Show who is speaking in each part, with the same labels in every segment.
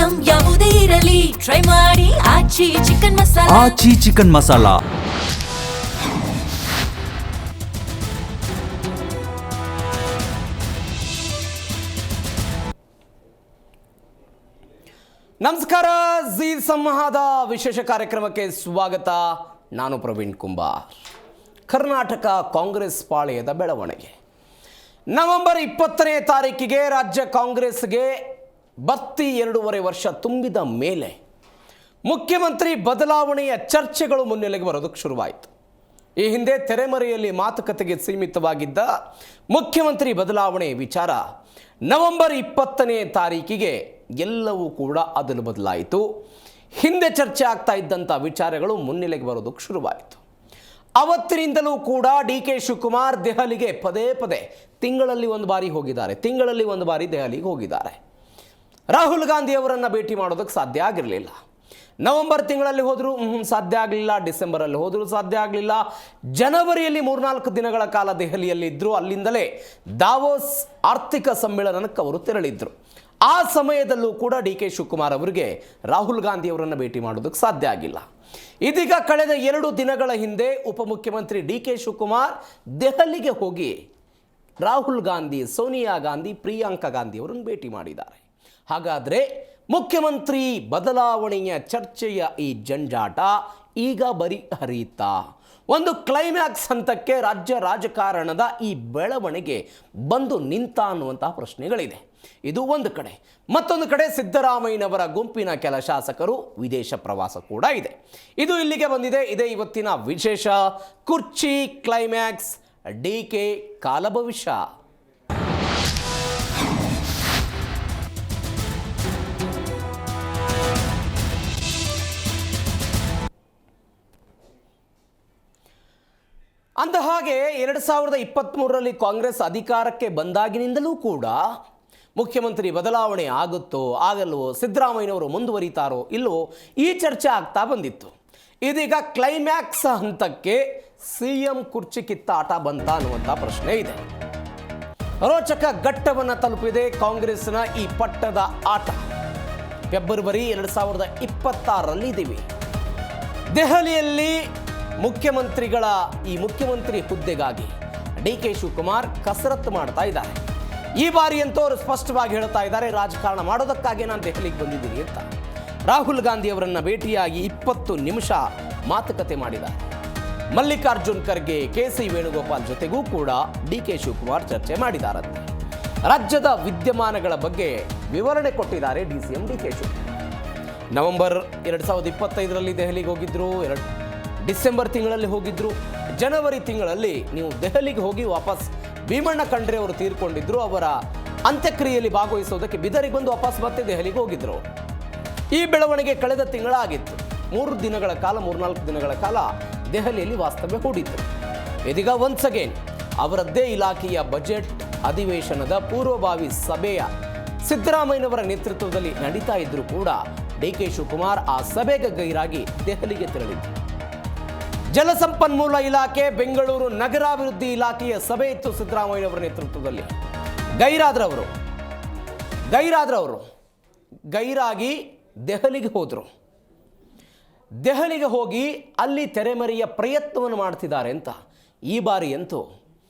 Speaker 1: Item ಯಾವುದೇ ಇರಲಿ try ಮಾಡಿ ಆಚಿ ಚಿಕನ್ ಮಸಾಲಾ.
Speaker 2: ಆಚಿ ಚಿಕನ್ ಮಸಾಲಾ.
Speaker 3: ನಮಸ್ಕಾರ, ಜೀ ಸಂವಾದ ವಿಶೇಷ ಕಾರ್ಯಕ್ರಮಕ್ಕೆ ಸ್ವಾಗತ. ನಾನು ಪ್ರವೀಣ್ ಕುಂಬಾರ್. ಕರ್ನಾಟಕ ಕಾಂಗ್ರೆಸ್ ಪಾಳೆಯದ ಬೆಳವಣಿಗೆ. ನವೆಂಬರ್ 20ನೇ ತಾರೀಕಿಗೆ ರಾಜ್ಯ ಕಾಂಗ್ರೆಸ್ಗೆ ಬತ್ತಿ 2.5 ವರ್ಷ ತುಂಬಿದ ಮೇಲೆ ಮುಖ್ಯಮಂತ್ರಿ ಬದಲಾವಣೆಯ ಚರ್ಚೆಗಳು ಮುನ್ನೆಲೆಗೆ ಬರೋದಕ್ಕೆ ಶುರುವಾಯಿತು. ಈ ಹಿಂದೆ ತೆರೆಮರೆಯಲ್ಲಿ ಮಾತುಕತೆಗೆ ಸೀಮಿತವಾಗಿದ್ದ ಮುಖ್ಯಮಂತ್ರಿ ಬದಲಾವಣೆ ವಿಚಾರ ನವೆಂಬರ್ 20ನೇ ತಾರೀಕಿಗೆ ಎಲ್ಲವೂ ಕೂಡ ಅದಲು ಬದಲಾಯಿತು. ಹಿಂದೆ ಚರ್ಚೆ ಆಗ್ತಾ ಇದ್ದಂಥ ವಿಚಾರಗಳು ಮುನ್ನೆಲೆಗೆ ಬರೋದಕ್ಕೆ ಶುರುವಾಯಿತು. ಅವತ್ತಿನಿಂದಲೂ ಕೂಡ ಡಿ.ಕೆ. ಶಿವಕುಮಾರ್ ದೆಹಲಿಗೆ ಪದೇ ಪದೇ ತಿಂಗಳಲ್ಲಿ ಒಂದು ಬಾರಿ ದೆಹಲಿಗೆ ಹೋಗಿದ್ದಾರೆ. ರಾಹುಲ್ ಗಾಂಧಿ ಅವರನ್ನು ಭೇಟಿ ಮಾಡೋದಕ್ಕೆ ಸಾಧ್ಯ ಆಗಿರಲಿಲ್ಲ. ನವೆಂಬರ್ ತಿಂಗಳಲ್ಲಿ ಹೋದರೂ ಸಾಧ್ಯ ಆಗಲಿಲ್ಲ, ಡಿಸೆಂಬರಲ್ಲಿ ಹೋದರೂ ಸಾಧ್ಯ ಆಗಲಿಲ್ಲ. ಜನವರಿಯಲ್ಲಿ 3-4 ದಿನಗಳ ಕಾಲ ದೆಹಲಿಯಲ್ಲಿ ಇದ್ದರು. ಅಲ್ಲಿಂದಲೇ ದಾವೋಸ್ ಆರ್ಥಿಕ ಸಮ್ಮೇಳನಕ್ಕೆ ಅವರು ತೆರಳಿದ್ರು. ಆ ಸಮಯದಲ್ಲೂ ಕೂಡ ಡಿ.ಕೆ. ಶಿವಕುಮಾರ್ ಅವರಿಗೆ ರಾಹುಲ್ ಗಾಂಧಿ ಅವರನ್ನು ಭೇಟಿ ಮಾಡೋದಕ್ಕೆ ಸಾಧ್ಯ ಆಗಿಲ್ಲ. ಇದೀಗ ಕಳೆದ 2 ದಿನಗಳ ಹಿಂದೆ ಉಪಮುಖ್ಯಮಂತ್ರಿ ಡಿ.ಕೆ. ಶಿವಕುಮಾರ್ ದೆಹಲಿಗೆ ಹೋಗಿ ರಾಹುಲ್ ಗಾಂಧಿ, ಸೋನಿಯಾ ಗಾಂಧಿ, ಪ್ರಿಯಾಂಕಾ ಗಾಂಧಿ ಅವರನ್ನು ಭೇಟಿ ಮಾಡಿದ್ದಾರೆ. ಹಾಗಾದರೆ ಮುಖ್ಯಮಂತ್ರಿ ಬದಲಾವಣೆಯ ಚರ್ಚೆಯ ಈ ಜಂಜಾಟ ಈಗ ಬರೀ ಹರಿಯುತ್ತಾ? ಒಂದು ಕ್ಲೈಮ್ಯಾಕ್ಸ್ ಹಂತಕ್ಕೆ ರಾಜ್ಯ ರಾಜಕಾರಣದ ಈ ಬೆಳವಣಿಗೆ ಬಂದು ನಿಂತ ಅನ್ನುವಂತಹ ಪ್ರಶ್ನೆಗಳಿದೆ. ಇದು ಒಂದು ಕಡೆ. ಮತ್ತೊಂದು ಕಡೆ ಸಿದ್ದರಾಮಯ್ಯನವರ ಗುಂಪಿನ ಕೆಲ ಶಾಸಕರು ವಿದೇಶ ಪ್ರವಾಸ ಕೂಡ ಇದೆ. ಇದು ಇಲ್ಲಿಗೆ ಬಂದಿದೆ. ಇದೇ ಇವತ್ತಿನ ವಿಶೇಷ. ಕುರ್ಚಿ ಕ್ಲೈಮ್ಯಾಕ್ಸ್, ಡಿ.ಕೆ. ಕಾಲಭವಿಷ್ಯ. ಅಂದ ಹಾಗೆ 2023ರಲ್ಲಿ ಕಾಂಗ್ರೆಸ್ ಅಧಿಕಾರಕ್ಕೆ ಬಂದಾಗಿನಿಂದಲೂ ಕೂಡ ಮುಖ್ಯಮಂತ್ರಿ ಬದಲಾವಣೆ ಆಗುತ್ತೋ ಆಗಲ್ವೋ, ಸಿದ್ದರಾಮಯ್ಯನವರು ಮುಂದುವರಿತಾರೋ ಇಲ್ಲವೋ, ಈ ಚರ್ಚೆ ಆಗ್ತಾ ಬಂದಿತ್ತು. ಇದೀಗ ಕ್ಲೈಮ್ಯಾಕ್ಸ್ ಹಂತಕ್ಕೆ ಸಿಎಂ ಕುರ್ಚಿ ಕಿತ್ತಾಟ ಬಂತ ಅನ್ನುವಂಥ ಪ್ರಶ್ನೆ ಇದೆ. ರೋಚಕ ಘಟ್ಟವನ್ನು ತಲುಪಿದೆ ಕಾಂಗ್ರೆಸ್ನ ಈ ಪಟ್ಟದ ಆಟ. ಫೆಬ್ರವರಿ 2026ರಲ್ಲಿ ಇದ್ದೀವಿ. ದೆಹಲಿಯಲ್ಲಿ ಮುಖ್ಯಮಂತ್ರಿ ಹುದ್ದೆಗಾಗಿ ಡಿ.ಕೆ. ಶಿವಕುಮಾರ್ ಕಸರತ್ತು ಮಾಡ್ತಾ ಇದ್ದಾರೆ. ಈ ಬಾರಿ ಅಂತೂ ಅವರು ಸ್ಪಷ್ಟವಾಗಿ ಹೇಳ್ತಾ ಇದ್ದಾರೆ, ರಾಜಕಾರಣ ಮಾಡೋದಕ್ಕಾಗಿ ನಾನು ದೆಹಲಿಗೆ ಬಂದಿದ್ದೀನಿ ಅಂತ. ರಾಹುಲ್ ಗಾಂಧಿ ಅವರನ್ನು ಭೇಟಿಯಾಗಿ 20 ನಿಮಿಷ ಮಾತುಕತೆ ಮಾಡಿದ್ದಾರೆ. ಮಲ್ಲಿಕಾರ್ಜುನ್ ಖರ್ಗೆ, ಕೆ.ಸಿ. ವೇಣುಗೋಪಾಲ್ ಜೊತೆಗೂ ಕೂಡ ಡಿ.ಕೆ. ಶಿವಕುಮಾರ್ ಚರ್ಚೆ ಮಾಡಿದ್ದಾರಂತೆ. ರಾಜ್ಯದ ವಿದ್ಯಮಾನಗಳ ಬಗ್ಗೆ ವಿವರಣೆ ಕೊಟ್ಟಿದ್ದಾರೆ ಡಿ.ಸಿ.ಎಂ ಡಿ.ಕೆ. ಶಿವಕುಮಾರ್. ನವೆಂಬರ್ 2025ರಲ್ಲಿ ದೆಹಲಿಗೆ ಹೋಗಿದ್ರು, ಡಿಸೆಂಬರ್ ತಿಂಗಳಲ್ಲಿ ಹೋಗಿದ್ರು, ಜನವರಿ ತಿಂಗಳಲ್ಲಿ ನೀವು ದೆಹಲಿಗೆ ಹೋಗಿ ವಾಪಸ್ ಭೀಮಣ್ಣ ಖಂಡ್ರೆ ಅವರು ತೀರ್ಕೊಂಡಿದ್ರು. ಅವರ ಅಂತ್ಯಕ್ರಿಯೆಯಲ್ಲಿ ಭಾಗವಹಿಸೋದಕ್ಕೆ ಬಿದರಿಗೆ ಬಂದು ವಾಪಸ್ ಮತ್ತೆ ದೆಹಲಿಗೆ ಹೋಗಿದ್ರು. ಈ ಬೆಳವಣಿಗೆ ಕಳೆದ ತಿಂಗಳಾಗಿತ್ತು. 3-4 ದಿನಗಳ ಕಾಲ ದೆಹಲಿಯಲ್ಲಿ ವಾಸ್ತವ್ಯ ಹೂಡಿದ್ರು. ಇದೀಗ ಒನ್ಸ್ ಅಗೇನ್ ಅವರದ್ದೇ ಇಲಾಖೆಯ ಬಜೆಟ್ ಅಧಿವೇಶನದ ಪೂರ್ವಭಾವಿ ಸಭೆಯ ಸಿದ್ದರಾಮಯ್ಯನವರ ನೇತೃತ್ವದಲ್ಲಿ ನಡೀತಾ ಇದ್ರು ಕೂಡ ಡಿ.ಕೆ. ಶಿವಕುಮಾರ್ ಆ ಸಭೆಗೆ ಗೈರಾಗಿ ದೆಹಲಿಗೆ ತೆರಳಿದ್ರು. ಜಲಸಂಪನ್ಮೂಲ ಇಲಾಖೆ, ಬೆಂಗಳೂರು ನಗರಾಭಿವೃದ್ಧಿ ಇಲಾಖೆಯ ಸಭೆ ಇತ್ತು ಸಿದ್ದರಾಮಯ್ಯನವರ ನೇತೃತ್ವದಲ್ಲಿ. ಗೈರಾಗಿ ದೆಹಲಿಗೆ ಹೋದರು. ದೆಹಲಿಗೆ ಹೋಗಿ ಅಲ್ಲಿ ತೆರೆಮರೆಯ ಪ್ರಯತ್ನವನ್ನು ಮಾಡ್ತಿದ್ದಾರೆ ಅಂತ ಈ ಬಾರಿ ಅಂತೂ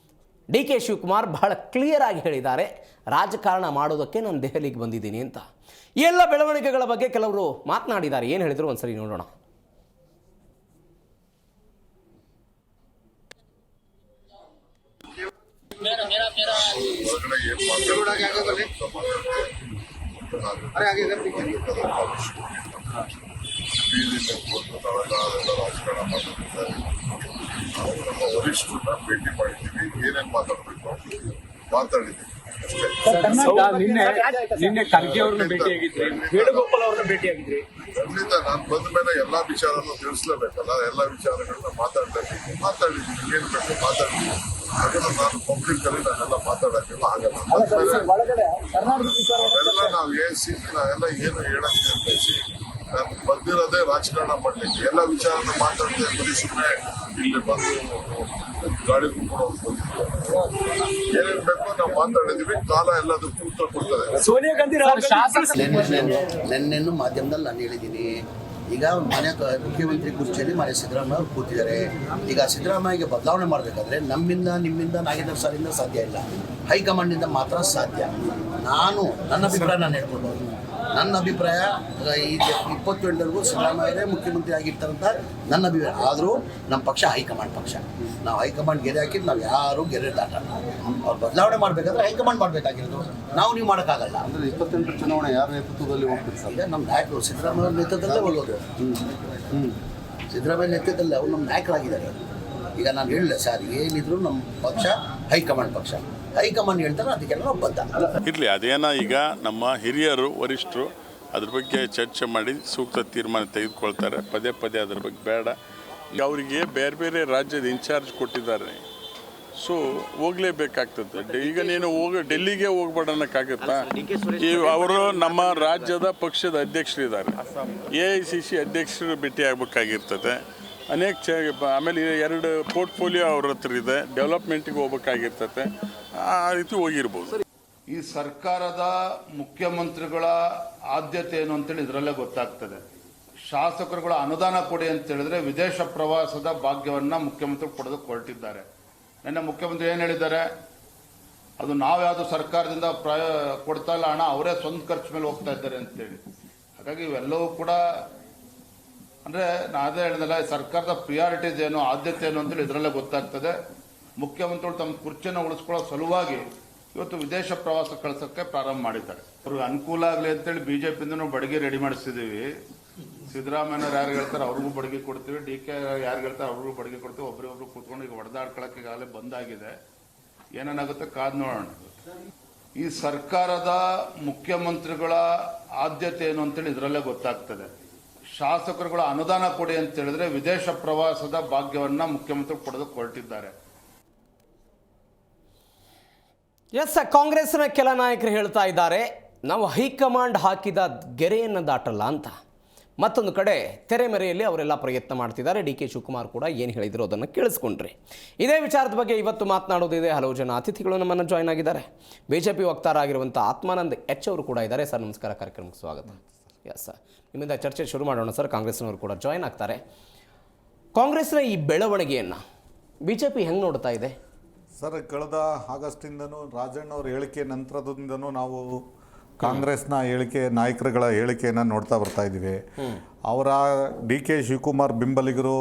Speaker 3: ಡಿ.ಕೆ. ಶಿವಕುಮಾರ್ ಬಹಳ ಕ್ಲಿಯರ್ ಆಗಿ ಹೇಳಿದ್ದಾರೆ, ರಾಜಕಾರಣ ಮಾಡೋದಕ್ಕೆ ನಾನು ದೆಹಲಿಗೆ ಬಂದಿದ್ದೀನಿ ಅಂತ. ಈ ಎಲ್ಲ ಬೆಳವಣಿಗೆಗಳ ಬಗ್ಗೆ ಕೆಲವರು ಮಾತನಾಡಿದ್ದಾರೆ. ಏನು ಹೇಳಿದ್ರು ಒಂದ್ಸರಿ ನೋಡೋಣ.
Speaker 4: ವರಿಷ್ಠರನ್ನ ಭೇಟಿ ಮಾಡಿದ್ದೀವಿ, ಏನೇನು ಮಾತಾಡಬೇಕು ಮಾತಾಡಿದ್ದೀವಿ.
Speaker 5: ನಿನ್ನೆ ಖರ್ಗೆ ಅವ್ರನ್ನ ಭೇಟಿಯಾಗಿದ್ರಿ, ವೇಣುಗೋಪಾಲ್ ಅವ್ರನ್ನ ಭೇಟಿಯಾಗಿದ್ರಿ.
Speaker 4: ಖಂಡಿತ ನಾನು ಬಂದ ಮೇಲೆ ಎಲ್ಲಾ ವಿಚಾರನೂ ತಿಳಿಸ್ಲೇಬೇಕಲ್ಲ, ಎಲ್ಲಾ ವಿಚಾರಗಳನ್ನ ಮಾತಾಡಿದ್ದೀವಿ. ಏನ್ ಬೇಕು ಮಾತಾಡಿದ್ದೀವಿ. ಅದನ್ನ ನಾನು ಪಬ್ಲಿಕ್ ಅಲ್ಲಿ ನಾನೆಲ್ಲ ಮಾತಾಡಕ್ಕೆಲ್ಲ ಆಗಲ್ಲ. ಅವೆಲ್ಲ ನಾವು ನಾವೆಲ್ಲ ಏನು ಹೇಳಕ್ಕೆ ಬಯಸಿ ನಾನು ಬಂದಿರೋದೇ ರಾಜಕಾರಣ ಮಾಡ್ಲಿಕ್ಕೆ, ಎಲ್ಲ ವಿಚಾರನ ಮಾತಾಡ್ತೇನೆ. ಬರೀ ಸುಮ್ಮನೆ ಇಲ್ಲಿ ಬಂದು ಗಾಡಿ ಕುತ್ಕೊಂಡು ಏನೇನ್ ಬೇಕೋ ನಾವು ಮಾತಾಡಿದೀವಿ. ಕಾಲ ಎಲ್ಲದಕ್ಕೂ ಉತ್ತರ ಕೊಡ್ತದೆ.
Speaker 5: ಸೋನಿಯಾ ಗಾಂಧಿ
Speaker 2: ನೆನ್ನೆನ್ನು ಮಾಧ್ಯಮದಲ್ಲಿ ನಾನು ಹೇಳಿದ್ದೀನಿ. ಈಗ ಮನೆ ಮುಖ್ಯಮಂತ್ರಿ ಕುರ್ಚಿಯಲ್ಲಿ ಮನೆ ಸಿದ್ದರಾಮಯ್ಯ ಅವರು ಕೂತಿದ್ದಾರೆ. ಈಗ ಸಿದ್ದರಾಮಯ್ಯಗೆ ಬದಲಾವಣೆ ಮಾಡಬೇಕಾದ್ರೆ ನಮ್ಮಿಂದ, ನಿಮ್ಮಿಂದ, ನಾಗೇಂದ್ರ ಸರಿಂದ ಸಾಧ್ಯ ಇಲ್ಲ, ಹೈಕಮಾಂಡಿಂದ ಮಾತ್ರ ಸಾಧ್ಯ. ನನ್ನ ಅಭಿಪ್ರಾಯ ನಾನು ಹೇಳ್ಕೊಳ್ಬೋದು. ನನ್ನ ಅಭಿಪ್ರಾಯ ಈಗ 28ವರೆಗೂ ಸಿದ್ದರಾಮಯ್ಯರೇ ಮುಖ್ಯಮಂತ್ರಿ ಆಗಿರ್ತಾರಂತ ನನ್ನ ಅಭಿಪ್ರಾಯ. ಆದರೂ ನಮ್ಮ ಪಕ್ಷ ಹೈಕಮಾಂಡ್ ಪಕ್ಷ. ನಾವು ಹೈಕಮಾಂಡ್ ಗೆರೆ ಹಾಕಿದ್ದು ನಾವು ಯಾರೂ ಗೆರೆ ದಾಟಲ್ಲ. ಅವ್ರು ಬದಲಾವಣೆ ಮಾಡಬೇಕಾದ್ರೆ ಹೈಕಮಾಂಡ್ ಮಾಡಬೇಕಾಗಿರೋದು, ನೀವು ಮಾಡೋಕ್ಕಾಗಲ್ಲ.
Speaker 6: ಅಂದರೆ 28 ಚುನಾವಣೆ ಯಾರ ನೇತೃತ್ವದಲ್ಲಿ ಹೋಗ್ತೀರಿ ಸರ್?
Speaker 2: ಈಗ ನಮ್ಮ ನಾಯಕರು ಸಿದ್ದರಾಮಯ್ಯ ನೇತೃತ್ವದಲ್ಲೇ ಹೋಗೋದು. ಸಿದ್ದರಾಮಯ್ಯ ನೇತೃತ್ವದಲ್ಲಿ ಅವರು ನಮ್ಮ ನಾಯಕರಾಗಿದ್ದಾರೆ. ಈಗ ನಾನು ಹೇಳಿಲ್ಲ ಸರ್, ಏನಿದ್ರು ನಮ್ಮ ಪಕ್ಷ ಹೈಕಮಾಂಡ್ ಪಕ್ಷ. ಹೈಕಮಾಂಡ್ ಹೇಳ್ತಾರೆ, ಅದಕ್ಕೆಲ್ಲ ನಾವು ಬದ್ಧ.
Speaker 7: ಇರಲಿ, ಅದೇನ ಈಗ ನಮ್ಮ ಹಿರಿಯರು ವರಿಷ್ಠರು ಅದ್ರ ಬಗ್ಗೆ ಚರ್ಚೆ ಮಾಡಿ ಸೂಕ್ತ ತೀರ್ಮಾನ ತೆಗೆದುಕೊಳ್ತಾರೆ. ಪದೇ ಪದೇ ಅದ್ರ ಬಗ್ಗೆ ಬೇಡ. ಅವರಿಗೆ ಬೇರೆ ಬೇರೆ ರಾಜ್ಯದ ಇನ್ಚಾರ್ಜ್ ಕೊಟ್ಟಿದ್ದಾರೆ, ಸೊ ಹೋಗಲೇಬೇಕಾಗ್ತದೆ. ಈಗ ನೀನು ಡೆಲ್ಲಿಗೆ ಹೋಗ್ಬೇಡ ಅನ್ನೋಕ್ಕಾಗತ್ತಾ? ಅವರು ನಮ್ಮ ರಾಜ್ಯದ ಪಕ್ಷದ ಅಧ್ಯಕ್ಷರಿದ್ದಾರೆ, AICC ಅಧ್ಯಕ್ಷರು ಭೇಟಿ ಆಗಬೇಕಾಗಿರ್ತದೆ. ಆಮೇಲೆ 2 ಪೋರ್ಟ್ಫೋಲಿಯೋ ಅವ್ರ ಹತ್ರ ಇದೆ, ಡೆವಲಪ್ಮೆಂಟಿಗೆ ಹೋಗ್ಬೇಕಾಗಿರ್ತದೆ. ಆ ರೀತಿ ಹೋಗಿರ್ಬೋದು.
Speaker 8: ಈ ಸರ್ಕಾರದ ಮುಖ್ಯಮಂತ್ರಿಗಳ ಆದ್ಯತೆ ಏನು ಅಂತೇಳಿ ಇದರಲ್ಲೇ ಗೊತ್ತಾಗ್ತದೆ. ಶಾಸಕರುಗಳ ಅನುದಾನ ಕೊಡಿ ಅಂತ ಹೇಳಿದ್ರೆ ವಿದೇಶ ಪ್ರವಾಸದ ಭಾಗ್ಯವನ್ನ ಮುಖ್ಯಮಂತ್ರಿ ಕೊಡೋದಕ್ಕೆ ಹೊರಟಿದ್ದಾರೆ. ನಿನ್ನೆ ಮುಖ್ಯಮಂತ್ರಿ ಏನು ಹೇಳಿದ್ದಾರೆ? ಅದು ನಾವ್ಯಾವುದು ಸರ್ಕಾರದಿಂದ ಕೊಡ್ತಾ ಇಲ್ಲ ಹಣ, ಅವರೇ ಸ್ವಂತ ಖರ್ಚು ಮೇಲೆ ಹೋಗ್ತಾ ಇದ್ದಾರೆ ಅಂತೇಳಿ. ಹಾಗಾಗಿ ಇವೆಲ್ಲವೂ ಕೂಡ ಅಂದರೆ ನಾನು ಅದೇ ಹೇಳಿದಲ್ಲ, ಸರ್ಕಾರದ ಪ್ರಿಯಾರಿಟೀಸ್ ಏನು, ಆದ್ಯತೆ ಏನು ಅಂತೇಳಿ ಇದರಲ್ಲೇ ಗೊತ್ತಾಗ್ತದೆ. ಮುಖ್ಯಮಂತ್ರಿಗಳು ತಮ್ಮ ಕುರ್ಚಿಯನ್ನು ಉಳಿಸ್ಕೊಳ್ಳೋ ಸಲುವಾಗಿ ಇವತ್ತು ವಿದೇಶ ಪ್ರವಾಸ ಕಳಿಸೋಕ್ಕೆ ಪ್ರಾರಂಭ ಮಾಡಿದ್ದಾರೆ. ಅವ್ರಿಗೆ ಅನುಕೂಲ ಆಗಲಿ ಅಂತೇಳಿ BJPಯಿಂದನೂ ಬಡಗಿ ರೆಡಿ ಮಾಡಿಸಿದ್ದೀವಿ. ಸಿದ್ದರಾಮಯ್ಯನವ್ರು ಯಾರು ಹೇಳ್ತಾರೆ ಅವ್ರಿಗೂ ಬಡಗಿ ಕೊಡ್ತೀವಿ, DK ಯಾರು ಹೇಳ್ತಾರೆ ಅವ್ರಿಗೂ ಬಡಗಿ ಕೊಡ್ತೀವಿ. ಒಬ್ರಿಗೊಬ್ರು ಕೂತ್ಕೊಂಡು ಈಗ ಹೊಡೆದಾಡ್ಕೊಳಕ್ಕೆ ಈಗಾಗಲೇ ಬಂದಾಗಿದೆ. ಏನೇನಾಗುತ್ತೆ ಕಾದು ನೋಡೋಣ. ಈ ಸರ್ಕಾರದ ಮುಖ್ಯಮಂತ್ರಿಗಳ ಆದ್ಯತೆ ಏನು ಅಂತೇಳಿ ಇದರಲ್ಲೇ ಗೊತ್ತಾಗ್ತದೆ. ಶಾಸಕರುಗಳ ಅನುದಾನ ಕೊಡಿ ಅಂತ ಹೇಳಿದ್ರೆ ವಿದೇಶ ಪ್ರವಾಸದ ಭಾಗ್ಯವನ್ನ ಮುಖ್ಯಮಂತ್ರಿ ಕೊಡೋದಕ್ಕೆ ಹೊರಟಿದ್ದಾರೆ.
Speaker 3: ಎಸ್, ಕಾಂಗ್ರೆಸ್ನ ಕೆಲ ನಾಯಕರು ಹೇಳ್ತಾ ಇದ್ದಾರೆ, ನಾವು ಹೈಕಮಾಂಡ್ ಹಾಕಿದ ಗೆರೆಯನ್ನು ದಾಟಲ್ಲ ಅಂತ. ಮತ್ತೊಂದು ಕಡೆ ತೆರೆಮೆರೆಯಲ್ಲಿ ಅವರೆಲ್ಲ ಪ್ರಯತ್ನ ಮಾಡ್ತಿದ್ದಾರೆ. DK ಶಿವಕುಮಾರ್ ಕೂಡ ಏನು ಹೇಳಿದ್ರು ಅದನ್ನು ಕೇಳಿಸ್ಕೊಂಡ್ರಿ. ಇದೇ ವಿಚಾರದ ಬಗ್ಗೆ ಇವತ್ತು ಮಾತನಾಡೋದಿದೆ. ಹಲವು ಜನ ಅತಿಥಿಗಳು ನಮ್ಮನ್ನು ಜಾಯ್ನ್ ಆಗಿದ್ದಾರೆ. BJP ವಕ್ತಾರ ಆಗಿರುವಂಥ ಆತ್ಮಾನಂದ್ H ಅವರು ಕೂಡ ಇದ್ದಾರೆ. ಸರ್ ನಮಸ್ಕಾರ, ಕಾರ್ಯಕ್ರಮಕ್ಕೆ ಸ್ವಾಗತ. ಎಸ್ ಸರ್, ನಿಮ್ಮಿಂದ ಚರ್ಚೆ ಶುರು ಮಾಡೋಣ ಸರ್. ಕಾಂಗ್ರೆಸ್ನವರು ಕೂಡ ಜಾಯ್ನ್ ಆಗ್ತಾರೆ. ಕಾಂಗ್ರೆಸ್ನ ಈ ಬೆಳವಣಿಗೆಯನ್ನು BJP ಹೆಂಗೆ ನೋಡ್ತಾ ಇದೆ
Speaker 6: ಸರ್? ಕಳೆದ ಆಗಸ್ಟಿಂದನೂ ರಾಜಣ್ಣವ್ರ ಹೇಳಿಕೆ ನಂತರದಿಂದನೂ ನಾವು ಕಾಂಗ್ರೆಸ್ನ ಹೇಳಿಕೆ, ನಾಯಕರುಗಳ ಹೇಳಿಕೆಯನ್ನು ನೋಡ್ತಾ ಬರ್ತಾ ಇದ್ದೀವಿ. ಅವರ DK ಶಿವಕುಮಾರ್ ಬೆಂಬಲಿಗರು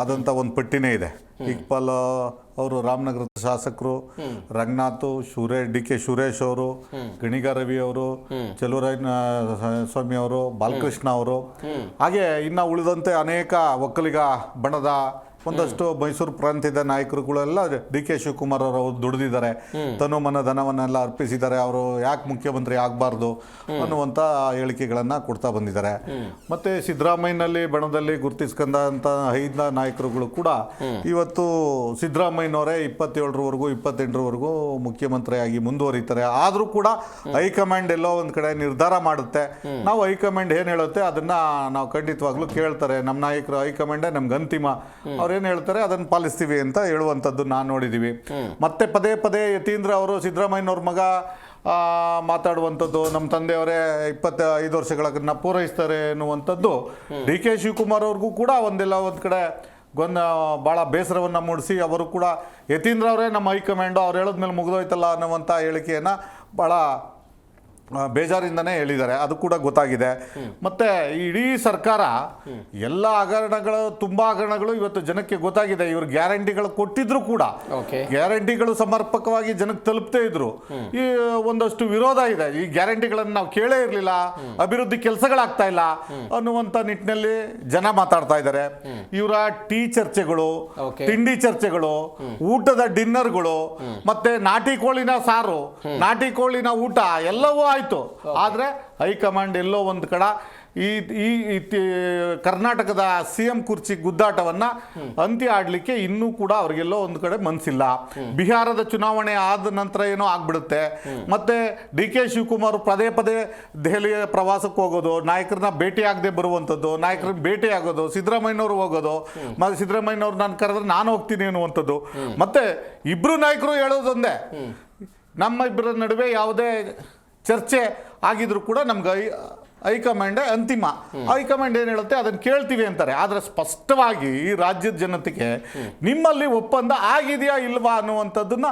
Speaker 6: ಆದಂಥ ಒಂದು ಪಟ್ಟಿನೇ ಇದೆ. ಇಕ್ಬಾಲ್ ಅವರು ರಾಮನಗರದ ಶಾಸಕರು, ರಂಗನಾಥ್, DK ಸುರೇಶ್ ಅವರು, ಗಣಿಗ ರವಿ ಅವರು, ಚಲುವರಾಯ ಸ್ವಾಮಿ ಅವರು, ಬಾಲಕೃಷ್ಣ ಅವರು, ಹಾಗೆ ಇನ್ನು ಉಳಿದಂತೆ ಅನೇಕ ಒಕ್ಕಲಿಗ ಬಣದ ಒಂದಷ್ಟು ಮೈಸೂರು ಪ್ರಾಂತ್ಯದ ನಾಯಕರುಗಳೆಲ್ಲ DK ಶಿವಕುಮಾರ್ ಅವರು ದುಡಿದಿದ್ದಾರೆ, ತನು ಮನ ಧನವನ್ನೆಲ್ಲ ಅರ್ಪಿಸಿದ್ದಾರೆ. ಅವರು ಯಾಕೆ ಮುಖ್ಯಮಂತ್ರಿ ಆಗಬಾರ್ದು ಅನ್ನುವಂಥ ಹೇಳಿಕೆಗಳನ್ನು ಕೊಡ್ತಾ ಬಂದಿದ್ದಾರೆ. ಮತ್ತು ಸಿದ್ದರಾಮಯ್ಯನಲ್ಲಿ ಬಣದಲ್ಲಿ ಗುರುತಿಸ್ಕೊಂಡಂಥ 5 ನಾಯಕರುಗಳು ಕೂಡ ಇವತ್ತು ಸಿದ್ದರಾಮಯ್ಯನವರೇ 27ರವರೆಗೂ 28ರವರೆಗೂ ಮುಖ್ಯಮಂತ್ರಿಯಾಗಿ ಮುಂದುವರಿತಾರೆ. ಆದರೂ ಕೂಡ ಹೈಕಮಾಂಡ್ ಎಲ್ಲೋ ಒಂದು ಕಡೆ ನಿರ್ಧಾರ ಮಾಡುತ್ತೆ. ನಾವು ಹೈಕಮಾಂಡ್ ಏನು ಹೇಳುತ್ತೆ ಅದನ್ನು ನಾವು ಖಂಡಿತವಾಗ್ಲೂ ಕೇಳ್ತಾರೆ. ನಮ್ಮ ನಾಯಕರು ಹೈಕಮಾಂಡೇ ನಮ್ಗೆ ಅಂತಿಮ, ಅವ್ರೇನು ಹೇಳ್ತಾರೆ ಅದನ್ನು ಪಾಲಿಸ್ತೀವಿ ಅಂತ ಹೇಳುವಂಥದ್ದು ನಾನು ನೋಡಿದ್ದೀವಿ. ಮತ್ತೆ ಪದೇ ಪದೇ ಯತೀಂದ್ರ ಅವರು ಸಿದ್ದರಾಮಯ್ಯನವ್ರ ಮಗ ಮಾತಾಡುವಂಥದ್ದು, ನಮ್ಮ ತಂದೆಯವರೇ 25 ವರ್ಷಗಳನ್ನ ಪೂರೈಸ್ತಾರೆ ಅನ್ನುವಂಥದ್ದು DK ಶಿವಕುಮಾರ್ ಅವ್ರಿಗೂ ಕೂಡ ಒಂದೆಲ್ಲ ಒಂದು ಕಡೆ ಭಾಳ ಬೇಸರವನ್ನು ಮೂಡಿಸಿ, ಅವರು ಕೂಡ ಯತೀಂದ್ರ ಅವರೇ ನಮ್ಮ ಹೈಕಮಾಂಡು, ಅವ್ರು ಹೇಳಿದ್ಮೇಲೆ ಮುಗಿದೋಯ್ತಲ್ಲ ಅನ್ನುವಂಥ ಹೇಳಿಕೆಯನ್ನು ಭಾಳ ಬೇಜಾರಿಂದನೇ ಹೇಳಿದ್ದಾರೆ. ಅದು ಕೂಡ ಗೊತ್ತಾಗಿದೆ. ಮತ್ತು ಇಡೀ ಸರ್ಕಾರ ಎಲ್ಲ ಹಗರಣಗಳು, ತುಂಬ ಹಗರಣಗಳು ಇವತ್ತು ಜನಕ್ಕೆ ಗೊತ್ತಾಗಿದೆ. ಇವರು ಗ್ಯಾರಂಟಿಗಳು ಕೊಟ್ಟಿದ್ರು ಕೂಡ ಗ್ಯಾರಂಟಿಗಳು ಸಮರ್ಪಕವಾಗಿ ಜನಕ್ಕೆ ತಲುಪ್ತೇ ಇದ್ರು. ಈ ಒಂದಷ್ಟು ವಿರೋಧ ಇದೆ. ಈ ಗ್ಯಾರಂಟಿಗಳನ್ನು ನಾವು ಕೇಳೇ ಇರಲಿಲ್ಲ, ಅಭಿವೃದ್ಧಿ ಕೆಲಸಗಳಾಗ್ತಾ ಇಲ್ಲ ಅನ್ನುವಂಥ ನಿಟ್ಟಿನಲ್ಲಿ ಜನ ಮಾತಾಡ್ತಾ ಇದ್ದಾರೆ. ಇವರ ಟೀ ಚರ್ಚೆಗಳು, ತಿಂಡಿ ಚರ್ಚೆಗಳು, ಊಟದ ಡಿನ್ನರ್ಗಳು, ಮತ್ತೆ ನಾಟಿ ಕೋಳಿನ ಸಾರು, ನಾಟಿ ಕೋಳಿನ ಊಟ ಎಲ್ಲವೂ ಆಯ್ತು. ಆದ್ರೆ ಹೈಕಮಾಂಡ್ ಎಲ್ಲೋ ಒಂದು ಕಡೆ ಈ ಈ ಈ ತಿ- ಕರ್ನಾಟಕದ CM ಕುರ್ಚಿ ಗುದ್ದಾಟವನ್ನು ಅಂತ್ಯ ಆಡಲಿಕ್ಕೆ ಇನ್ನೂ ಕೂಡ ಅವ್ರಿಗೆಲ್ಲೋ ಒಂದು ಕಡೆ ಮನಸ್ಸಿಲ್ಲ. ಬಿಹಾರದ ಚುನಾವಣೆ ಆದ ನಂತರ ಏನೋ ಆಗ್ಬಿಡುತ್ತೆ. ಮತ್ತೆ DK ಶಿವಕುಮಾರ್ ಪದೇ ಪದೇ ದೆಹಲಿಯ ಪ್ರವಾಸಕ್ಕೆ ಹೋಗೋದು, ನಾಯಕರನ್ನ ಭೇಟಿ ಆಗದೆ ಬರುವಂಥದ್ದು, ನಾಯಕರನ್ನ ಭೇಟಿ ಆಗೋದು, ಸಿದ್ದರಾಮಯ್ಯನವರು ಹೋಗೋದು, ಮತ್ತೆ ಸಿದ್ದರಾಮಯ್ಯನವ್ರು ನಾನು ಕರೆದ್ರೆ ನಾನು ಹೋಗ್ತೀನಿ ಅನ್ನುವಂಥದ್ದು. ಮತ್ತೆ ಇಬ್ರು ನಾಯಕರು ಹೇಳೋದೊಂದೇ, ನಮ್ಮ ಇಬ್ಬರ ನಡುವೆ ಯಾವುದೇ ಚರ್ಚೆ ಆಗಿದ್ರು ಕೂಡ ನಮ್ಗೆ ಹೈಕಮಾಂಡ್ ಅಂತಿಮ. ಹೈಕಮಾಂಡ್ ಏನು ಹೇಳುತ್ತೆ ಅದನ್ನು ಕೇಳ್ತೀವಿ ಅಂತಾರೆ. ಆದರೆ ಸ್ಪಷ್ಟವಾಗಿ ಈ ರಾಜ್ಯದ ಜನತೆಗೆ ನಿಮ್ಮಲ್ಲಿ ಒಪ್ಪಂದ ಆಗಿದೆಯಾ ಇಲ್ವಾ ಅನ್ನುವಂಥದ್ದನ್ನ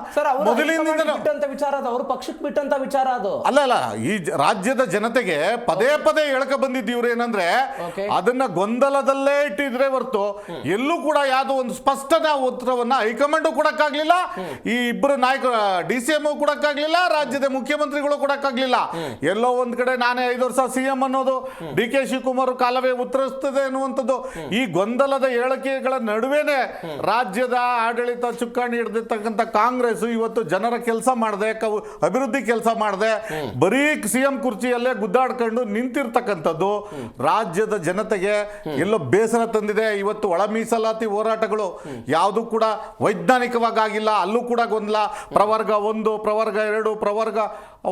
Speaker 6: ಮೊದಲಿನಿಂದ
Speaker 3: ವಿಚಾರ ಅದು, ಅವ್ರ ಪಕ್ಷಕ್ಕೆ ಬಿಟ್ಟಂತ ವಿಚಾರ ಅದು.
Speaker 6: ಅಲ್ಲ ಈ ರಾಜ್ಯದ ಜನತೆಗೆ ಪದೇ ಪದೇ ಹೇಳಕ ಬಂದಿದ್ದೀವ್ರು ಏನಂದ್ರೆ ಅದನ್ನ ಗೊಂದಲದಲ್ಲೇ ಇಟ್ಟಿದ್ರೆ ಹೊರತು ಎಲ್ಲೂ ಕೂಡ ಯಾವುದೋ ಒಂದು ಸ್ಪಷ್ಟನ ಉತ್ತರವನ್ನ ಹೈಕಮಾಂಡ್ ಕೊಡಕ್ಕಾಗ್ಲಿಲ್ಲ, ಈ ಇಬ್ಬರು ನಾಯಕರು DCM ಕೊಡಕ್ಕಾಗ್ಲಿಲ್ಲ, ರಾಜ್ಯದ ಮುಖ್ಯಮಂತ್ರಿಗಳು ಕೊಡಕ್ಕಾಗ್ಲಿಲ್ಲ. ಎಲ್ಲೋ ಒಂದ್ ಕಡೆ ನಾನೇ 5 ವರ್ಷ CM ಅನ್ನೋದು, DK ಶಿವಕುಮಾರ್ ಕಾಲವೇ ಉತ್ತರಿಸ್ತದೆ ಅನ್ನುವಂಥದ್ದು, ಈ ಗೊಂದಲದ ಹೇಳಿಕೆಗಳ ನಡುವೆನೆ ರಾಜ್ಯದ ಆಡಳಿತ ಚುಕ್ಕಾಣಿ ಹಿಡಿದಿರ್ತಕ್ಕಂಥ ಕಾಂಗ್ರೆಸ್ ಇವತ್ತು ಜನರ ಕೆಲಸ ಮಾಡದೆ, ಅಭಿವೃದ್ಧಿ ಕೆಲಸ ಮಾಡದೆ, ಬರೀ CM ಕುರ್ಚಿಯಲ್ಲೇ ಗುದ್ದಾಡ್ಕೊಂಡು ನಿಂತಿರ್ತಕ್ಕಂಥದ್ದು ರಾಜ್ಯದ ಜನತೆಗೆ ಎಲ್ಲೋ ಬೇಸರ ತಂದಿದೆ. ಇವತ್ತು ಒಳ ಮೀಸಲಾತಿ ಹೋರಾಟಗಳು ಯಾವುದು ಕೂಡ ವೈಜ್ಞಾನಿಕವಾಗಿ ಆಗಿಲ್ಲ, ಅಲ್ಲೂ ಕೂಡ ಗೊಂದಲ. ಪ್ರವರ್ಗ 1, ಪ್ರವರ್ಗ 2, ಪ್ರವರ್ಗ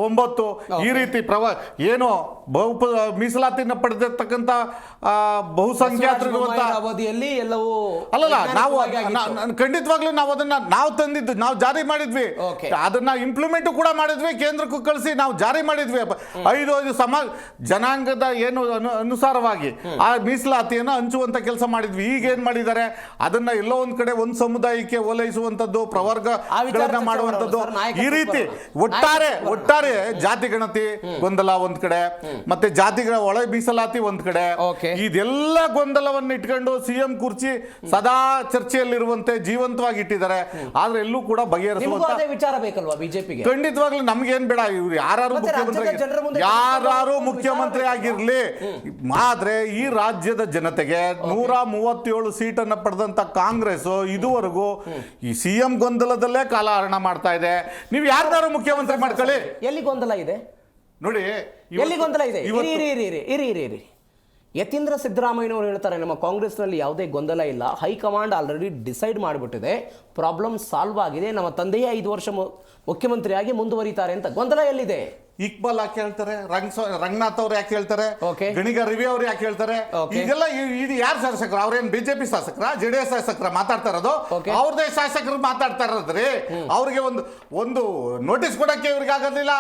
Speaker 6: 9 ಈ ರೀತಿ ಏನು ಮೀಸಲಾತಿನ ಪಡೆದಿರ್ತಕ್ಕಂಥ ಬಹುಸಂಖ್ಯಾತರಿರುವಂತ
Speaker 3: ಅವಧಿಯಲ್ಲಿ ಎಲ್ಲವೂ
Speaker 6: ಅಲ್ಲಲ್ಲ, ನಾವು ಖಂಡಿತವಾಗ್ಲೂ ನಾವು ಅದನ್ನ ತಂದಿದ್ದು, ನಾವು ಜಾರಿ ಮಾಡಿದ್ವಿ, ಅದನ್ನ ಇಂಪ್ಲಿಮೆಂಟ್ ಕೂಡ ಮಾಡಿದ್ವಿ, ಕೇಂದ್ರಕ್ಕೂ ಕಳಿಸಿ ನಾವು ಜಾರಿ ಮಾಡಿದ್ವಿ. 5 ಜನಾಂಗದ ಏನು ಅನುಸಾರವಾಗಿ ಆ ಮೀಸಲಾತಿಯನ್ನು ಹಂಚುವಂತ ಕೆಲಸ ಮಾಡಿದ್ವಿ. ಈಗ ಏನ್ ಮಾಡಿದ್ದಾರೆ ಅದನ್ನ ಎಲ್ಲೋ ಒಂದ್ ಕಡೆ ಒಂದು ಸಮುದಾಯಕ್ಕೆ ಓಲೈಸುವಂತದ್ದು, ಪ್ರವರ್ಗಗಳನ್ನ ಮಾಡುವಂತದ್ದು, ಈ ರೀತಿ ಒಟ್ಟಾರೆ ಜಾತಿ ಗಣತಿ ಗೊಂದಲ ಒಂದ್ ಕಡೆ, ಮತ್ತೆ ಜಾತಿಗಳ ಒಳ ಮೀಸಲಾತಿ ಒಂದ್ ಕಡೆ, ಇದೆಲ್ಲ ಗೊಂದಲವನ್ನು ಇಟ್ಕೊಂಡು CM ಕುರ್ಚಿ ಸದಾ ಚರ್ಚೆಯಲ್ಲಿರುವಂತೆ ಜೀವಂತವಾಗಿ ಇಟ್ಟಿದ್ದಾರೆ. ಆದ್ರೆ ಎಲ್ಲೂ ಕೂಡ ಬಗೆಹರಿಸುವಂತ
Speaker 3: ವಿಚಾರ ಬೇಕಲ್ವಾ ಬಿಜೆಪಿಗೆ?
Speaker 6: ಖಂಡಿತವಾಗಿ ನಮ್ಗೇನ್ ಬೇಡ, ಇವ್ರು ಯಾರು ಮುಖ್ಯಮಂತ್ರಿ ಆಗಿರ್ಲಿ, ಆದ್ರೆ ಈ ರಾಜ್ಯದ ಜನತೆಗೆ 137 ಸೀಟನ್ನು ಪಡೆದಂತ ಕಾಂಗ್ರೆಸ್ ಇದುವರೆಗೂ ಈ CM ಗೊಂದಲದಲ್ಲೇ ಕಾಲಹರಣ ಮಾಡ್ತಾ ಇದೆ. ನೀವು ಯಾರ್ದಾರು ಮುಖ್ಯಮಂತ್ರಿ ಮಾಡ್ಕೊಳ್ಳಿ,
Speaker 3: ಎಲ್ಲಿ ಗೊಂದಲ ಇದೆ
Speaker 6: ನೋಡಿ,
Speaker 3: ಎಲ್ಲಿ ಗೊಂದಲ ಇದೆ? ಇರಿ. ಯತೀಂದ್ರ ಸಿದ್ದರಾಮಯ್ಯನವರು ಹೇಳ್ತಾರೆ, ನಮ್ಮ ಕಾಂಗ್ರೆಸ್ನಲ್ಲಿ ಯಾವುದೇ ಗೊಂದಲ ಇಲ್ಲ, ಹೈಕಮಾಂಡ್ ಆಲ್ರೆಡಿ ಡಿಸೈಡ್ ಮಾಡಿಬಿಟ್ಟಿದೆ, ಪ್ರಾಬ್ಲಮ್ ಸಾಲ್ವ್ ಆಗಿದೆ, ನಮ್ಮ ತಂದೆಯೇ 5 ವರ್ಷ ಮುಖ್ಯಮಂತ್ರಿಯಾಗಿ ಮುಂದುವರಿತಾರೆ ಅಂತ. ಗೊಂದಲ ಎಲ್ಲಿದೆ?
Speaker 6: ಇಕ್ಬಾಲ್ ಯಾಕೆ ಹೇಳ್ತಾರೆ, ರಂಗನಾಥ್ ಅವ್ರು ಯಾಕೆ ಹೇಳ್ತಾರೆ, ಗಣಿಗ ರವಿ ಅವ್ರು ಯಾಕೆ ಹೇಳ್ತಾರೆ? ಇದೆಲ್ಲ ಇದು ಯಾರು ಶಾಸಕರು? ಅವ್ರೇನ್ ಬಿಜೆಪಿ ಶಾಸಕರ, JDS ಶಾಸಕರ ಮಾತಾಡ್ತಾ ಇರೋದು? ಅವ್ರದೇ ಶಾಸಕರು ಮಾತಾಡ್ತಾ ಇರೋದ್ರಿ. ಅವ್ರಿಗೆ ಒಂದು ನೋಟಿಸ್ ಕೊಡಕ್ಕೆ ಇವ್ರಿಗೆ ಆಗೋದಿಲ್ಲ.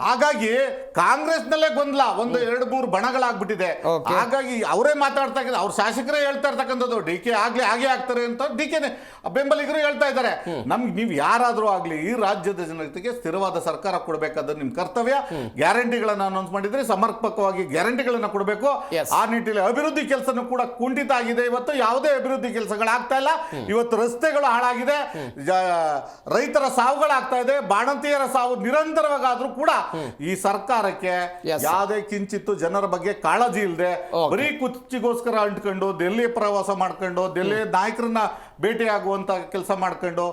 Speaker 6: ಹಾಗಾಗಿ ಕಾಂಗ್ರೆಸ್ ನಲ್ಲೇ ಗೊಂದಲ, 1-2-3 ಬಣಗಳಾಗ್ಬಿಟ್ಟಿದೆ. ಹಾಗಾಗಿ ಅವರೇ ಮಾತಾಡ್ತಾ ಇದ್ದಾರೆ, ಅವ್ರ ಶಾಸಕರೇ ಹೇಳ್ತಾ ಇರ್ತಕ್ಕಂಥದ್ದು DK ಹಾಗೆ ಆಗ್ತಾರೆ ಅಂತ. DK ಬೆಂಬಲಿಗರು ಹೇಳ್ತಾ ಇದ್ದಾರೆ. ನಮ್ಗೆ ನೀವು ಯಾರಾದ್ರೂ ಆಗ್ಲಿ ಈ ರಾಜ್ಯದ ಜನತೆಗೆ ಸ್ಥಿರವಾದ ಸರ್ಕಾರ ಕೊಡಬೇಕಾದ ನಿಮ್ ಕರ್ತವ್ಯ. ಗ್ಯಾರಂಟಿಗಳನ್ನು ಅನೌನ್ಸ್ ಮಾಡಿದ್ರೆ ಸಮರ್ಪಕವಾಗಿ ಗ್ಯಾರಂಟಿಗಳನ್ನು ಕೊಡಬೇಕು. ಆ ನಿಟ್ಟಿನಲ್ಲಿ ಅಭಿವೃದ್ಧಿ ಕೆಲಸನೂ ಕೂಡ ಕುಂಠಿತ ಆಗಿದೆ. ಇವತ್ತು ಯಾವುದೇ ಅಭಿವೃದ್ಧಿ ಕೆಲಸಗಳಾಗ್ತಾ ಇಲ್ಲ. ಇವತ್ತು ರಸ್ತೆಗಳು ಹಾಳಾಗಿದೆ, ರೈತರ ಸಾವುಗಳಾಗ್ತಾ ಇದೆ, ಬಾಣಂತಿಯರ ಸಾವು ನಿರಂತರವಾಗಾದ್ರೂ ಕೂಡ ಈ ಸರ್ಕಾರಕ್ಕೆ ಯಾವುದೇ ಕಿಂಚಿತ್ತು ಜನರ ಬಗ್ಗೆ ಕಾಳಜಿ ಇಲ್ಲದೆ ಬರೀ ಕುರ್ಚಿಗೋಸ್ಕರ ಅಂಟ್ಕೊಂಡು ಡೆಲ್ಲಿ ಪ್ರವಾಸ ಮಾಡ್ಕೊಂಡು ಡೆಲ್ಲಿ ನಾಯಕರನ್ನ ಭೇಟಿಯಾಗುವಂತ ಕೆಲಸ ಮಾಡ್ಕೊಂಡು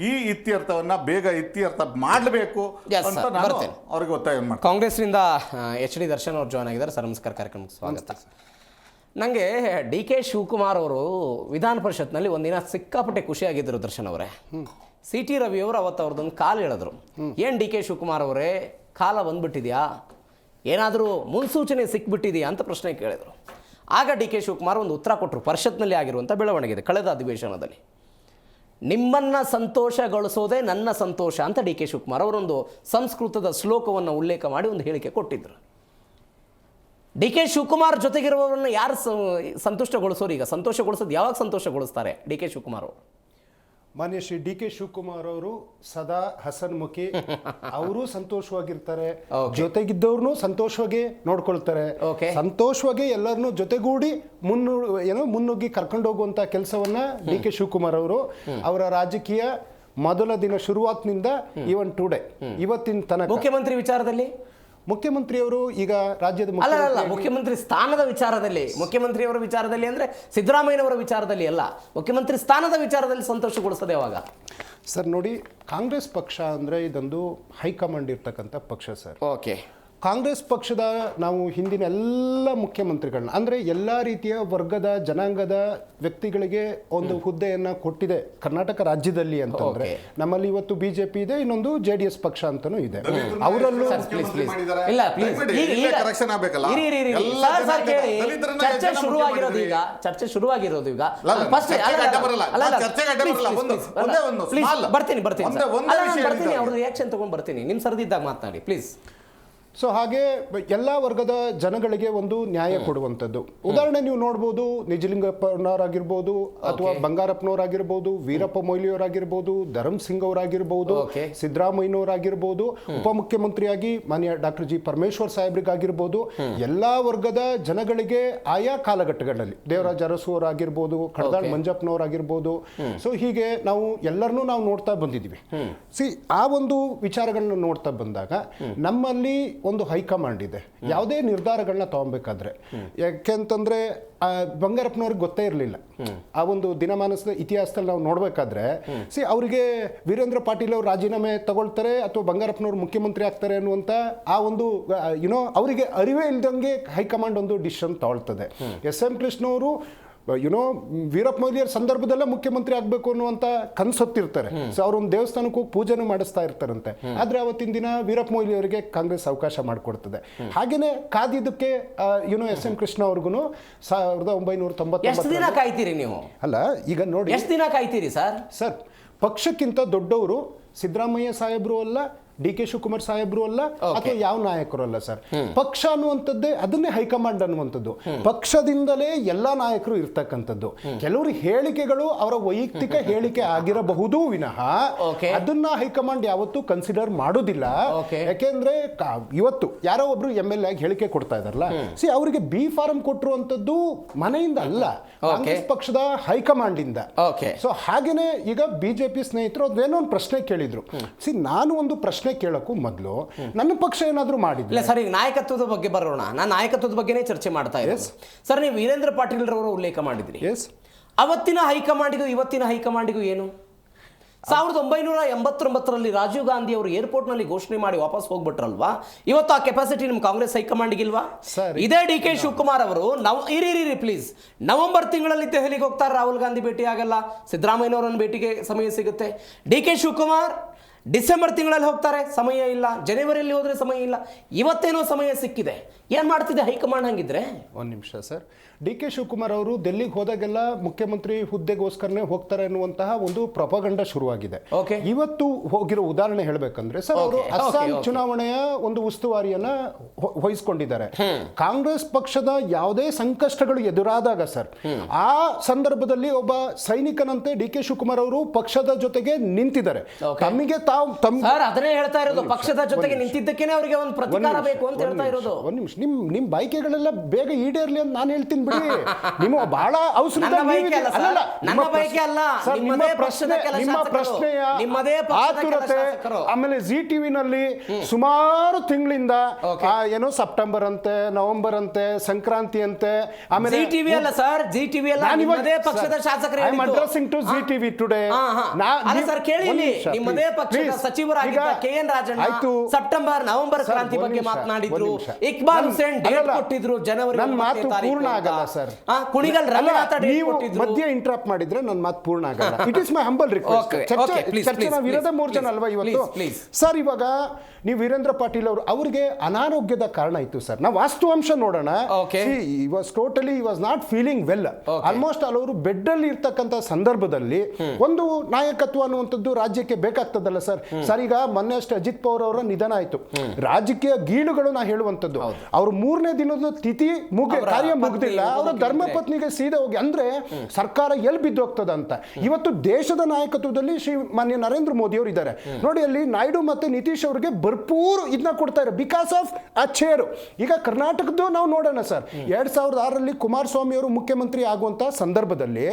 Speaker 6: ಈ ಇತ್ಯರ್ಥವನ್ನ ಬೇಗ ಇತ್ಯರ್ಥ ಮಾಡಬೇಕು ಅಂತ ನಾನು ಅವ್ರಿಗೆ ಒತ್ತಾಯ ಮಾಡ್ತೀನಿ.
Speaker 3: ಕಾಂಗ್ರೆಸ್ನಿಂದ HD ದರ್ಶನ್ ಅವರು ಜಾಯ್ನ್ ಆಗಿದ್ದಾರೆ. ಸರ್ ನಮಸ್ಕಾರ, ಕಾರ್ಯಕ್ರಮಕ್ಕೆ ಸ್ವಾಗತ. ನನಗೆ DK ಶಿವಕುಮಾರ್ ಅವರು ವಿಧಾನ ಪರಿಷತ್ನಲ್ಲಿ ಒಂದಿನ ಸಿಕ್ಕಾಪಟ್ಟೆ ಖುಷಿಯಾಗಿದ್ದರು ದರ್ಶನ್ ಅವರೇ. CT ರವಿ ಅವರು ಅವತ್ತು ಅವ್ರದ್ದೊಂದು ಕಾಲ್ ಹೇಳಿದ್ರು, ಏನು DK ಶಿವಕುಮಾರ್ ಅವರೇ ಕಾಲ ಬಂದ್ಬಿಟ್ಟಿದೆಯಾ, ಏನಾದರೂ ಮುನ್ಸೂಚನೆ ಸಿಕ್ಬಿಟ್ಟಿದೆಯಾ ಅಂತ ಪ್ರಶ್ನೆ ಕೇಳಿದರು. ಆಗ DK ಶಿವಕುಮಾರ್ ಒಂದು ಉತ್ತರ ಕೊಟ್ಟರು. ಪರಿಷತ್ನಲ್ಲಿ ಆಗಿರುವಂಥ ಬೆಳವಣಿಗೆ ಇದೆ ಕಳೆದ ಅಧಿವೇಶನದಲ್ಲಿ. ನಿಮ್ಮನ್ನು ಸಂತೋಷಗೊಳಿಸೋದೇ ನನ್ನ ಸಂತೋಷ ಅಂತ DK ಶಿವಕುಮಾರ್ ಅವರೊಂದು ಸಂಸ್ಕೃತದ ಶ್ಲೋಕವನ್ನು ಉಲ್ಲೇಖ ಮಾಡಿ ಒಂದು ಹೇಳಿಕೆ ಕೊಟ್ಟಿದ್ದರು. DK ಶಿವಕುಮಾರ್ ಜೊತೆಗಿರುವವರನ್ನು ಯಾರು ಸಂತುಷ್ಟಗೊಳಿಸೋರು? ಈಗ ಸಂತೋಷಗೊಳಿಸೋದು ಯಾವಾಗ ಸಂತೋಷಗೊಳಿಸ್ತಾರೆ DK ಶಿವಕುಮಾರ್ ಅವರು?
Speaker 9: ಮಾನ್ಯ ಶ್ರೀ DK ಶಿವಕುಮಾರ್ ಅವರು ಸದಾ ಹಸನ್ಮುಖಿ, ಅವರು ಸಂತೋಷವಾಗಿರ್ತಾರೆ, ಜೊತೆಗಿದ್ದವ್ರನ್ನು ಸಂತೋಷವಾಗಿ ನೋಡ್ಕೊಳ್ತಾರೆ, ಸಂತೋಷವಾಗಿ ಎಲ್ಲರನ್ನೂ ಜೊತೆಗೂಡಿ ಮುನ್ನುಗ್ಗಿ ಕರ್ಕೊಂಡು ಹೋಗುವಂತ ಕೆಲಸವನ್ನ DK ಶಿವಕುಮಾರ್ ಅವರು ಅವರ ರಾಜಕೀಯ ಮೊದಲ ದಿನ ಶುರುವಾತ್ನಿಂದ ಈವನ್ ಟುಡೇ ಇವತ್ತಿನ ತನಕ
Speaker 3: ಮುಖ್ಯಮಂತ್ರಿ ವಿಚಾರದಲ್ಲಿ
Speaker 9: ಮುಖ್ಯಮಂತ್ರಿಯವರು ಈಗ ರಾಜ್ಯದ
Speaker 3: ಮುಖ್ಯಮಂತ್ರಿ ಸ್ಥಾನದ ವಿಚಾರದಲ್ಲಿ, ಮುಖ್ಯಮಂತ್ರಿಯವರ ವಿಚಾರದಲ್ಲಿ ಅಂದ್ರೆ ಸಿದ್ದರಾಮಯ್ಯನವರ ವಿಚಾರದಲ್ಲಿ ಅಲ್ಲ, ಮುಖ್ಯಮಂತ್ರಿ ಸ್ಥಾನದ ವಿಚಾರದಲ್ಲಿ ಸಂತೋಷಗೊಳಿಸ್ತದೆ ಯಾವಾಗ?
Speaker 9: ಸರ್ ನೋಡಿ, ಕಾಂಗ್ರೆಸ್ ಪಕ್ಷ ಅಂದ್ರೆ ಇದೊಂದು ಹೈಕಮಾಂಡ್ ಇರ್ತಕ್ಕಂಥ ಪಕ್ಷ ಸರ್.
Speaker 3: ಓಕೆ,
Speaker 9: ಕಾಂಗ್ರೆಸ್ ಪಕ್ಷದ ನಾವು ಹಿಂದಿನ ಎಲ್ಲ ಮುಖ್ಯಮಂತ್ರಿಗಳನ್ನ ಅಂದರೆ ಎಲ್ಲ ರೀತಿಯ ವರ್ಗದ ಜನಾಂಗದ ವ್ಯಕ್ತಿಗಳಿಗೆ ಒಂದು ಹುದ್ದೆಯನ್ನು ಕೊಟ್ಟಿದೆ ಕರ್ನಾಟಕ ರಾಜ್ಯದಲ್ಲಿ ಅಂತಂದ್ರೆ ನಮ್ಮಲ್ಲಿ ಇವತ್ತು ಬಿಜೆಪಿ ಇದೆ, ಇನ್ನೊಂದು JDS ಪಕ್ಷ ಅಂತಾನೂ ಇದೆ. ಅವರಲ್ಲೂ
Speaker 3: ಇಲ್ಲ ಪ್ಲೀಸ್ ಚರ್ಚೆ ಶುರುವಾಗಿರೋದು ಈಗ ಬರ್ತೀನಿ ಅವ್ರ ರಿಯಾಕ್ಷನ್ ತಗೊಂಡ್ ಬರ್ತೀನಿ, ನಿಮ್ ಸರದಿದ್ದಾಗ ಮಾತನಾಡಿ ಪ್ಲೀಸ್.
Speaker 9: ಸೊ ಹಾಗೆ ಎಲ್ಲ ವರ್ಗದ ಜನಗಳಿಗೆ ಒಂದು ನ್ಯಾಯ ಕೊಡುವಂಥದ್ದು. ಉದಾಹರಣೆ ನೀವು ನೋಡ್ಬೋದು, ನಿಜಲಿಂಗಪ್ಪನವರಾಗಿರ್ಬೋದು ಅಥವಾ ಬಂಗಾರಪ್ಪನವರಾಗಿರ್ಬೋದು, ವೀರಪ್ಪ ಮೊಯ್ಲಿಯವರಾಗಿರ್ಬೋದು, ಧರ್ಮ್ ಸಿಂಗ್ ಅವರಾಗಿರ್ಬೋದು, ಸಿದ್ದರಾಮಯ್ಯನವರಾಗಿರ್ಬೋದು, ಉಪಮುಖ್ಯಮಂತ್ರಿಯಾಗಿ ಮಾನ್ಯ ಡಾಕ್ಟರ್ G. ಪರಮೇಶ್ವರ್ ಸಾಹೇಬ್ರಿಗಾಗಿರ್ಬೋದು, ಎಲ್ಲ ವರ್ಗದ ಜನಗಳಿಗೆ ಆಯಾ ಕಾಲಘಟ್ಟಗಳಲ್ಲಿ ದೇವರಾಜ ಅರಸು ಅವರಾಗಿರ್ಬೋದು, ಕಡದಾಳ್ ಮಂಜಪ್ಪನವರಾಗಿರ್ಬೋದು, ಸೊ ಹೀಗೆ ನಾವು ಎಲ್ಲರನ್ನೂ ನಾವು ನೋಡ್ತಾ ಬಂದಿದ್ದೀವಿ. ಆ ಒಂದು ವಿಚಾರಗಳನ್ನ ನೋಡ್ತಾ ಬಂದಾಗ ನಮ್ಮಲ್ಲಿ ಒಂದು ಹೈಕಮಾಂಡ್ ಇದೆ. ಯಾವುದೇ ನಿರ್ಧಾರಗಳನ್ನ ತಗೊಬೇಕಾದ್ರೆ, ಯಾಕೆಂತಂದ್ರೆ ಬಂಗಾರಪ್ಪನವ್ರಿಗೆ ಗೊತ್ತೇ ಇರಲಿಲ್ಲ. ಆ ಒಂದು ದಿನಮಾನದ ಇತಿಹಾಸದಲ್ಲಿ ನಾವು ನೋಡ್ಬೇಕಾದ್ರೆ ಅವರಿಗೆ ವೀರೇಂದ್ರ ಪಾಟೀಲ್ ಅವರು ರಾಜೀನಾಮೆ ತಗೊಳ್ತಾರೆ ಅಥವಾ ಬಂಗಾರಪ್ಪನವ್ರು ಮುಖ್ಯಮಂತ್ರಿ ಆಗ್ತಾರೆ ಅನ್ನುವಂಥ ಆ ಒಂದು ಅವರಿಗೆ ಅರಿವೇ ಇಲ್ದಂಗೆ ಹೈಕಮಾಂಡ್ ಒಂದು ಡಿಸಿಷನ್ ತಗೊಳ್ತದೆ. SM ಕೃಷ್ಣವರು ವೀರಪ್ಪ ಮೊಯ್ಲಿಯರ್ ಸಂದರ್ಭದಲ್ಲೇ ಮುಖ್ಯಮಂತ್ರಿ ಆಗಬೇಕು ಅನ್ನುವಂಥ ಕನಸೊತ್ತಿರ್ತಾರೆ. ಸೊ ಅವ್ರೊಂದು ದೇವಸ್ಥಾನಕ್ಕೆ ಹೋಗಿ ಪೂಜೆನೂ ಮಾಡಿಸ್ತಾ ಇರ್ತಾರಂತೆ. ಆದರೆ ಅವತ್ತಿನ ದಿನ ವೀರಪ್ಪ ಮೊಯ್ಲಿಯವರಿಗೆ ಕಾಂಗ್ರೆಸ್ ಅವಕಾಶ ಮಾಡಿಕೊಡ್ತದೆ. ಹಾಗೇನೆ ಕಾದಿದ್ದಕ್ಕೆ SM ಕೃಷ್ಣ ಅವ್ರಿಗೂ 1999
Speaker 3: ಎಷ್ಟು ದಿನ ಕಾಯ್ತೀರಿ ನೀವು?
Speaker 9: ಅಲ್ಲ, ಈಗ ನೋಡಿ
Speaker 3: ಎಷ್ಟು ದಿನ ಕಾಯ್ತೀರಿ ಸರ್?
Speaker 9: ಪಕ್ಷಕ್ಕಿಂತ ದೊಡ್ಡವರು ಸಿದ್ದರಾಮಯ್ಯ ಸಾಹೇಬ್ರು ಅಲ್ಲ, DK ಶಿವಕುಮಾರ್ ಸಾಹೇಬ್ರು ಅಲ್ಲ, ಅಥವಾ ಯಾವ ನಾಯಕರು ಅಲ್ಲ ಸರ್. ಪಕ್ಷ ಅನ್ನುವಂಥದ್ದೇ ಅದನ್ನೇ ಹೈಕಮಾಂಡ್ ಅನ್ನುವಂಥದ್ದು. ಪಕ್ಷದಿಂದಲೇ ಎಲ್ಲಾ ನಾಯಕರು ಇರ್ತಕ್ಕಂಥದ್ದು. ಕೆಲವರು ಹೇಳಿಕೆಗಳು ಅವರ ವೈಯಕ್ತಿಕ ಹೇಳಿಕೆ ಆಗಿರಬಹುದು ವಿನಃ ಅದನ್ನ ಹೈಕಮಾಂಡ್ ಯಾವತ್ತೂ ಕನ್ಸಿಡರ್ ಮಾಡೋದಿಲ್ಲ. ಯಾಕೆಂದ್ರೆ ಇವತ್ತು ಯಾರೋ ಒಬ್ರು MLA ಆಗಿ ಹೇಳಿಕೆ ಕೊಡ್ತಾ ಇದಾರಲ್ಲ, ಅವರಿಗೆ B ಫಾರಂ ಕೊಟ್ಟಿರುವಂತದ್ದು ಮನೆಯಿಂದ ಅಲ್ಲ, ಕಾಂಗ್ರೆಸ್ ಪಕ್ಷದ ಹೈಕಮಾಂಡ್ ಇಂದ. ಸೊ ಹಾಗೇನೆ ಈಗ ಬಿಜೆಪಿ ಸ್ನೇಹಿತರು ಅದೇನೋ ಒಂದು ಪ್ರಶ್ನೆ ಕೇಳಿದ್ರು. ನಾನು ಒಂದು ಪ್ರಶ್ನೆ ಕೇಳಕ್ಕೂ ಮೊದಲು ನನ್ನ ಪಕ್ಷ ಏನಾದರೂ ಮಾಡಿದ್ರೆ
Speaker 3: ಸರ್, ಈಗ ನಾಯಕತ್ವದ ಬಗ್ಗೆ ಬರೋಣ. ನಾನು ನಾಯಕತ್ವದ ಬಗ್ಗೆನೇ ಚರ್ಚೆ ಮಾಡ್ತಾ ಇದ್ದೀನಿ ಸರ್. ನೀವು ವೀರೇಂದ್ರ ಪಾಟೀಲ್ ರವರು ಉಲ್ಲೇಖ ಮಾಡಿದ್ರಿ. ಅವತ್ತಿನ ಹೈಕಮಾಂಡಿಗೂ ಇವತ್ತಿನ ಹೈಕಮಾಂಡಿಗೂ ಏನು? 1989ರಲ್ಲಿ ರಾಜೀವ್ ಗಾಂಧಿ ಅವರು ಏರ್ಪೋರ್ಟ್ನಲ್ಲಿ ಘೋಷಣೆ ಮಾಡಿ ವಾಪಸ್ ಹೋಗ್ಬಿಟ್ರಲ್ವಾ? ಇವತ್ತು ಆ ಕೆಪಾಸಿಟಿ ನಿಮ್ಮ ಕಾಂಗ್ರೆಸ್ ಹೈಕಮಾಂಡ್ಗಿಲ್ವಾ? ಇದೇ DK ಶಿವಕುಮಾರ್ ಅವರು ಪ್ಲೀಸ್ ನವೆಂಬರ್ ತಿಂಗಳಲ್ಲಿ ದೆಹಲಿಗೆ ಹೋಗ್ತಾರೆ, ರಾಹುಲ್ ಗಾಂಧಿ ಭೇಟಿ ಆಗಲ್ಲ, ಸಿದ್ದರಾಮಯ್ಯನವರನ್ನು ಭೇಟಿಗೆ ಸಮಯ ಸಿಗುತ್ತೆ. DK ಶಿವಕುಮಾರ್ ಡಿಸೆಂಬರ್ ತಿಂಗಳಲ್ಲಿ ಹೋಗ್ತಾರೆ, ಸಮಯ ಇಲ್ಲ. ಜನವರಿಯಲ್ಲಿ ಹೋದ್ರೆ ಸಮಯ ಇಲ್ಲ. ಇವತ್ತೇನೋ ಸಮಯ ಸಿಕ್ಕಿದೆ. ಏನ್ ಮಾಡ್ತಿದೆ ಹೈಕಮಾಂಡ್ ಹಂಗಿದ್ರೆ?
Speaker 9: ಒಂದು ನಿಮಿಷ ಸರ್. DK ಶಿವಕುಮಾರ್ ಅವರು ಡೆಲ್ಲಿಗೆ ಹೋದಾಗೆಲ್ಲ ಮುಖ್ಯಮಂತ್ರಿ ಹುದ್ದೆಗೋಸ್ಕರನೇ ಹೋಗ್ತಾರೆ ಅನ್ನುವಂತಹ ಒಂದು ಪ್ರೊಪಗಂಡ ಶುರುವಾಗಿದೆ. ಇವತ್ತು ಹೋಗಿರೋ ಉದಾಹರಣೆ ಹೇಳಬೇಕಂದ್ರೆ ಸರ್, ಅವರು ಅಸ್ಸಾಂ ಚುನಾವಣೆಯ ಒಂದು ಉಸ್ತುವಾರಿಯನ್ನ ವಹಿಸಿಕೊಂಡಿದ್ದಾರೆ. ಕಾಂಗ್ರೆಸ್ ಪಕ್ಷದ ಯಾವುದೇ ಸಂಕಷ್ಟಗಳು ಎದುರಾದಾಗ ಸರ್, ಆ ಸಂದರ್ಭದಲ್ಲಿ ಒಬ್ಬ ಸೈನಿಕನಂತೆ DK ಶಿವಕುಮಾರ್ ಅವರು ಪಕ್ಷದ ಜೊತೆಗೆ ನಿಂತಿದ್ದಾರೆ. ತಮಗೆ
Speaker 3: ಅದನ್ನೇ ಹೇಳ್ತಾ ಇರೋದು, ಪಕ್ಷದ ಜೊತೆಗೆ ನಿಂತಿದ್ದಕ್ಕೇನೆ ಅವರಿಗೆ ಒಂದು ಪ್ರತಿಕಾರ ಬೇಕು ಅಂತ ಹೇಳ್ತಾ ಇರೋದು.
Speaker 9: ಒಂದು ನಿಮಿಷ, ನಿಮ್ ಬಯಕೆಗಳೆಲ್ಲ ಬೇಗ ಈಡೇರ್ಲಿ ಅಂತ ನಾನು ಹೇಳ್ತೀನಿ ಬಿಡಿ. ನಿಮ್ಮ ಬಹಳ ನಿಮ್ಮ ಪ್ರಶ್ನೆಯ ಆತುರತೆ, ಆಮೇಲೆ ಜಿ ಟಿವಿನಲ್ಲಿ ಸುಮಾರು ತಿಂಗಳಿಂದ ಏನೋ ಸೆಪ್ಟೆಂಬರ್ ಅಂತೆ, ನವೆಂಬರ್ ಅಂತೆ, ಸಂಕ್ರಾಂತಿ ಅಂತೆ, ಆಮೇಲೆ addressing to Zee TV today.
Speaker 3: September November ಕ್ರಾಂತಿ ಬಗ್ಗೆ ಮಾತನಾಡಿದ್ರು. ಇಕ್ಬಾಲ್ ಹುಸೇನ್ ಡೇಟ್ ಕೊಟ್ಟಿದ್ರು ಜನವರಿ.
Speaker 9: ನನ್ನ ಮಾತು ಪೂರ್ಣ ಆಗಲ್ಲ ಸರ್.
Speaker 3: ಕುಣಿಗಲ್ ರಂಗನಾಥ
Speaker 9: ನೀವು ಮಧ್ಯ ಇಂಟರಪ್ಟ್ ಮಾಡಿದ್ರೆ ನನ್ನ ಮಾತು ಪೂರ್ಣ ಆಗಲ್ಲ. It is my humble request. ಚರ್ಚೆ ನಾವು ಇರೋದೇ 3 ಜನ ಅಲ್ವಾ ಇವತ್ತು ಸರ್. ಇವಾಗ ನೀವು ವೀರೇಂದ್ರ ಪಾಟೀಲ್ ಅವರು, ಅವರಿಗೆ ಅನಾರೋಗ್ಯದ ಕಾರಣ ಇತ್ತು ಸರ್. ನಾವು ವಾಸ್ತವಾಂಶ ನೋಡೋಣ. he was not feeling well. Almost ಅವರು ಬೆಡ್ ಅಲ್ಲಿ ಇರ್ತಕ್ಕಂಥ ಸಂದರ್ಭದಲ್ಲಿ ಒಂದು ನಾಯಕತ್ವ ಅನ್ನುವಂಥದ್ದು ರಾಜ್ಯಕ್ಕೆ ಬೇಕಾಗ್ತದಲ್ಲ ಸರ್. ಸರ್, ಈಗ ಮೊನ್ನೆ ಅಷ್ಟೇ ಅಜಿತ್ ಪವಾರ್ ಅವರ ನಿಧನ ಆಯ್ತು. ರಾಜಕೀಯ ಗೀಳುಗಳು ನಾ ಹೇಳುವಂಥದ್ದು, ಅವ್ರ 3ನೇ ದಿನದ ತಿಥಿ ಕಾರ್ಯ ಮುಗ್ದಿಲ್ಲ, ಅವರ ಧರ್ಮಪತ್ನಿಗೆ ಸೀದಾ ಹೋಗಿ ಅಂದ್ರೆ ಸರ್ಕಾರ ಎಲ್ಲಿ ಬಿದ್ದು ಹೋಗ್ತದ ಅಂತ. ಇವತ್ತು ದೇಶದ ನಾಯಕತ್ವದಲ್ಲಿ ಶ್ರೀ ಮಾನ್ಯ ನರೇಂದ್ರ ಮೋದಿ ಅವರು ಇದ್ದಾರೆ ನೋಡಿ. ಅಲ್ಲಿ ನಾಯ್ಡು ಮತ್ತೆ ನಿತೀಶ್ ಅವರಿಗೆ ಭರ್ಪೂರ್ ಇದನ್ನ ಕೊಡ್ತಾ ಇದ್ದಾರೆ ಬಿಕಾಸ್ ಆಫ್ ಆ ಚೇರು. ಈಗ ಕರ್ನಾಟಕದ್ದು ನಾವು ನೋಡೋಣ ಸರ್, 2006ರಲ್ಲಿ ಕುಮಾರಸ್ವಾಮಿ ಅವರು ಮುಖ್ಯಮಂತ್ರಿ ಆಗುವಂತ ಸಂದರ್ಭದಲ್ಲಿ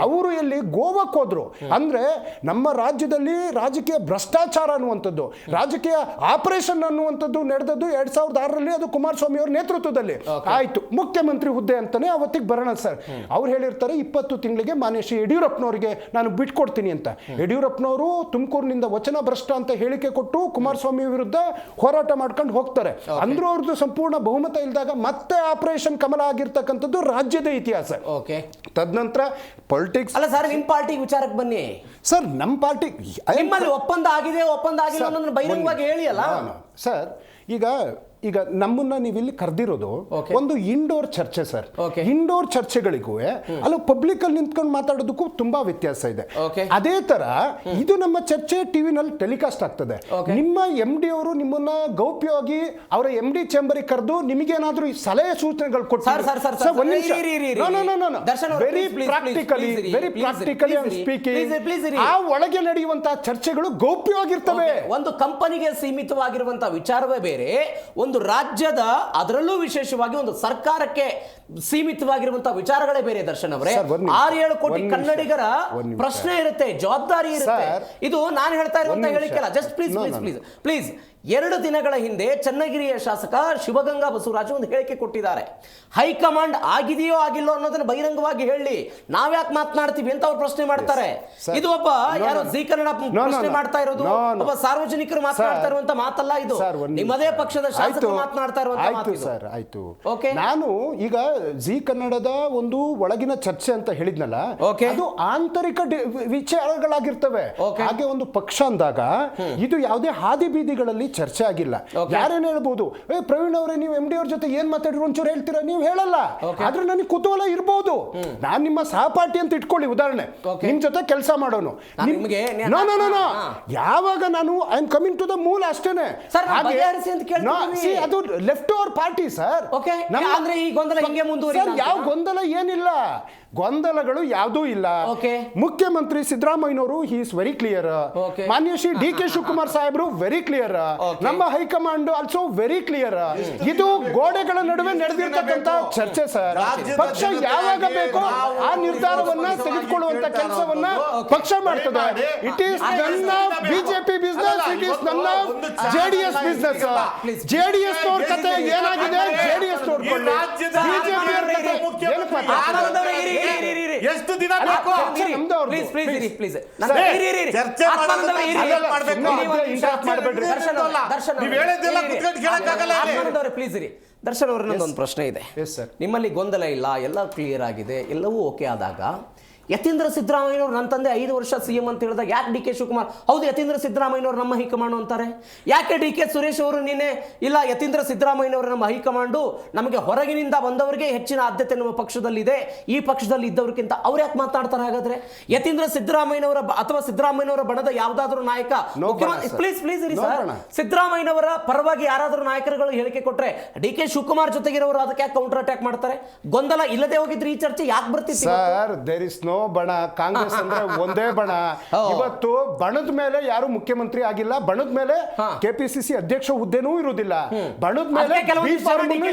Speaker 9: ಅವರು ಎಲ್ಲಿ ಗೋವಾಕ್ಕೆ ಹೋದ್ರು. ಅಂದ್ರೆ ನಮ್ಮ ರಾಜ್ಯದಲ್ಲಿ ರಾಜಕೀಯ ಭ್ರಷ್ಟಾಚಾರ ಅನ್ನುವಂಥದ್ದು, ರಾಜಕೀಯ ಆಪರೇಷನ್ ಅನ್ನುವಂಥದ್ದು ನಡೆದದ್ದು 2006ರಲ್ಲಿ. ಅದು ಕುಮಾರಸ್ವಾಮಿ ಕುಮಾರಸ್ವಾಮಿ ಅವ್ರ ನೇತೃತ್ವದಲ್ಲಿ ಆಯ್ತು ಮುಖ್ಯಮಂತ್ರಿ ಹುದ್ದೆ ಅಂತಾನೆ ಅವತ್ತಿಗೆ ಬರೋಣ ಸರ್. ಅವ್ರು ಹೇಳಿರ್ತಾರೆ 20 ತಿಂಗಳಿಗೆ ಮಾನ್ಯ ಶ್ರೀ ಯಡಿಯೂರಪ್ಪನವರಿಗೆ ನಾನು ಬಿಟ್ಕೊಡ್ತೀನಿ ಅಂತ. ಯಡಿಯೂರಪ್ಪನವರು ತುಮಕೂರಿನಿಂದ ವಚನ ಭ್ರಷ್ಟ ಅಂತ ಹೇಳಿಕೆ ಕೊಟ್ಟು ಕುಮಾರಸ್ವಾಮಿ ವಿರುದ್ಧ ಹೋರಾಟ ಮಾಡ್ಕೊಂಡು ಹೋಗ್ತಾರೆ. ಅಂದ್ರೂ ಅವ್ರದ್ದು ಸಂಪೂರ್ಣ ಬಹುಮತ ಇಲ್ದಾಗ ಮತ್ತೆ ಆಪರೇಷನ್ ಕಮಲ ಆಗಿರ್ತಕ್ಕಂಥದ್ದು ರಾಜ್ಯದ ಇತಿಹಾಸ. ತದನಂತರ ಪೊಲಿಟಿಕ್ಸ್
Speaker 3: ಅಲ್ಲ ಸರ್, ನಿಮ್ ಪಾರ್ಟಿ ವಿಚಾರಕ್ಕೆ ಬನ್ನಿ
Speaker 9: ಸರ್. ನಮ್ಮ ಪಾರ್ಟಿ
Speaker 3: ನಿಮ್ಮಲ್ಲಿ ಒಪ್ಪಂದ ಆಗಿದೆ ಒಪ್ಪಂದ ಆಗಿಲ್ಲ ಅನ್ನೋದನ್ನ ಬಹಿರಂಗವಾಗಿ ಹೇಳಿ ಅಲ್ಲ
Speaker 9: ಸರ್. ಈಗ ನಮ್ಮನ್ನ ನೀವು ಇಲ್ಲಿ ಕರೆದಿರೋದು ಒಂದು ಇಂಡೋರ್ ಚರ್ಚೆ ಸರ್. ಇಂಡೋರ್ ಚರ್ಚೆಗಳಿಗೂ ಅಲ್ಲ ಪಬ್ಲಿಕ್ ಅಲ್ಲಿ ನಿಂತ್ಕೊಂಡು ಮಾತಾಡೋದಕ್ಕೂ ತುಂಬಾ ವ್ಯತ್ಯಾಸ ಇದೆ. ಅದೇ ತರ ಇದು ನಮ್ಮ ಚರ್ಚೆ ಟಿವಿನಲ್ಲಿ ಟೆಲಿಕಾಸ್ಟ್ ಆಗ್ತದೆ. ನಿಮ್ಮ MD ಅವರು ನಿಮ್ಮನ್ನ ಗೌಪ್ಯವಾಗಿ ಅವರ MD ಚೇಂಬರ್ ಕರೆದು ನಿಮಗೇನಾದ್ರೂ ಸಲಹೆ ಸೂಚನೆಗಳು ಕೊಡ್ತಾರೆ. ವೆರಿ ಪ್ರಾಕ್ಟಿಕಲಿ ಸ್ಪೀಕಿಂಗ್ ಆ ಒಳಗೆ ನಡೆಯುವಂತಹ ಚರ್ಚೆಗಳು ಗೌಪ್ಯವಾಗಿರ್ತವೆ.
Speaker 3: ಒಂದು ಕಂಪನಿಗೆ ಸೀಮಿತವಾಗಿರುವಂತಹ ವಿಚಾರವೇ ಬೇರೆ, ಒಂದು ರಾಜ್ಯದ ಅದರಲ್ಲೂ ವಿಶೇಷವಾಗಿ ಒಂದು ಸರ್ಕಾರಕ್ಕೆ ಸೀಮಿತವಾಗಿರುವಂತಹ ವಿಚಾರಗಳೇ ಬೇರೆ. ದರ್ಶನ್ ಅವರೇ, 6-7 ಕೋಟಿ ಕನ್ನಡಿಗರ ಪ್ರಶ್ನೆ ಇರುತ್ತೆ, ಜವಾಬ್ದಾರಿ ಇರುತ್ತೆ. ಇದು ನಾನು ಹೇಳ್ತಾ ಇರುವಂತ ಹೇಳಿಕೆಲ್ಲ. ಜಸ್ಟ್ ಪ್ಲೀಸ್ 2 ದಿನಗಳ ಹಿಂದೆ ಚನ್ನಗಿರಿಯ ಶಾಸಕ ಶಿವಗಂಗಾ ಬಸವರಾಜ್ ಒಂದು ಹೇಳಿಕೆ ಕೊಟ್ಟಿದ್ದಾರೆ. ಹೈಕಮಾಂಡ್ ಆಗಿದೆಯೋ ಆಗಿಲ್ಲೋ ಅನ್ನೋದನ್ನ ಬಹಿರಂಗವಾಗಿ ಹೇಳಿ, ನಾವ್ಯಾಕೆ ಮಾತನಾಡ್ತೀವಿ ಅಂತ ಅವ್ರು ಪ್ರಶ್ನೆ ಮಾಡ್ತಾರೆ. ಇದು ಒಬ್ಬ ಯಾರೋ ಜಿ ಕನ್ನಡ ಪ್ರಶ್ನೆ ಮಾಡ್ತಾ ಇರೋದು, ಒಬ್ಬ ಸಾರ್ವಜನಿಕರು ಮಾತನಾಡ್ತಾ ಇರುವಂತ ಮಾತಲ್ಲ ಇದು. ನಿಮ್ಮದೇ ಪಕ್ಷದ ಶಾಸಕರು ಮಾತನಾಡ್ತಾ ಇರುವಂತ ಮಾತು
Speaker 9: ಸರ್. ಆಯ್ತು, ನಾನು ಈಗ ಜಿ ಕನ್ನಡದ ಒಂದು ಒಳಗಿನ ಚರ್ಚೆ ಅಂತ ಹೇಳಿದ್ನಲ್ಲ, ಅದು ಆಂತರಿಕ ವಿಚಾರಗಳಾಗಿರ್ತವೆ. ಹಾಗೆ ಒಂದು ಪಕ್ಷ ಅಂದಾಗ ಇದು ಯಾವುದೇ ಹಾದಿ ಬೀದಿಗಳಲ್ಲಿ ಚರ್ಚೆ ಆಗಿಲ್ಲ. ಯಾರೇನು ಹೇಳ್ಬೋದು, ಪ್ರವೀಣ್ ಅವರೇ ನೀವು MD ಅವ್ರ ಜೊತೆ ಏನ್ ಮಾತಾಡಿರೋ ಒಂಚೂರು ಹೇಳ್ತೀರಾ? ನೀವು ಹೇಳಲ್ಲ. ಆದ್ರೆ ನನಗೆ ಕುತೂಹಲ ಇರ್ಬೋದು. ನಾನ್ ನಿಮ್ಮ ಸಹಪಾಠಿ ಅಂತ ಇಟ್ಕೊಳ್ಳಿ, ಉದಾಹರಣೆ ನಿಮ್ ಜೊತೆ ಕೆಲಸ ಮಾಡೋನು. ಯಾವಾಗ ನಾನು I am coming to the ಮೂಲ ಅಷ್ಟೇನೆ. ಅದು ಲೆಫ್ಟ್ ಓವರ್ ಪಾರ್ಟಿ ಸರ್. ಯಾವ ಗೊಂದಲ ಏನಿಲ್ಲ, ಗೊಂದಲಗಳು ಯಾವುದೂ ಇಲ್ಲ. ಮುಖ್ಯಮಂತ್ರಿ ಸಿದ್ದರಾಮಯ್ಯನವರು ಹಿ ಇಸ್ ವೆರಿ ಕ್ಲಿಯರ್. ಮಾನ್ಯ ಶ್ರೀ DK ಶಿವಕುಮಾರ್ ಸಾಹೇಬರು ವೆರಿ ಕ್ಲಿಯರ್. ನಮ್ಮ ಹೈಕಮಾಂಡ್ ಆಲ್ಸೋ ವೆರಿ ಕ್ಲಿಯರ್. ಇದು ಗೋಡೆಗಳ ನಡುವೆ ನಡೆದಿರ್ತಕ್ಕಂಥ ಚರ್ಚೆ ಸರ್. ಪಕ್ಷ ಯಾವಾಗ ಬೇಕೋ ಆ ನಿರ್ಧಾರವನ್ನ ತೆಗೆದುಕೊಳ್ಳುವಂತ ಕೆಲಸವನ್ನ ಪಕ್ಷ ಮಾಡ್ತದೆ. ಇಟ್ ಈಸ್ ನನ್ನ ಬಿಜೆಪಿ ಬಿಸ್ನೆಸ್, ಇಟ್ ಈಸ್ ನನ್ನ JDS ಬಿಸ್ನೆಸ್. JDS ನವ್ರ ಕತೆ ಏನಾಗಿದೆ JDS ನೋಡ್ಕೊಳ್ಳಿ.
Speaker 5: ಎಷ್ಟು ದಿನ ಬೇಕು?
Speaker 3: ದರ್ಶನ್ ಅವರ ಒಂದು ಪ್ರಶ್ನೆ ಇದೆ. ನಿಮ್ಮಲ್ಲಿ ಗೊಂದಲ ಇಲ್ಲ, ಎಲ್ಲ ಕ್ಲಿಯರ್ ಆಗಿದೆ, ಎಲ್ಲವೂ ಓಕೆ ಆದಾಗ ಯತೀಂದ್ರ ಸಿದ್ದರಾಮಯ್ಯನವರು ನನ್ನ ತಂದೆ 5 ವರ್ಷ CM ಅಂತ ಹೇಳಿದಾಗ ಯಾಕೆ DK ಶಿವಕುಮಾರ್ ಹೌದು ಯತೀಂದ್ರ ಸಿದ್ದರಾಮಯ್ಯನವರು ನಮ್ಮ ಹೈಕಮಾಂಡು ಅಂತಾರೆ? ಯಾಕೆ DK ಸುರೇಶ್ ಅವರು ನಿನ್ನೆ ಇಲ್ಲ ಯತೀಂದ್ರ ಸಿದ್ದರಾಮಯ್ಯನವರು ನಮ್ಮ ಹೈಕಮಾಂಡು, ನಮಗೆ ಹೊರಗಿನಿಂದ ಬಂದವರಿಗೆ ಹೆಚ್ಚಿನ ಆದ್ಯತೆ ನಮ್ಮ ಪಕ್ಷದಲ್ಲಿದೆ, ಈ ಪಕ್ಷದಲ್ಲಿ ಇದ್ದವ್ರಿಗಿಂತ ಅವ್ರು ಯಾಕೆ ಮಾತನಾಡ್ತಾರೆ? ಹಾಗಾದ್ರೆ ಯತೀಂದ್ರ ಸಿದ್ದರಾಮಯ್ಯನವರ ಅಥವಾ ಸಿದ್ದರಾಮಯ್ಯನವರ ಬಣದ ಯಾವುದಾದ್ರೂ ನಾಯಕ ಪ್ಲೀಸ್ ಇರಿ ಸರ್, ಸಿದ್ದರಾಮಯ್ಯನವರ ಪರವಾಗಿ ಯಾರಾದರೂ ನಾಯಕರುಗಳು ಹೇಳಿಕೆ ಕೊಟ್ರೆ DK ಶಿವಕುಮಾರ್ ಜೊತೆಗಿರೋರು ಅದಕ್ಕೆ ಯಾಕೆ ಕೌಂಟರ್ ಅಟ್ಯಾಕ್ ಮಾಡ್ತಾರೆ? ಗೊಂದಲ ಇಲ್ಲದೆ ಹೋಗಿದ್ರೆ ಈ ಚರ್ಚೆ ಯಾಕೆ ಬರ್ತಿತ್ತು
Speaker 9: ಸರ್? ದೇರ್ ಇಸ್ ನೋ ಬಣ. ಕಾಂಗ್ರೆಸ್ ಅಂದ್ರೆ ಒಂದೇ ಬಣ. ಇವತ್ತು ಬಣದ ಮೇಲೆ ಯಾರು ಮುಖ್ಯಮಂತ್ರಿ ಆಗಿಲ್ಲ, ಬಣದ ಮೇಲೆ KPCC ಅಧ್ಯಕ್ಷ ಹುದ್ದೆನೂ ಇರುವುದಿಲ್ಲ, ಬಣದ ಮೇಲೆ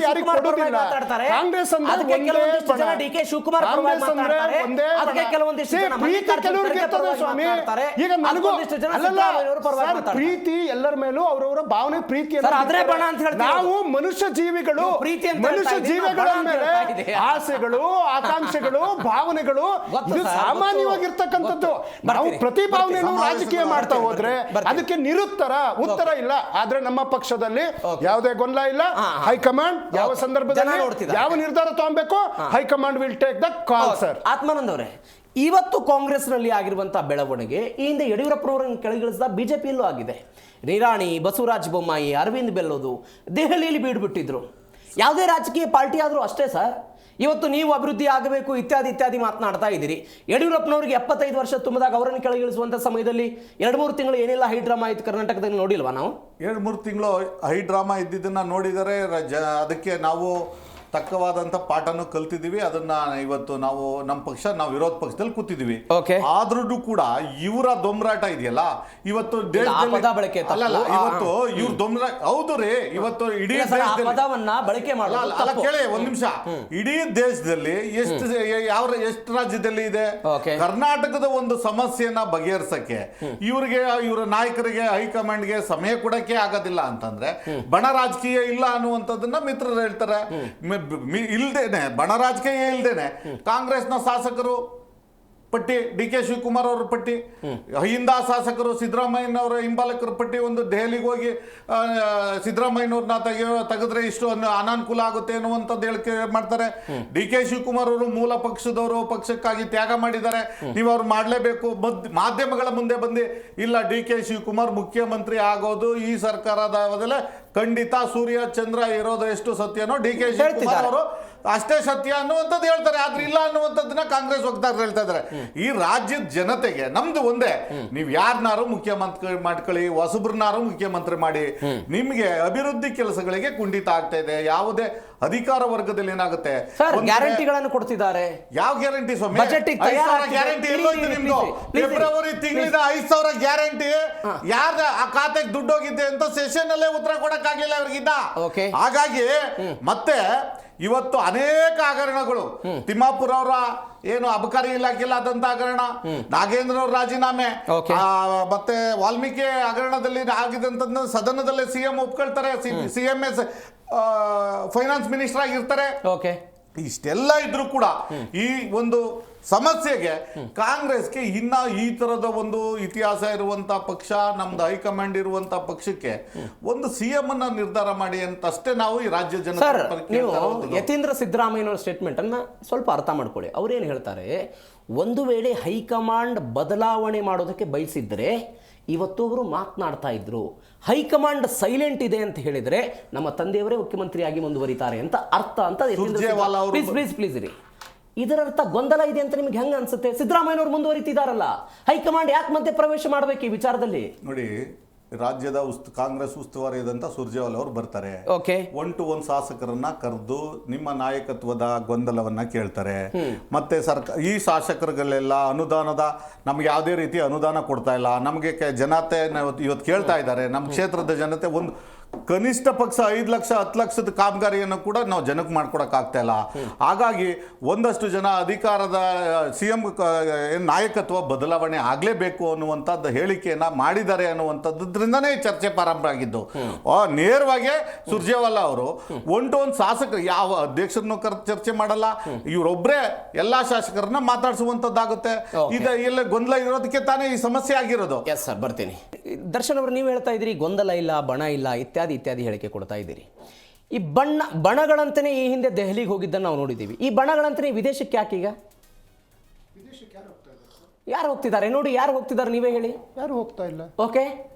Speaker 9: ಯಾರಿಗೂ ಕೊಡೋದಿಲ್ಲ. ಕಾಂಗ್ರೆಸ್ ಅಂದ್ರೆ
Speaker 3: DK ಶಿವಕುಮಾರ್
Speaker 9: ಸ್ವಾಮಿ. ಈಗ ನನಗೂ ಪ್ರೀತಿ ಎಲ್ಲರ ಮೇಲೂ ಅವರವರ ಭಾವನೆ ಪ್ರೀತಿಯನ್ನು ನಾವು ಮನುಷ್ಯ ಜೀವಿಗಳು ಮೇಲೆ ಆಸೆಗಳು ಆಕಾಂಕ್ಷೆಗಳು ಭಾವನೆಗಳು ಇದು ಸಾಮಾನ್ಯವಾಗಿರ್ತಕ್ಕಂಥದ್ದು. ನಾವು ಪ್ರತಿ ಭಾವನೆಯನ್ನು ರಾಜಕೀಯ ಮಾಡ್ತಾ ಹೋದ್ರೆ ಅದಕ್ಕೆ ಉತ್ತರ ಇಲ್ಲ. ಆದ್ರೆ ನಮ್ಮ ಪಕ್ಷದಲ್ಲಿ ಯಾವುದೇ ಗೊಂದಲ ಇಲ್ಲ. ಹೈಕಮಾಂಡ್ ಯಾವ ಸಂದರ್ಭದಲ್ಲಿ ಯಾವ ನಿರ್ಧಾರ ತಗೊಬೇಕು, high command will take the call sir.
Speaker 3: Atmanand ಅವರೇ, ಇವತ್ತು ಕಾಂಗ್ರೆಸ್ನಲ್ಲಿ ಆಗಿರುವಂತಹ ಬೆಳವಣಿಗೆ ಈ ಹಿಂದೆ ಯಡಿಯೂರಪ್ಪನವರನ್ನು ಕೆಳಗಿಳಿಸಿದ ಬಿಜೆಪಿಯಲ್ಲೂ ಆಗಿದೆ. ನಿರಾಣಿ, ಬಸವರಾಜ ಬೊಮ್ಮಾಯಿ, ಅರವಿಂದ್ ಬೆಲ್ಲೋದು ದೆಹಲಿಯಲ್ಲಿ ಬೀಡ್ಬಿಟ್ಟಿದ್ರು. ಯಾವುದೇ ರಾಜಕೀಯ ಪಾರ್ಟಿ ಆದರೂ ಅಷ್ಟೇ ಸರ್. ಇವತ್ತು ನೀವು ಅಭಿವೃದ್ಧಿ ಆಗಬೇಕು ಇತ್ಯಾದಿ ಮಾತನಾಡ್ತಾ ಇದ್ದೀರಿ. ಯಡಿಯೂರಪ್ಪನವರಿಗೆ 75 ವರ್ಷ ತುಂಬಿದಾಗ ಅವರನ್ನು ಕೆಳಗಿಳಿಸುವಂಥ ಸಮಯದಲ್ಲಿ 2-3 ತಿಂಗಳು ಏನೆಲ್ಲ ಹೈ ಡ್ರಾಮಾ ಆಯಿತು ಕರ್ನಾಟಕದಲ್ಲಿ ನೋಡಿಲ್ವಾ ನಾವು?
Speaker 6: 2-3 ತಿಂಗಳು ಹೈ ಡ್ರಾಮಾ ಇದ್ದಿದ್ದನ್ನು ನೋಡಿದರೆ ಅದಕ್ಕೆ ನಾವು ತಕ್ಕವಾದಂಥ ಪಾಠನೂ ಕಲ್ತಿದ್ದೀವಿ. ಅದನ್ನ ಇವತ್ತು ನಾವು ವಿರೋಧ ಪಕ್ಷದಲ್ಲಿ ಕೂತಿದ್ದೀವಿ. ಆದ್ರೂ ಕೂಡ ಇವರ ದೊಂಬರಾಟ ಇದೆಯಲ್ಲ ಇವತ್ತು ದೇಶದಲ್ಲಿ ಅಲ್ಲಲ್ಲ, ಇವತ್ತು ಇವ್ರ ದೊಂಬರಾಟ ಹೌದು ರೀ. ಇವತ್ತು ಇಡೀ
Speaker 3: ಬಳಕೆ
Speaker 6: ಅಲ್ಲ ಕೇಳಿ ಒಂದ್ ನಿಮಿಷ, ಇಡೀ ದೇಶದಲ್ಲಿ ಎಷ್ಟು ರಾಜ್ಯದಲ್ಲಿ ಇದೆ? ಕರ್ನಾಟಕದ ಒಂದು ಸಮಸ್ಯೆನ ಬಗೆಹರಿಸಕ್ಕೆ ಇವರ ನಾಯಕರಿಗೆ ಹೈಕಮಾಂಡ್ಗೆ ಸಮಯ ಕೊಡಕ್ಕೆ ಆಗೋದಿಲ್ಲ ಅಂತಂದ್ರೆ ಬಣ ರಾಜಕೀಯ ಇಲ್ಲ ಅನ್ನುವಂಥದ್ದನ್ನ ಮಿತ್ರರು ಹೇಳ್ತಾರೆ. ಇಲ್ದೇನೆ ಬಣ ರಾಜಕೀಯ ಇಲ್ದೇನೆ ಕಾಂಗ್ರೆಸ್ನ ಶಾಸಕರು ಪಟ್ಟಿ, ಡಿ ಕೆ ಶಿವಕುಮಾರ್ ಅವರ ಪಟ್ಟಿ, ಹಿಂದ ಶಾಸಕರು ಸಿದ್ದರಾಮಯ್ಯನವರ ಹಿಂಬಾಲಕರ ಪಟ್ಟಿ, ಒಂದು ದೆಹಲಿಗೆ ಹೋಗಿ ಸಿದ್ದರಾಮಯ್ಯನವ್ರನ್ನ ತೆಗೆದ್ರೆ ಇಷ್ಟು ಅನಾನುಕೂಲ ಆಗುತ್ತೆ ಅನ್ನುವಂಥದ್ದು ಹೇಳಿಕೆ ಮಾಡ್ತಾರೆ. ಡಿ ಕೆ ಶಿವಕುಮಾರ್ ಅವರು ಮೂಲ ಪಕ್ಷದವರು, ಪಕ್ಷಕ್ಕಾಗಿ ತ್ಯಾಗ ಮಾಡಿದ್ದಾರೆ, ನೀವು ಅವ್ರು ಮಾಡಲೇಬೇಕು. ಮಾಧ್ಯಮಗಳ ಮುಂದೆ ಬಂದು ಇಲ್ಲ ಡಿ ಕೆ ಶಿವಕುಮಾರ್ ಮುಖ್ಯಮಂತ್ರಿ ಆಗೋದು ಈ ಸರ್ಕಾರದ ಅವಧಿಯಲ್ಲಿ ಖಂಡಿತ ಸೂರ್ಯ ಚಂದ್ರ ಇರೋದು ಎಷ್ಟು ಸತ್ಯನೋ ಡಿ ಕೆ ಶಿವಕುಮಾರ್ ಅವರು ಅಷ್ಟೇ ಸತ್ಯ ಅನ್ನುವಂಥದ್ದು ಹೇಳ್ತಾರೆ. ಆದ್ರೆ ಇಲ್ಲ ಅನ್ನುವಂಥದ್ದನ್ನ ಕಾಂಗ್ರೆಸ್ ವಕ್ತಾರರು ಹೇಳ್ತಾ ಇದ್ದಾರೆ. ಈ ರಾಜ್ಯದ ಜನತೆಗೆ ನಮ್ದು ಒಂದೇ, ನೀವು ಯಾರನ್ನಾರು ಮುಖ್ಯಮಂತ್ರಿ ಮಾಡ್ಕೊಳ್ಳಿ, ಹೊಸಬ್ರನ್ನಾರು ಮುಖ್ಯಮಂತ್ರಿ ಮಾಡಿ, ನಿಮ್ಗೆ ಅಭಿವೃದ್ಧಿ ಕೆಲಸಗಳಿಗೆ ಕುಂಠಿತ ಆಗ್ತಾ ಇದೆ. ಯಾವುದೇ ಅಧಿಕಾರ ವರ್ಗದಲ್ಲಿ ಏನಾಗುತ್ತೆ
Speaker 3: ಗ್ಯಾರಂಟಿಗಳನ್ನು ಕೊಡ್ತಿದ್ದಾರೆ.
Speaker 6: ಯಾವ ಗ್ಯಾರಂಟಿ ಸ್ವಾಮಿ? 5,000 ಗ್ಯಾರಂಟಿ ಎಲ್ಲೋಯ್ತು ನಿಮ್ದು? ಫೆಬ್ರವರಿ ತಿಂಗಳಿಂದ 5,000 ಗ್ಯಾರಂಟಿ ಯಾರ ಆ ಖಾತೆಗೆ ದುಡ್ಡು ಹೋಗಿದ್ದೆ ಅಂತ ಸೆಷನ್ ಅಲ್ಲೇ ಉತ್ತರ ಕೊಡಕ್ಕಾಗ್ಲಿಲ್ಲ ಅವ್ರಿಗಿನ್ನ. ಹಾಗಾಗಿ ಮತ್ತೆ ಇವತ್ತು ಅನೇಕ ಹಗರಣಗಳು, ತಿಮ್ಮಾಪುರ ಅವರ ಏನು ಅಬಕಾರಿ ಇಲಾಖೆಯಲ್ಲಿ ಆದಂತ ಹಗರಣ, ನಾಗೇಂದ್ರ ಅವ್ರ ರಾಜೀನಾಮೆ, ಮತ್ತೆ ವಾಲ್ಮೀಕಿ ಹಗರಣದಲ್ಲಿ ಆಗಿದಂತ ಸದನದಲ್ಲೇ ಸಿಎಂ ಒಪ್ಕೊಳ್ತಾರೆ, ಸಿಎಂ ಫೈನಾನ್ಸ್ ಮಿನಿಸ್ಟರ್ ಆಗಿರ್ತಾರೆ. ಇಷ್ಟೆಲ್ಲ ಇದ್ರೂ ಕೂಡ ಈ ಒಂದು ಸಮಸ್ಯೆಗೆ ಕಾಂಗ್ರೆಸ್ಗೆ ಇನ್ನ ಈ ತರದ ಒಂದು ಇತಿಹಾಸ ಇರುವಂತ ಪಕ್ಷ, ನಮ್ದು ಹೈಕಮಾಂಡ್ ಇರುವಂತ ಪಕ್ಷಕ್ಕೆ ಒಂದು ಸಿಎಂ ಅನ್ನ ನಿರ್ಧಾರ ಮಾಡಿ ಅಂತ ಅಷ್ಟೇ ನಾವು ಈ ರಾಜ್ಯ ಜನ.
Speaker 3: ನೀವು ಯತೀಂದ್ರ ಸಿದ್ದರಾಮಯ್ಯನವರ ಸ್ಟೇಟ್ಮೆಂಟ್ ಅನ್ನ ಸ್ವಲ್ಪ ಅರ್ಥ ಮಾಡ್ಕೊಳ್ಳಿ. ಅವ್ರೇನು ಹೇಳ್ತಾರೆ, ಒಂದು ವೇಳೆ ಹೈಕಮಾಂಡ್ ಬದಲಾವಣೆ ಮಾಡೋದಕ್ಕೆ ಬಯಸಿದ್ರೆ ಇವತ್ತು ಅವರು ಮಾತನಾಡ್ತಾ ಇದ್ರು. ಹೈಕಮಾಂಡ್ ಸೈಲೆಂಟ್ ಇದೆ ಅಂತ ಹೇಳಿದ್ರೆ ನಮ್ಮ ತಂದೆಯವರೇ ಮುಖ್ಯಮಂತ್ರಿಯಾಗಿ ಮುಂದುವರಿತಾರೆ ಅಂತ ಅರ್ಥ ಅಂತ. ಪ್ಲೀಸ್ ರೀ, ಇದರರ್ಥ ಗೊಂದಲ ಇದೆ ಅಂತ ನಿಮ್ಗೆ ಹೆಂಗ ಅನ್ಸುತ್ತೆ? ಸಿದ್ದರಾಮಯ್ಯನವರು ಮುಂದುವರಿತಿದಾರಲ್ಲ, ಹೈಕಮಾಂಡ್ ಯಾಕೆ ಮತ್ತೆ ಪ್ರವೇಶ ಮಾಡಬೇಕು ಈ ವಿಚಾರದಲ್ಲಿ?
Speaker 6: ನೋಡಿ, ರಾಜ್ಯದ ಕಾಂಗ್ರೆಸ್ ಉಸ್ತುವಾರಿಯಾದಂಥ ಸುರ್ಜೇವಾಲಾ ಅವರು ಬರ್ತಾರೆ. 1 to 1 ಶಾಸಕರನ್ನ ಕರೆದು ನಿಮ್ಮ ನಾಯಕತ್ವದ ಗೊಂದಲವನ್ನ ಕೇಳ್ತಾರೆ. ಮತ್ತೆ ಈ ಶಾಸಕರುಗಳೆಲ್ಲ ಅನುದಾನದ ನಮ್ಗೆ ಯಾವುದೇ ರೀತಿ ಅನುದಾನ ಕೊಡ್ತಾ ಇಲ್ಲ, ನಮಗೆ ಜನತೆ ಇವತ್ತು ಕೇಳ್ತಾ ಇದ್ದಾರೆ. ನಮ್ಮ ಕ್ಷೇತ್ರದ ಜನತೆ ಒಂದು ಕನಿಷ್ಠ ಪಕ್ಷ 5 ಲಕ್ಷ 10 ಲಕ್ಷದ ಕಾಮಗಾರಿಯನ್ನು ಕೂಡ ನಾವು ಜನಕ್ಕೆ ಮಾಡ್ಕೊಡಕ್ ಆಗ್ತಾ ಇಲ್ಲ. ಹಾಗಾಗಿ ಒಂದಷ್ಟು ಜನ ಅಧಿಕಾರದ ಸಿಎಂ ನಾಯಕತ್ವ ಬದಲಾವಣೆ ಆಗ್ಲೇಬೇಕು ಅನ್ನುವಂಥದ್ದು ಹೇಳಿಕೆಯನ್ನ ಮಾಡಿದ್ದಾರೆ ಅನ್ನುವಂಥದ್ರಿಂದನೇ ಚರ್ಚೆ ಪ್ರಾರಂಭ ಆಗಿದ್ದು. ನೇರವಾಗಿ ಸುರ್ಜೇವಾಲಾ ಅವರು 1 to 1 ಶಾಸಕರು, ಯಾವ ಅಧ್ಯಕ್ಷರನ್ನು ಚರ್ಚೆ ಮಾಡಲ್ಲ, ಇವರೊಬ್ಬರೇ ಎಲ್ಲಾ ಶಾಸಕರನ್ನ ಮಾತಾಡಿಸುವಂತದ್ದಾಗುತ್ತೆ. ಎಲ್ಲ ಗೊಂದಲ ಇರೋದಕ್ಕೆ ತಾನೇ ಈ ಸಮಸ್ಯೆ ಆಗಿರೋದು.
Speaker 3: ಎಸ್ ಸರ್, ಬರ್ತೀನಿ. ದರ್ಶನ್ ಅವರು, ನೀವು ಹೇಳ್ತಾ ಇದ್ದೀರಿ ಗೊಂದಲ ಇಲ್ಲ, ಬಣ ಇಲ್ಲ, ಇತ್ಯಾದಿ ಹೇಳಿಕೆ ಕೊಡ್ತಾ ಇದ್ದೀರಿ. ಈ ಬಣಗಳಂತನೇ ಈ ಹಿಂದೆ ದೆಹಲಿಗೆ ಹೋಗಿದ್ದನ್ನು ನಾವು ನೋಡಿದ್ದೀವಿ. ಈ ಬಣಗಳಂತನೇ ವಿದೇಶಕ್ಕೆ ಯಾಕೆ ಈಗ? ಯಾರು ಹೋಗ್ತಿದ್ದಾರೆ ನೋಡಿ, ಯಾರು ಹೋಗ್ತಿದ್ದಾರೆ ನೀವೇ ಹೇಳಿ.
Speaker 9: ಯಾರು ಹೋಗ್ತಾ ಇಲ್ಲ.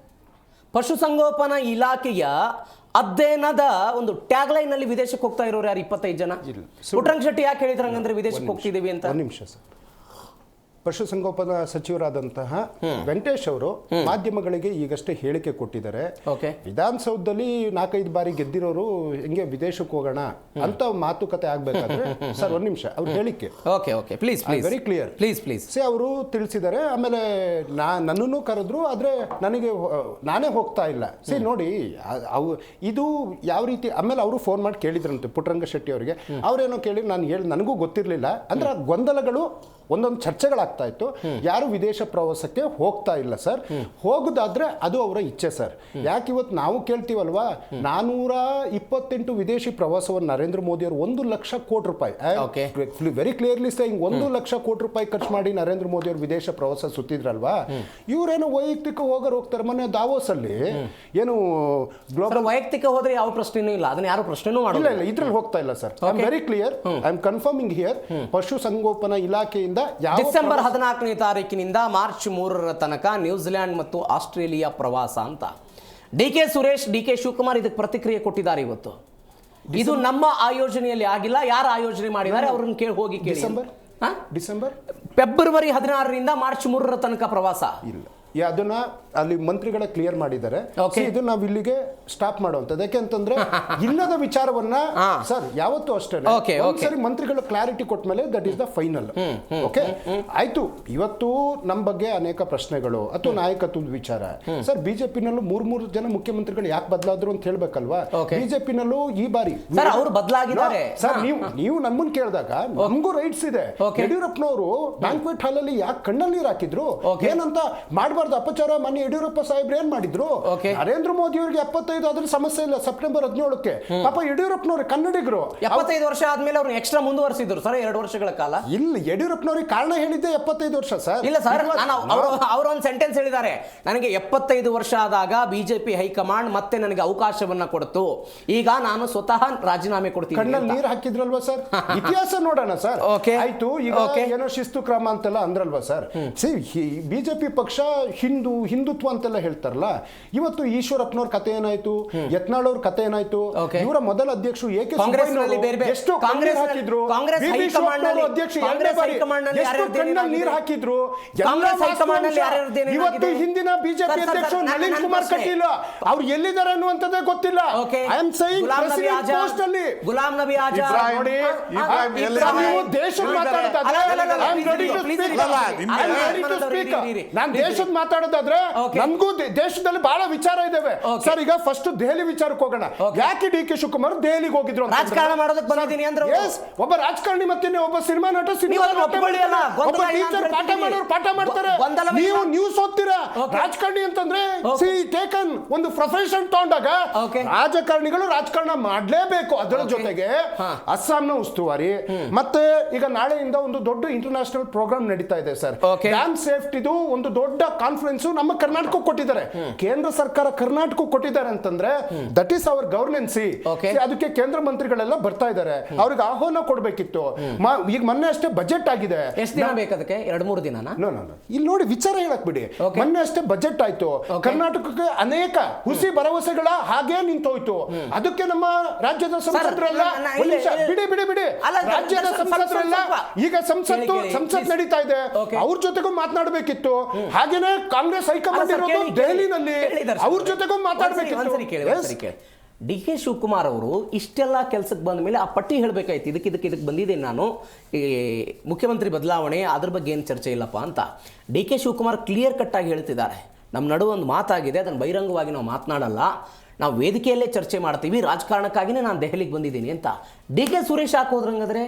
Speaker 3: ಪಶುಸಂಗೋಪನಾ ಇಲಾಖೆಯ ಅಧ್ಯಯನದ ಒಂದು ಟ್ಯಾಗ್ ಲೈನ್ ನಲ್ಲಿ ವಿದೇಶಕ್ಕೆ ಹೋಗ್ತಾ ಇರೋರು ಯಾರು? 25 ಜನ. ಪುಟ್ಟರಂಗ ಶೆಟ್ಟಿ ಯಾಕೆ ಹೇಳಿದ್ರು ಹಂಗಂದ್ರೆ ವಿದೇಶಕ್ಕೆ ಹೋಗ್ತಿದ್ದೀವಿ ಅಂತ?
Speaker 9: ಒಂದು ನಿಮಿಷ ಸರ್. ಪಶುಸಂಗೋಪನಾ ಸಚಿವರಾದಂತಹ ವೆಂಕಟೇಶ್ ಅವರು ಮಾಧ್ಯಮಗಳಿಗೆ ಈಗಷ್ಟೇ ಹೇಳಿಕೆ ಕೊಟ್ಟಿದ್ದಾರೆ. ವಿಧಾನಸೌಧದಲ್ಲಿ 4-5 ಬಾರಿ ಗೆದ್ದಿರೋರು ಹೆಂಗೆ ವಿದೇಶಕ್ಕೆ ಹೋಗೋಣ ಅಂತ ಮಾತುಕತೆ ಆಗ್ಬೇಕಾದ್ರೆ ಸರ್ ಒಂದ್ ನಿಮಿಷ ಅವ್ರ ಹೇಳಿಕೆ ವೆರಿ ಕ್ಲಿಯರ್ ಸೇ ಅವರು ತಿಳಿಸಿದ್ದಾರೆ. ಆಮೇಲೆ ನನ್ನನ್ನು ಕರೆದ್ರು, ಆದ್ರೆ ನಾನೇ ಹೋಗ್ತಾ ಇಲ್ಲ. ಸೇ ನೋಡಿ, ಇದು ಯಾವ ರೀತಿ. ಆಮೇಲೆ ಅವರು ಫೋನ್ ಮಾಡಿ ಕೇಳಿದ್ರಂತೆ ಪುಟ್ಟರಂಗ ಶೆಟ್ಟಿ ಅವರಿಗೆ. ಅವ್ರೇನೋ ಕೇಳಿ ನನಗೂ ಗೊತ್ತಿರಲಿಲ್ಲ. ಅಂದ್ರೆ ಗೊಂದಲಗಳು ಒಂದೊಂದು ಚರ್ಚೆಗಳಾಗ್ತಾ ಇತ್ತು. ಯಾರು ವಿದೇಶ ಪ್ರವಾಸಕ್ಕೆ ಹೋಗ್ತಾ ಇಲ್ಲ ಸರ್. ಹೋಗುದಾದ್ರೆ ಅದು ಅವರ ಇಚ್ಛೆ ಸರ್. ಯಾಕೆ ಇವತ್ತು ನಾವು ಕೇಳ್ತೀವಲ್ವಾ, 428 ವಿದೇಶಿ ಪ್ರವಾಸವನ್ನು ನರೇಂದ್ರ ಮೋದಿ ಅವರು 1 ಲಕ್ಷ ಕೋಟಿ ರೂಪಾಯಿ, ವೆರಿ ಕ್ಲಿಯರ್ಲಿ ಸೇಯಿಂಗ್ 1 ಲಕ್ಷ ಕೋಟಿ ರೂಪಾಯಿ ಖರ್ಚು ಮಾಡಿ ನರೇಂದ್ರ ಮೋದಿ ಅವರು ವಿದೇಶ ಪ್ರವಾಸ ಸುತ್ತಿದ್ರಲ್ವಾ. ಇವರೇನು ವೈಯಕ್ತಿಕ ಹೋಗ್ತಾರೆ. ಮೊನ್ನೆ ದಾವೋಸ್ ಅಲ್ಲಿ ಏನು ಗ್ಲೋಬಲ್
Speaker 3: ವೈಯಕ್ತಿಕ ಹೋದ್ರೆ ಯಾವ ಪ್ರಶ್ನೆನೂ ಇಲ್ಲ, ಅದನ್ನ ಯಾರು ಪ್ರಶ್ನೆನೂ
Speaker 9: ಮಾಡಿಲ್ಲ. ಇದ್ರಲ್ಲಿ ಹೋಗ್ತಾ ಇಲ್ಲ sir. I am very clear, I am confirming here. ಪಶುಸಂಗೋಪನಾ ಇಲಾಖೆಯಿಂದ
Speaker 3: ಡಿಸೆಂಬರ್ 14ನೇ ತಾರೀಕಿನಿಂದ ಮಾರ್ಚ್ 3ರ ತನಕ ನ್ಯೂಜಿಲೆಂಡ್ ಮತ್ತು ಆಸ್ಟ್ರೇಲಿಯಾ ಪ್ರವಾಸ ಅಂತ ಡಿ.ಕೆ. ಸುರೇಶ್, ಡಿ.ಕೆ. ಶಿವಕುಮಾರ್ ಇದಕ್ಕೆ ಪ್ರತಿಕ್ರಿಯೆ ಕೊಟ್ಟಿದ್ದಾರೆ ಇವತ್ತು. ಇದು ನಮ್ಮ ಆಯೋಜನೆಯಲ್ಲಿ ಆಗಿಲ್ಲ, ಯಾರು ಆಯೋಜನೆ ಮಾಡಿದ್ದಾರೆ ಅವ್ರನ್ನ ಹೋಗಿ ಕೇಳಿ.
Speaker 9: ಡಿಸೆಂಬರ್ ಫೆಬ್ರವರಿ
Speaker 3: 16ರಿಂದ ಮಾರ್ಚ್ 3ರ ತನಕ ಪ್ರವಾಸ
Speaker 9: ಇಲ್ಲ. ಅದನ್ನ ಅಲ್ಲಿ ಮಂತ್ರಿಗಳ ಕ್ಲಿಯರ್ ಮಾಡಿದ್ದಾರೆ. ಇದು ನಾವು ಇಲ್ಲಿಗೆ ಸ್ಟಾಪ್ ಮಾಡುವಂತದ್ದು. ಯಾಕೆಂತಂದ್ರೆ ಇಲ್ಲದ ವಿಚಾರವನ್ನ ಸರ್ ಯಾವತ್ತೂ ಅಷ್ಟೇ ಒಂದ್ಸರಿ ಮಂತ್ರಿಗಳು ಕ್ಲಾರಿಟಿ ಕೊಟ್ಟ ಮೇಲೆ that is the final. Okay ಆಯ್ತು. ಇವತ್ತು ನಮ್ಮ ಬಗ್ಗೆ ಅನೇಕ ಪ್ರಶ್ನೆಗಳು ಅಥವಾ ನಾಯಕತ್ವದ ವಿಚಾರ. ಸರ್ ಬಿಜೆಪಿನಲ್ಲೂ ಮೂರು ಜನ ಮುಖ್ಯಮಂತ್ರಿಗಳು ಯಾಕೆ ಬದಲಾದ್ರು ಅಂತ ಹೇಳ್ಬೇಕಲ್ವಾ? ಬಿಜೆಪಿನಲ್ಲೂ ಈ ಬಾರಿ
Speaker 3: ಅವರು ಬದಲಾಗಿದ್ದಾರೆ.
Speaker 9: ಸರ್ ನೀವು ನಮ್ಮನ್ನ ಕೇಳಿದಾಗ ನಮಗೂ ರೈಟ್ಸ್ ಇದೆ. ಯಡಿಯೂರಪ್ಪನವರು ಬ್ಯಾಂಕ್ವೆಟ್ ಹಾಲ್ ಅಲ್ಲಿ ಯಾಕೆ ಕಣ್ಣಲ್ಲಿ ನೀರು ಹಾಕಿದ್ರು? ಏನಂತ ಮಾಡಬಾರ್ದು ಅಪಚಾರ. ಮನೆ ಯಡಿಯೂರಪ್ಪ ಸಾಹೇಬ್ರು ಏನ್ ಮಾಡಿದ್ರು? ನರೇಂದ್ರ ಮೋದಿ ಅವರಿಗೆ 75 ಅದ್ರ ಸಮಸ್ಯೆ ಇಲ್ಲ. ಸೆಪ್ಟೆಂಬರ್ 17ಕ್ಕೆ ಪಾಪ ಯಡಿಯೂರಪ್ಪನವ್ರು ಕನ್ನಡಿಗರು
Speaker 3: 75 ವರ್ಷ ಆದ್ಮೇಲೆ ಅವ್ರು ಎಕ್ಸ್ಟ್ರಾ ಮುಂದುವರಿಸಿದ್ರು ಸರ್ 2 ವರ್ಷಗಳ ಕಾಲ.
Speaker 9: ಇಲ್ಲ ಯಡಿಯೂರಪ್ಪನವ್ರಿಗೆ ಕಾರಣ ಹೇಳಿದ್ದೆ 75 ವರ್ಷ ಸರ್.
Speaker 3: ಇಲ್ಲ ಸರ್, ಅವರು ಒಂದು ಸೆಂಟೆನ್ಸ್ ಹೇಳಿದ್ದಾರೆ, ನನಗೆ 75 ವರ್ಷ ಆದಾಗ ಬಿಜೆಪಿ ಹೈಕಮಾಂಡ್ ಮತ್ತೆ ನನಗೆ ಅವಕಾಶವನ್ನ ಕೊಡ್ತು, ಈಗ ನಾನು ಸ್ವತಃ ರಾಜೀನಾಮೆ ಕೊಡ್ತೀನಿ.
Speaker 9: ಕಣ್ಣಲ್ಲಿ ನೀರು ಹಾಕಿದ್ರಲ್ವಾ ಸರ್? ಇತಿಹಾಸ ನೋಡೋಣ ಸರ್. ಆಯ್ತು, ಈಗ ಏನೋ ಶಿಸ್ತು ಕ್ರಮ ಅಂತೆಲ್ಲ ಅಂದ್ರಲ್ವಾ ಸರ್? ಬಿಜೆಪಿ ಪಕ್ಷ ಹಿಂದುತ್ವ ಅಂತೆಲ್ಲ ಹೇಳ್ತಾರಲ್ಲ. ಇವತ್ತು ಈಶ್ವರಪ್ಪನವ್ರ ಕತೆ ಏನಾಯ್ತು? ಯತ್ನಾಳ್ ಅವ್ರ ಕತೆ ಏನಾಯ್ತು? ಇವರ ಮೊದಲ ಅಧ್ಯಕ್ಷರು ಎಷ್ಟು ಕಾಂಗ್ರೆಸ್ ಹಾಕಿದ್ರು? ನೀರು ಹಾಕಿದ್ರು. ಇವತ್ತು ಹಿಂದಿನ ಬಿಜೆಪಿ ಅಧ್ಯಕ್ಷರು ನಳಿನ್ ಕುಮಾರ್ ಕಟೀಲ್ ಅವ್ರು ಎಲ್ಲಿದ್ದಾರೆ ಅನ್ನುವಂಥದ್ದೇ ಗೊತ್ತಿಲ್ಲ. I am saying president post ಅಲ್ಲಿ
Speaker 3: ಗುಲಾಂ ನಬಿ ಆಜಾದ್
Speaker 9: ನೋಡಿ. ನೀವು ದೇಶದ ನಾನು ದೇಶದ ಮಾತಾಡೋದಾದ್ರೆ ನಮಗೂ ದೇಶದಲ್ಲಿ ಬಹಳ ವಿಚಾರ ಇದಾವೆ ಸರ್. ಈಗ ಫಸ್ಟ್ ದೆಹಲಿ ವಿಚಾರಕ್ಕೆ ಹೋಗೋಣ. ಯಾಕೆ ಡಿ ಕೆ ಶಿವಕುಮಾರ್ ದೆಹಲಿಗೆ ಹೋಗಿದ್ರು?
Speaker 3: ರಾಜಕಾರಣ ಮಾಡೋದಕ್ಕೆ ಬಂದಿದ್ದೀನಿ ಅಂದ್ರೆ
Speaker 9: ಒಬ್ಬ ರಾಜಕಾರಣಿ ಮತ್ತೆ ಒಬ್ಬ ಸಿನಿಮಾ ನಟ ಒಬ್ಬ ಟೀಚರ್ ಪಾಠ ಮಾಡ್ತಾರೆ. ನೀವು ನ್ಯೂಸ್ ಓದ್ತೀರಾ? ರಾಜಕಾರಣಿ ಅಂತಂದ್ರೆ ಟೇಕನ್ ಒಂದು ಪ್ರೊಫೆಷನ್ ತಗೊಂಡಾಗ ರಾಜಕಾರಣಿಗಳು ರಾಜಕಾರಣ ಮಾಡ್ಲೇಬೇಕು. ಅದರ ಜೊತೆಗೆ ಅಸ್ಸಾಂನ ಉಸ್ತುವಾರಿ ಮತ್ತೆ ಈಗ ನಾಳೆಯಿಂದ ಒಂದು ದೊಡ್ಡ ಇಂಟರ್ನ್ಯಾಷನಲ್ ಪ್ರೋಗ್ರಾಮ್ ನಡೀತಾ ಇದೆ ಸರ್. ಡ್ಯಾಮ್ ಸೇಫ್ಟಿದು ಒಂದು ದೊಡ್ಡ ಕಾನ್ಫರೆನ್ಸ್ ನಮ್ಮ ಕರ್ನಾಟಕ ಕೊಟ್ಟಿದ್ದಾರೆ. ಕೇಂದ್ರ ಸರ್ಕಾರ ಕರ್ನಾಟಕ ಕೊಟ್ಟಿದ್ದಾರೆ ಅಂತಂದ್ರೆ ದಟ್ ಈಸ್ ಅವರ್ ಗವರ್ನೆನ್ಸಿ. ಅದಕ್ಕೆ ಕೇಂದ್ರ ಮಂತ್ರಿಗಳೆಲ್ಲ ಬರ್ತಾ ಇದ್ದಾರೆ. ಅವ್ರಿಗೆ ಆಹ್ವಾನ ಕೊಡ್ಬೇಕಿತ್ತು. ಈಗ ಮೊನ್ನೆ ಅಷ್ಟೇ ಬಜೆಟ್ ಆಗಿದೆ.
Speaker 3: ಎಷ್ಟು ದಿನ ಬೇಕಾದಕ್ಕೆ? 2-3 ದಿನ.
Speaker 9: ಇಲ್ಲಿ ನೋಡಿ ವಿಚಾರ ಹೇಳಕ್ ಬಿಡಿ. ಮೊನ್ನೆ ಅಷ್ಟೇ ಬಜೆಟ್ ಆಯ್ತು. ಕರ್ನಾಟಕಕ್ಕೆ ಅನೇಕ ಹುಸಿ ಭರವಸೆಗಳ ಹಾಗೆ ನಿಂತೋಯ್ತು. ಅದಕ್ಕೆ ನಮ್ಮ ರಾಜ್ಯದ ಸಂಸದರೆಲ್ಲ ಬಿಡಿ ರಾಜ್ಯದ ಸಂಸದರೆಲ್ಲ ಈಗ ಸಂಸತ್ ನಡೀತಾ ಇದೆ. ಅವ್ರ ಜೊತೆಗೂ ಮಾತನಾಡಬೇಕಿತ್ತು. ಹಾಗೇನೆ ಕಾಂಗ್ರೆಸ್ ಹೈಕಮಾಂಡ್ ಇರೋದು ದೆಹಲಿನಲ್ಲಿ, ಅವ್ರ ಜೊತೆಗೂ ಮಾತಾಡಬೇಕಿತ್ತು.
Speaker 3: ಡಿ ಕೆ ಶಿವಕುಮಾರ್ ಅವರು ಇಷ್ಟೆಲ್ಲ ಕೆಲಸಕ್ಕೆ ಬಂದ ಮೇಲೆ ಆ ಪಟ್ಟಿ ಹೇಳಬೇಕಾಯ್ತು. ಇದಕ್ಕೆ ಬಂದಿದ್ದೇನೆ ನಾನು, ಈ ಮುಖ್ಯಮಂತ್ರಿ ಬದಲಾವಣೆ ಅದ್ರ ಬಗ್ಗೆ ಏನು ಚರ್ಚೆ ಇಲ್ಲಪ್ಪ ಅಂತ. D K Shivakumar clear cut ಆಗಿ ಹೇಳ್ತಿದ್ದಾರೆ, ನಮ್ಮ ನಡುವೆ ಒಂದು ಮಾತಾಗಿದೆ, ಅದನ್ನು ಬಹಿರಂಗವಾಗಿ ನಾವು ಮಾತನಾಡಲ್ಲ, ನಾವು ವೇದಿಕೆಯಲ್ಲೇ ಚರ್ಚೆ ಮಾಡ್ತೀವಿ, ರಾಜಕಾರಣಕ್ಕಾಗಿನೇ ನಾನು ದೆಹಲಿಗೆ ಬಂದಿದ್ದೀನಿ ಅಂತ. ಡಿ ಕೆ ಸುರೇಶ್ ಹಾಕೋದ್ರಂಗಾದ್ರೆ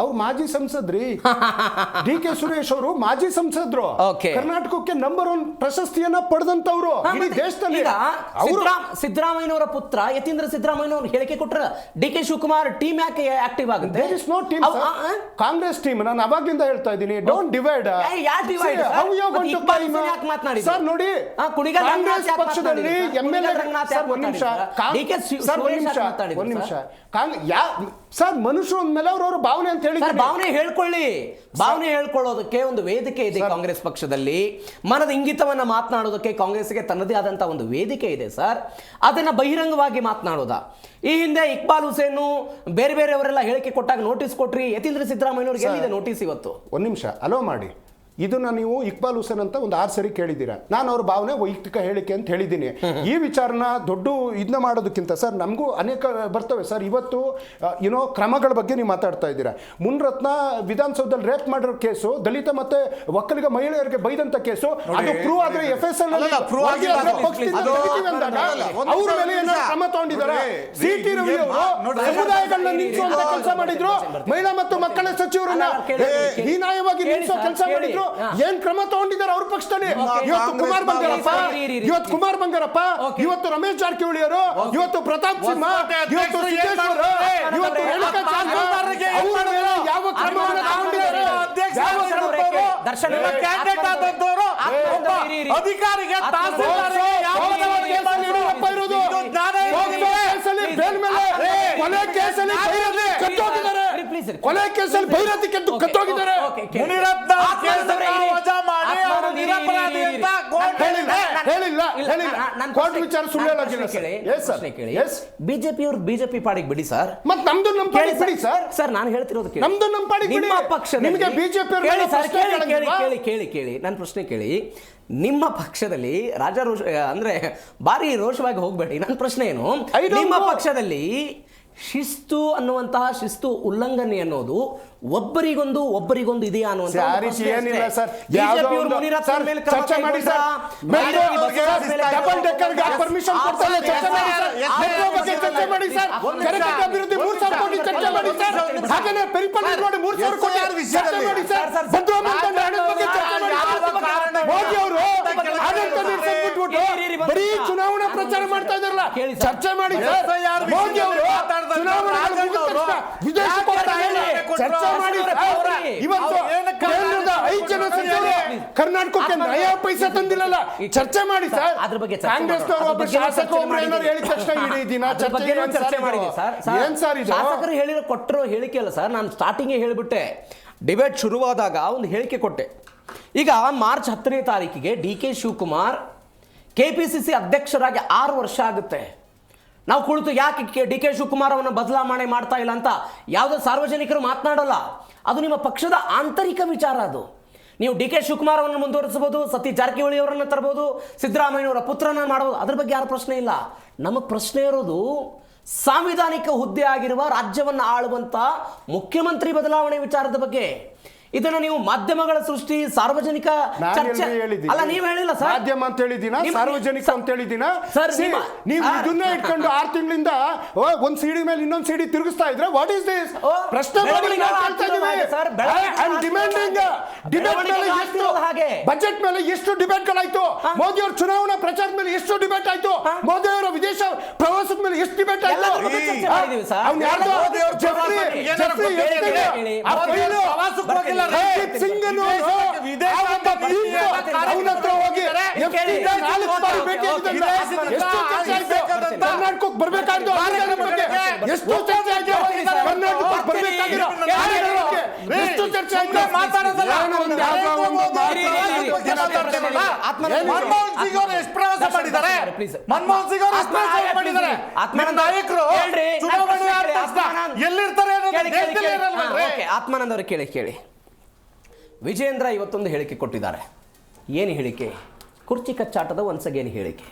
Speaker 9: ಅವ್ರು ಮಾಜಿ ಸಂಸದ್ರಿ. ಡಿ ಕೆ ಸುರೇಶ್ ಅವರು ಮಾಜಿ ಸಂಸದ್ರು. ಕರ್ನಾಟಕಕ್ಕೆ ನಂಬರ್ 1 ಪ್ರಶಸ್ತಿಯನ್ನ ಪಡೆದಂತವ್ರು ಇಡೀ ದೇಶದಲ್ಲಿ.
Speaker 3: ಸಿದ್ದರಾಮಯ್ಯನವರ ಪುತ್ರ ಯತೀಂದ್ರ ಸಿದ್ದರಾಮಯ್ಯನವರು ಹೇಳಿಕೆ ಕೊಟ್ರ ಡಿ ಕೆ ಶಿವಕುಮಾರ್ ಟೀಮ್ ಯಾಕೆ ಆಕ್ಟಿವ್ ಆಗುತ್ತೆ?
Speaker 9: There is no team. Congress team. ನಾನು ಅವಾಗಿಂದ ಹೇಳ್ತಾ ಇದ್ದೀನಿ, ಡೋಂಟ್ ಡಿವೈಡ್. ಸರ್ ನೋಡಿ, ಕಾಂಗ್ರೆಸ್ ಪಕ್ಷದಲ್ಲಿ ಎಂಎಲ್ಎ ಒಂದ್ ನಿಮಿಷ ಸರ್, ಮನುಷ್ಯರು ಅಂದ್ಮೇಲೆ ಅವ್ರವ್ರ ಭಾವನೆ ಅಂತ ಹೇಳಿ
Speaker 3: ಭಾವನೆ ಹೇಳ್ಕೊಳ್ಳೋದಕ್ಕೆ ಒಂದು ವೇದಿಕೆ ಇದೆ ಕಾಂಗ್ರೆಸ್ ಪಕ್ಷದಲ್ಲಿ. ಮನದ ಇಂಗಿತವನ್ನ ಮಾತನಾಡೋದಕ್ಕೆ ಕಾಂಗ್ರೆಸ್ಗೆ ತನ್ನದೇ ಆದಂತಹ ಒಂದು ವೇದಿಕೆ ಇದೆ ಸರ್. ಅದನ್ನ ಬಹಿರಂಗವಾಗಿ ಮಾತನಾಡೋದ. ಈ ಹಿಂದೆ ಇಕ್ಬಾಲ್ ಹುಸೇನ್ ಬೇರೆಯವರೆಲ್ಲ ಹೇಳಿಕೆ ಕೊಟ್ಟಾಗ ನೋಟಿಸ್ ಕೊಟ್ರಿ. ಯತೀಂದ್ರ ಸಿದ್ದರಾಮಯ್ಯನವ್ರಿಗೆ ಎಲ್ಲಿದೆ ನೋಟಿಸ್ ಇವತ್ತು?
Speaker 9: ಒಂದ್ ನಿಮಿಷ ಅಲೋ ಮಾಡಿ. ಇದನ್ನ ನೀವು ಇಕ್ಬಾಲ್ ಹುಸೇನ್ ಅಂತ ಒಂದು 6 ಸರಿ ಕೇಳಿದ್ದೀರಾ. ನಾನು ಅವ್ರ ಭಾವನೆ ವೈಯಕ್ತಿಕ ಹೇಳಿಕೆ ಅಂತ ಹೇಳಿದ್ದೀನಿ. ಈ ವಿಚಾರನ ದೊಡ್ಡ ಇದನ್ನ ಮಾಡೋದಕ್ಕಿಂತ ಸರ್ ನಮಗೂ ಅನೇಕ ಬರ್ತವೆ ಸರ್. ಇವತ್ತು ಕ್ರಮಗಳ ಬಗ್ಗೆ ನೀವು ಮಾತಾಡ್ತಾ ಇದ್ದೀರಾ. ಮುನ್ರತ್ನ ವಿಧಾನಸೌಧದಲ್ಲಿ ರೇಪ್ ಮಾಡಿರೋ ಕೇಸು, ದಲಿತ ಮತ್ತೆ ಒಕ್ಕಲಿಗ ಮಹಿಳೆಯರಿಗೆ ಬೈದಂತ ಕೇಸು, ಅದು ಪ್ರೂವ್ ಆದ್ರೆ FSL ಅವ್ರ ಮೇಲೆ ಏನಾದ್ರು ಕ್ರಮ ತಗೊಂಡಿದ್ದಾರೆ? CT ರವಿ ಅವರು ಸಮುದಾಯಗಳನ್ನ ನಿಲ್ಲಿಸುವಂತ ಕೆಲಸ ಮಾಡಿದ್ರು. ಮಹಿಳಾ ಮತ್ತು ಮಕ್ಕಳ ಸಚಿವರನ್ನ ಹೀನಾಯವಾಗಿ ನಿಲ್ಲಿಸೋ ಕೆಲಸ ಮಾಡಿದ್ರು. ಏನ್ ಕ್ರಮ ತಗೊಂಡಿದ್ದಾರೆ ಅವ್ರ ಪಕ್ಷದಲ್ಲಿ? ಇವತ್ತು ಕುಮಾರ್ ಬಂಗಾರಪ್ಪ, ಇವತ್ತು ರಮೇಶ್ ಜಾರಕಿಹೊಳಿ ಅವರು, ಇವತ್ತು ಪ್ರತಾಪ್ ಸಿಂಹ, ಇವತ್ತು ಸಿದ್ದೇಶ್ವರ, ಇವತ್ತು ರೇಣುಕಾ ಚಾರ್ಜಿ ಯಾವ ಕ್ರಮವನ್ನು ತಗೊಂಡಿದ್ದಾರೆ? ಅಧಿಕಾರಿಗೆ
Speaker 3: ಸರಿ.
Speaker 9: ಕೊಲೆ ಕೇಸಲ್ಲಿ ಭೈರತಿ ಕೆದ್ದು ಕತ್ತೋಗಿದ್ದಾರೆ.
Speaker 6: ಮುನಿರತ್ನ ಕೇಸನ್ನ ವಜಾ ಮಾಡಿ ಅವರು ನಿರಪರಾಧಿ ಅಂತ ಕೋರ್ಟ್
Speaker 9: ಹೇಳಿಲ್ಲ. ಕೋರ್ಟ್ ವಿಚಾರ ಸುಳ್ಳು ಹೇಳೋದಿಲ್ಲ sir. Yes sir, yes.
Speaker 3: BJP ಪಾಡಿಗೆ ಬಿಡಿ ಸರ್.
Speaker 9: ಮತ್ತೆ ನಮ್ದು ನಮ್ಮ ಪಾಡಿಗೆ ಬಿಡಿ ಸರ್.
Speaker 3: ಸರ್ ನಾನು ಹೇಳ್ತಿರೋದು ಕೇಳಿ.
Speaker 9: ನಮ್ದು ನಮ್ಮ ಪಾಡಿಗೆ ಬಿಡಿ.
Speaker 3: ನಿಮ್ಮ ಪಕ್ಷದಲ್ಲಿ
Speaker 9: ನಿಮಗೆ ಬಿಜೆಪಿ
Speaker 3: ಕೇಳಿ ಸರ್, ಕೇಳಿ ನನ್ನ ಪ್ರಶ್ನೆ ಕೇಳಿ. ನಿಮ್ಮ ಪಕ್ಷದಲ್ಲಿ ರಾಜಾರೋಷ ಅಂದ್ರೆ ಭಾರಿ ರೋಷವಾಗಿ ಹೋಗ್ಬೇಡಿ. ನನ್ನ ಪ್ರಶ್ನೆ ಏನು, ನಿಮ್ಮ ಪಕ್ಷದಲ್ಲಿ ಶಿಸ್ತು ಅನ್ನುವಂತಹ ಶಿಸ್ತು ಉಲ್ಲಂಘನೆ ಅನ್ನೋದು ಒಬ್ಬರಿಗೊಂದು ಇದೆಯಾ ಅನ್ನುವಂತ
Speaker 9: ಏನಿಲ್ಲ ಸರ್.
Speaker 3: ಚರ್ಚೆ ಮಾಡಿ ಸರ್.
Speaker 9: ಡಬಲ್ ಡೆಕ್ಕರ್ ಪರ್ಮಿಷನ್ ಕೊಡ್ತಾರೆ, ಚರ್ಚೆ ಮಾಡಿ ಸರ್. ಮೆಟ್ರೋ ಬಗ್ಗೆ ಚರ್ಚೆ ಮಾಡಿ ಸರ್. ಕೆರೆಕಟ್ಟೆ ಅಭಿವೃದ್ಧಿ 3,000 ಕೋಟಿ ಚರ್ಚೆ ಮಾಡಿ ಸರ್. ಹಾಗೇನೆ ಪೆರಿಪಲ್ ರೋಡ್ 3,000 ಕೋಟಿ ಚರ್ಚೆ ಮಾಡಿ ಸರ್. ಭದ್ರಾ ಮೇಲ್ದಂಡೆ ಹಣದ ಬಗ್ಗೆ ಚರ್ಚೆ ಮಾಡಿ ಸರ್. ಮೋದಿ ಅವರು ಆಡಳಿತ ನಡೆಸಿಬಿಟ್ಟು ಬರೀ ಚುನಾವಣಾ ಪ್ರಚಾರ ಮಾಡ್ತಾ ಇದಾರಲ್ಲ, ಚರ್ಚೆ ಮಾಡಿ ಸರ್. ಮೋದಿ ಅವರು ವಿದೇಶ ಚರ್ಚೆ ಮಾಡಿ ಇವತ್ತು ಕೇಂದ್ರದ 5 ಜನ ಸಚಿವರು ಕರ್ನಾಟಕಕ್ಕೆ ನಯ ಪೈಸಾ ತಂದಿಲ್ಲಲ್ಲ, ಚರ್ಚೆ ಮಾಡಿ ಸರ್.
Speaker 3: ಅದ್ರ ಬಗ್ಗೆ
Speaker 9: ಕಾಂಗ್ರೆಸ್ನವರು ಒಬ್ಬ ಶಾಸಕ ಏನಾದ್ರು ಹೇಳಿದ ತಕ್ಷಣ ಇಡೀ ದಿನ ಚರ್ಚೆ ಮಾಡಿದೆ ಸರ್. ಏನ್ ಸರ್ ಇದು?
Speaker 3: ಶಾಸಕರು ಕೊಟ್ಟಿರೋ ಹೇಳಿಕೆ ಅಲ್ಲ ಸರ್. ನಾನು ಸ್ಟಾರ್ಟಿಂಗ್ ಹೇಳಿಬಿಟ್ಟೆ, ಡಿಬೇಟ್ ಶುರುವಾದಾಗ ಒಂದು ಹೇಳಿಕೆ ಕೊಟ್ಟೆ. ಈಗ ಮಾರ್ಚ್ 10ನೇ ತಾರೀಕಿಗೆ ಡಿ.ಕೆ. ಶಿವಕುಮಾರ್ KPCC ಅಧ್ಯಕ್ಷರಾಗಿ 6 ವರ್ಷ ಆಗುತ್ತೆ. ನಾವು ಕುಳಿತು ಯಾಕೆ ಡಿ.ಕೆ. ಶಿವಕುಮಾರ್ ಅವನ್ನ ಬದಲಾವಣೆ ಮಾಡ್ತಾ ಇಲ್ಲ ಅಂತ ಯಾವುದೇ ಸಾರ್ವಜನಿಕರು ಮಾತನಾಡೋಲ್ಲ. ಅದು ನಿಮ್ಮ ಪಕ್ಷದ ಆಂತರಿಕ ವಿಚಾರ. ಅದು ನೀವು ಡಿ.ಕೆ. ಶಿವಕುಮಾರ್ ಅವರನ್ನು ಮುಂದುವರಿಸಬಹುದು, ಸತೀಶ್ ಜಾರಕಿಹೊಳಿ ಅವರನ್ನು ತರಬಹುದು, ಸಿದ್ದರಾಮಯ್ಯನವರ ಪುತ್ರನ ಮಾಡಬಹುದು, ಅದ್ರ ಬಗ್ಗೆ ಯಾರು ಪ್ರಶ್ನೆ ಇಲ್ಲ. ನಮಗೆ ಪ್ರಶ್ನೆ ಇರೋದು ಸಾಂವಿಧಾನಿಕ ಹುದ್ದೆ ಆಗಿರುವ ರಾಜ್ಯವನ್ನು ಆಳುವಂತ ಮುಖ್ಯಮಂತ್ರಿ ಬದಲಾವಣೆ ವಿಚಾರದ ಬಗ್ಗೆ. ಇದನ್ನು ನೀವು ಮಾಧ್ಯಮಗಳ ಸೃಷ್ಟಿ, ಸಾರ್ವಜನಿಕ ಚರ್ಚೆ ಅಲ್ಲ, ನೀವು ಹೇಳಿಲ್ಲ ಸರ್.
Speaker 9: ಮಾಧ್ಯಮ ಅಂತ ಹೇಳಿದಿನ, ಸಾರ್ವಜನಿಕ ಅಂತ ಹೇಳಿದಿನ
Speaker 3: ಸರ್.
Speaker 9: ನೀವು ಇದನ್ನ ಇಟ್ಕೊಂಡು 6 ತಿಂಗಳಿಂದ ಒಂದ್ ಸಿಡಿ ಮೇಲೆ ಇನ್ನೊಂದು ಸಿಡಿ ತಿರುಗಿಸ್ತಾ ಇದ್ರೆ ವಾಟ್ ಇಸ್ ದಿಸ್? ಪ್ರಶ್ನೆ ಬಜೆಟ್ ಮೇಲೆ ಎಷ್ಟು ಡಿಬೇಟ್ ಗಳಾಯ್ತು, ಮೋದಿ ಅವರ ಚುನಾವಣಾ ಪ್ರಚಾರದ ಮೇಲೆ ಎಷ್ಟು ಡಿಬೇಟ್ ಆಯ್ತು, ಮೋದಿ ಅವರ ವಿದೇಶ ಪ್ರವಾಸದ ಮೇಲೆ ಎಷ್ಟು ಡಿಬೇಟ್ ಆಯ್ತು. ರಣದೀಪ್ ಸಿಂಗ್ ಕರ್ನಾಟಕಕ್ಕೆ ಬರ್ಬೇಕಾದ್ರು ಎಷ್ಟು ಚರ್ಚೆ ಆಯ್ತು, ಕರ್ನಾಟಕಕ್ಕೆ ಬರ್ಬೇಕಾಗಿರೋ ಎಷ್ಟು ಚರ್ಚೆ ಆಯ್ತು.
Speaker 6: ಮನಮೋಹನ್ ಸಿಂಗ್ ಅವರು ಎಷ್ಟು ಪ್ರವಾಸ ಮಾಡಿದ್ದಾರೆ, ಮನಮೋಹನ್ ಸಿಂಗ್ ಅವರು ಎಷ್ಟು ಪ್ರವಾಸ ಮಾಡಿದ್ದಾರೆ. ನಾಯಕರು ಎಲ್ಲಿರ್ತಾರೆ?
Speaker 3: ಆತ್ಮಾನಂದ ಅವರು ಕೇಳಿ. ವಿಜೇಂದ್ರ ಇವತ್ತೊಂದು ಹೇಳಿಕೆ ಕೊಟ್ಟಿದ್ದಾರೆ. ಏನು ಹೇಳಿಕೆ? ಕುರ್ಚಿ ಕಚ್ಚಾಟದ ಒನ್ಸಗೇನು ಹೇಳಿಕೆ.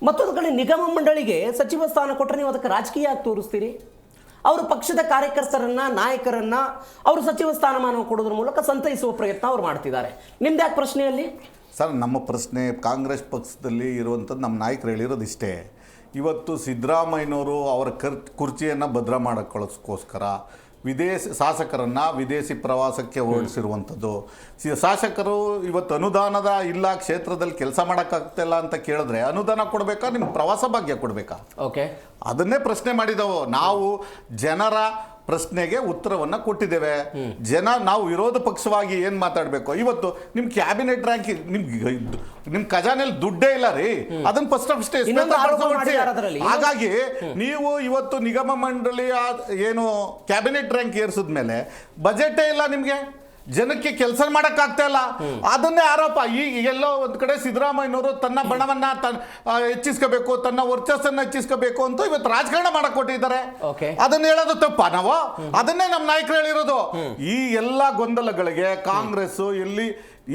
Speaker 3: ಮತ್ತೊಂದು ಕಡೆ ನಿಗಮ ಮಂಡಳಿಗೆ ಸಚಿವ ಸ್ಥಾನ ಕೊಟ್ಟರೆ ನೀವು ಅದಕ್ಕೆ ರಾಜಕೀಯ ಆಗಿ ತೋರಿಸ್ತೀರಿ. ಅವರು ಪಕ್ಷದ ಕಾರ್ಯಕರ್ತರನ್ನ, ನಾಯಕರನ್ನ ಅವರು ಸಚಿವ ಸ್ಥಾನಮಾನ ಕೊಡೋದ್ರ ಮೂಲಕ ಸಂತೈಸುವ ಪ್ರಯತ್ನ ಅವ್ರು ಮಾಡ್ತಿದ್ದಾರೆ. ನಿಮ್ದು ಯಾಕೆ ಪ್ರಶ್ನೆಯಲ್ಲಿ?
Speaker 6: ಸರ್, ನಮ್ಮ ಪ್ರಶ್ನೆ ಕಾಂಗ್ರೆಸ್ ಪಕ್ಷದಲ್ಲಿ ಇರುವಂಥದ್ದು ನಮ್ಮ ನಾಯಕರು ಹೇಳಿರೋದು ಇಷ್ಟೇ. ಇವತ್ತು ಸಿದ್ದರಾಮಯ್ಯನವರು ಅವರ ಕುರ್ಚಿಯನ್ನು ಭದ್ರ ಮಾಡೋಕ್ಕೋಸ್ಕರ ಶಾಸಕರನ್ನು ವಿದೇಶಿ ಪ್ರವಾಸಕ್ಕೆ ಹೊರಡಿಸಿರುವಂಥದ್ದು. ಶಾಸಕರು ಇವತ್ತು ಅನುದಾನದ ಇಲ್ಲ ಕ್ಷೇತ್ರದಲ್ಲಿ ಕೆಲಸ ಮಾಡೋಕ್ಕಾಗ್ತಿಲ್ಲ ಅಂತ ಕೇಳಿದ್ರೆ ಅನುದಾನ ಕೊಡಬೇಕಾ, ನಿಮ್ಗೆ ಪ್ರವಾಸ ಭಾಗ್ಯ ಕೊಡಬೇಕಾ?
Speaker 3: ಓಕೆ, ಅದನ್ನೇ
Speaker 6: ಪ್ರಶ್ನೆ ಮಾಡಿದವು ನಾವು. ಜನರ ಪ್ರಶ್ನೆಗೆ ಉತ್ತರವನ್ನು ಕೊಟ್ಟಿದ್ದೇವೆ. ನಾವು ವಿರೋಧ ಪಕ್ಷವಾಗಿ ಏನು ಮಾತಾಡಬೇಕು? ಇವತ್ತು ನಿಮ್ಮ ಕ್ಯಾಬಿನೆಟ್ ರ್ಯಾಂಕ್ ನಿಮ್ಮ ಖಜಾನೆಯಲ್ಲಿ ದುಡ್ಡೇ ಇಲ್ಲ ರೀ, ಅದನ್ನ ಫಸ್ಟ್ ಆಫ್ ಸ್ಟೇಜ್. ಹಾಗಾಗಿ ನೀವು ಇವತ್ತು ನಿಗಮ ಮಂಡಳಿಯ ಏನು ಕ್ಯಾಬಿನೆಟ್ ರ್ಯಾಂಕ್ ಏರಿಸಿದ್ಮೇಲೆ ಬಜೆಟೇ ಇಲ್ಲ ನಿಮಗೆ, ಜನಕ್ಕೆ ಕೆಲಸ ಮಾಡೋಕ್ಕಾಗ್ತಾ ಇಲ್ಲ. ಅದನ್ನೇ ಆರೋಪ. ಈಗ ಎಲ್ಲೋ ಒಂದು ಕಡೆ ಸಿದ್ದರಾಮಯ್ಯನವರು ತನ್ನ ಬಣವನ್ನ ಹೆಚ್ಚಿಸ್ಕೋಬೇಕು, ತನ್ನ ವರ್ಚಸ್ಸನ್ನು ಹೆಚ್ಚಿಸ್ಕೋಬೇಕು ಅಂತ ಇವತ್ತು ರಾಜಕಾರಣ ಮಾಡಕ್ ಕೊಟ್ಟಿದ್ದಾರೆ. ಅದನ್ನ ಹೇಳೋದು ತಪ್ಪ? ನಾವು ಅದನ್ನೇ ನಮ್ಮ ನಾಯಕರು ಹೇಳಿರೋದು. ಈ ಎಲ್ಲ ಗೊಂದಲಗಳಿಗೆ ಕಾಂಗ್ರೆಸ್ ಎಲ್ಲಿ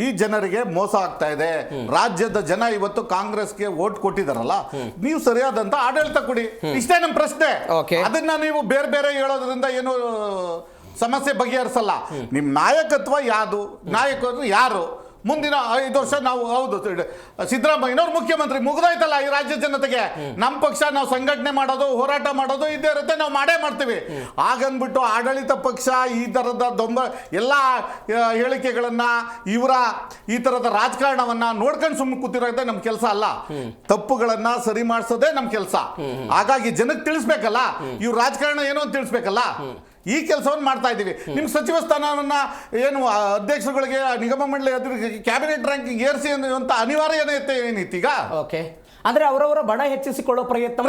Speaker 6: ಈ ಜನರಿಗೆ ಮೋಸ ಆಗ್ತಾ ಇದೆ. ರಾಜ್ಯದ ಜನ ಇವತ್ತು ಕಾಂಗ್ರೆಸ್ಗೆ ವೋಟ್ ಕೊಟ್ಟಿದಾರಲ್ಲ, ನೀವು ಸರಿಯಾದಂತ ಆಡಳಿತ ಕೊಡಿ, ಇಷ್ಟೇ ನಮ್ಮ ಪ್ರಶ್ನೆ. ಅದನ್ನ ನೀವು ಬೇರೆ ಬೇರೆ ಹೇಳೋದ್ರಿಂದ ಏನು ಸಮಸ್ಯೆ ಬಗೆಹರಿಸಲ್ಲ. ನಿಮ್ಮ ನಾಯಕತ್ವ ಯಾವುದು, ನಾಯಕರು ಯಾರು, ಮುಂದಿನ 5 ವರ್ಷ ನಾವು ಹೌದು ಸಿದ್ದರಾಮಯ್ಯನವ್ರು ಮುಖ್ಯಮಂತ್ರಿ ಮುಗಿದೋಯ್ತಲ್ಲ ಈ ರಾಜ್ಯ ಜನತೆಗೆ. ನಮ್ಮ ಪಕ್ಷ ನಾವು ಸಂಘಟನೆ ಮಾಡೋದು, ಹೋರಾಟ ಮಾಡೋದು ಇದ್ದೇ ಇರುತ್ತೆ, ನಾವು ಮಾಡೇ ಮಾಡ್ತೀವಿ. ಹಾಗನ್ಬಿಟ್ಟು ಆಡಳಿತ ಪಕ್ಷ ಈ ಥರದ ಎಲ್ಲ ಹೇಳಿಕೆಗಳನ್ನ ಇವರ ಈ ಥರದ ರಾಜಕಾರಣವನ್ನ ನೋಡ್ಕೊಂಡು ಸುಮ್ಮನೆ ಕೂತಿರೋದೇ ನಮ್ಮ ಕೆಲಸ ಅಲ್ಲ. ತಪ್ಪುಗಳನ್ನ ಸರಿ ಮಾಡಿಸೋದೇ ನಮ್ಮ ಕೆಲಸ. ಹಾಗಾಗಿ ಜನಕ್ಕೆ ತಿಳಿಸ್ಬೇಕಲ್ಲ, ಇವ್ರ ರಾಜಕಾರಣ ಏನು ಅಂತ ತಿಳಿಸ್ಬೇಕಲ್ಲ. ಈ ಕೆಲಸವನ್ನು ಮಾಡ್ತಾ ಇದ್ದೀವಿ. ನಿಮ್ಮ ಸಚಿವ ಸ್ಥಾನವನ್ನ ಏನು ಅಧ್ಯಕ್ಷರುಗಳಿಗೆ ನಿಗಮ ಮಂಡಳಿ ಕ್ಯಾಬಿನೆಟ್ ರ್ಯಾಂಕಿಂಗ್ ಏರಿಸಿ ಅನ್ನುವಂಥ ಅನಿವಾರ್ಯತೆ ಏನಿತ್ತು ಈಗ?
Speaker 3: ಓಕೆ, ಅಂದ್ರೆ ಅವರವರ ಬಣ ಹೆಚ್ಚಿಸಿಕೊಳ್ಳೋ
Speaker 6: ಪ್ರಯತ್ನ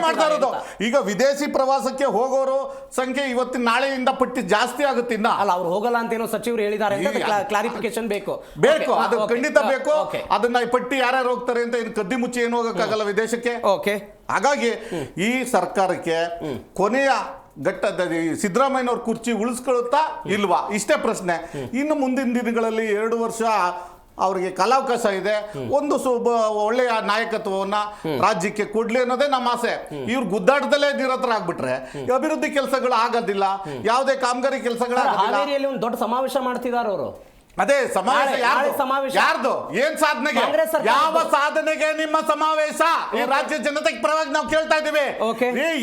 Speaker 6: ಮಾಡ್ತಾ ಇರೋದು. ಈಗ ವಿದೇಶಿ ಪ್ರವಾಸಕ್ಕೆ ಹೋಗೋರು ಸಂಖ್ಯೆ ಇವತ್ತಿನ ನಾಳೆಯಿಂದ ಪಟ್ಟಿ ಜಾಸ್ತಿ ಆಗುತ್ತೆ. ಇನ್ನ
Speaker 3: ಅಲ್ಲ, ಅವ್ರು ಹೋಗಲ್ಲ ಅಂತ ಏನೋ ಸಚಿವರು ಹೇಳಿದ್ದಾರೆ, ಕ್ಲಾರಿಫಿಕೇಶನ್ ಬೇಕು.
Speaker 6: ಅದು ಖಂಡಿತ ಬೇಕು. ಅದನ್ನ ಪಟ್ಟಿ ಯಾರ್ಯಾರು ಹೋಗ್ತಾರೆ ಅಂತ ಕದ್ದಿ ಮುಚ್ಚಿ ಏನು ಹೋಗಕ್ಕಾಗಲ್ಲ ವಿದೇಶಕ್ಕೆ. ಹಾಗಾಗಿ ಈ ಸರ್ಕಾರಕ್ಕೆ ಕೊನೆಯ ಘಟ್ಟದ ಸಿದ್ದರಾಮಯ್ಯನವ್ರ ಕುರ್ಚಿ ಉಳಿಸ್ಕೊಳ್ಳುತ್ತಾ ಇಲ್ವಾ, ಇಷ್ಟೇ ಪ್ರಶ್ನೆ. ಇನ್ನು ಮುಂದಿನ ದಿನಗಳಲ್ಲಿ 2 ವರ್ಷ ಅವರಿಗೆ ಕಾಲಾವಕಾಶ ಇದೆ. ಒಂದು ಒಳ್ಳೆಯ ನಾಯಕತ್ವವನ್ನ ರಾಜ್ಯಕ್ಕೆ ಕೊಡ್ಲಿ ಅನ್ನೋದೇ ನಮ್ಮ ಆಸೆ. ಇವ್ರು ಗುದ್ದಾಟದಲ್ಲೇ ನಿರತರ ಆಗ್ಬಿಟ್ರೆ ಅಭಿವೃದ್ಧಿ ಕೆಲಸಗಳು ಆಗೋದಿಲ್ಲ, ಯಾವುದೇ ಕಾಮಗಾರಿ ಕೆಲಸಗಳಾಗೋದಿಲ್ಲ.
Speaker 3: ಒಂದು ದೊಡ್ಡ ಸಮಾವೇಶ ಮಾಡ್ತಿದ್ದಾರೆ ಅವರು.
Speaker 6: ಅದೇ ಸಮಾವೇಶ ಯಾರ್ದು? ಏನ್ ಸಾಧನೆಗೆ? ಯಾವ ಸಾಧನೆಗೆ ನಿಮ್ಮ ಸಮಾವೇಶ? ಈ ರಾಜ್ಯ ಜನತೆಗೆ ಪರವಾಗಿ ನಾವು ಕೇಳ್ತಾ ಇದ್ದೀವಿ.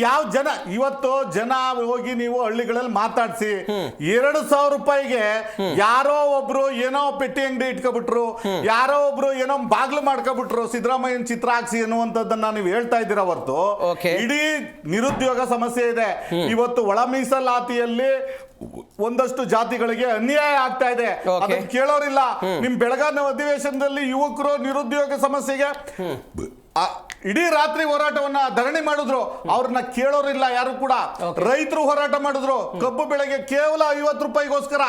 Speaker 6: ಯಾವ ಜನ ಇವತ್ತು ಜನ ಹೋಗಿ ನೀವು ಹಳ್ಳಿಗಳಲ್ಲಿ ಮಾತಾಡ್ಸಿ 2,000 ರೂಪಾಯಿಗೆ ಯಾರೋ ಒಬ್ರು ಏನೋ ಪೆಟ್ಟಿ ಅಂಗಡಿ ಇಟ್ಕೊಬಿಟ್ರು, ಯಾರೋ ಒಬ್ರು ಏನೋ ಬಾಗ್ಲು ಮಾಡ್ಕೊಬಿಟ್ರು, ಸಿದ್ದರಾಮಯ್ಯನ ಚಿತ್ರ ಹಾಕ್ಸಿ ಅನ್ನುವಂಥದ್ದನ್ನ ನೀವು ಹೇಳ್ತಾ ಇದ್ದೀರಾ ಹೊರತು ಇಡೀ ನಿರುದ್ಯೋಗ ಸಮಸ್ಯೆ ಇದೆ. ಇವತ್ತು ಒಳ ಮೀಸಲಾತಿಯಲ್ಲಿ ಒಂದಷ್ಟು ಜಾತಿಗಳಿಗೆ ಅನ್ಯಾಯ ಆಗ್ತಾ ಇದೆ, ಅದನ್ನ ಕೇಳೋರಿಲ್ಲ. ನಿಮ್ ಬೆಳಗಾವಿ ಅಧಿವೇಶನದಲ್ಲಿ ಯುವಕರು ನಿರುದ್ಯೋಗ ಸಮಸ್ಯೆಗೆ ಇಡೀ ರಾತ್ರಿ ಹೋರಾಟವನ್ನ ಧರಣಿ ಮಾಡಿದ್ರು, ಅವ್ರನ್ನ ಕೇಳೋರಿಲ್ಲ ಯಾರು ಕೂಡ. ರೈತರು ಹೋರಾಟ ಮಾಡಿದ್ರು, ಕಬ್ಬು ಬೆಳೆಗೆ ಕೇವಲ 50 ರೂಪಾಯಿಗೋಸ್ಕರ,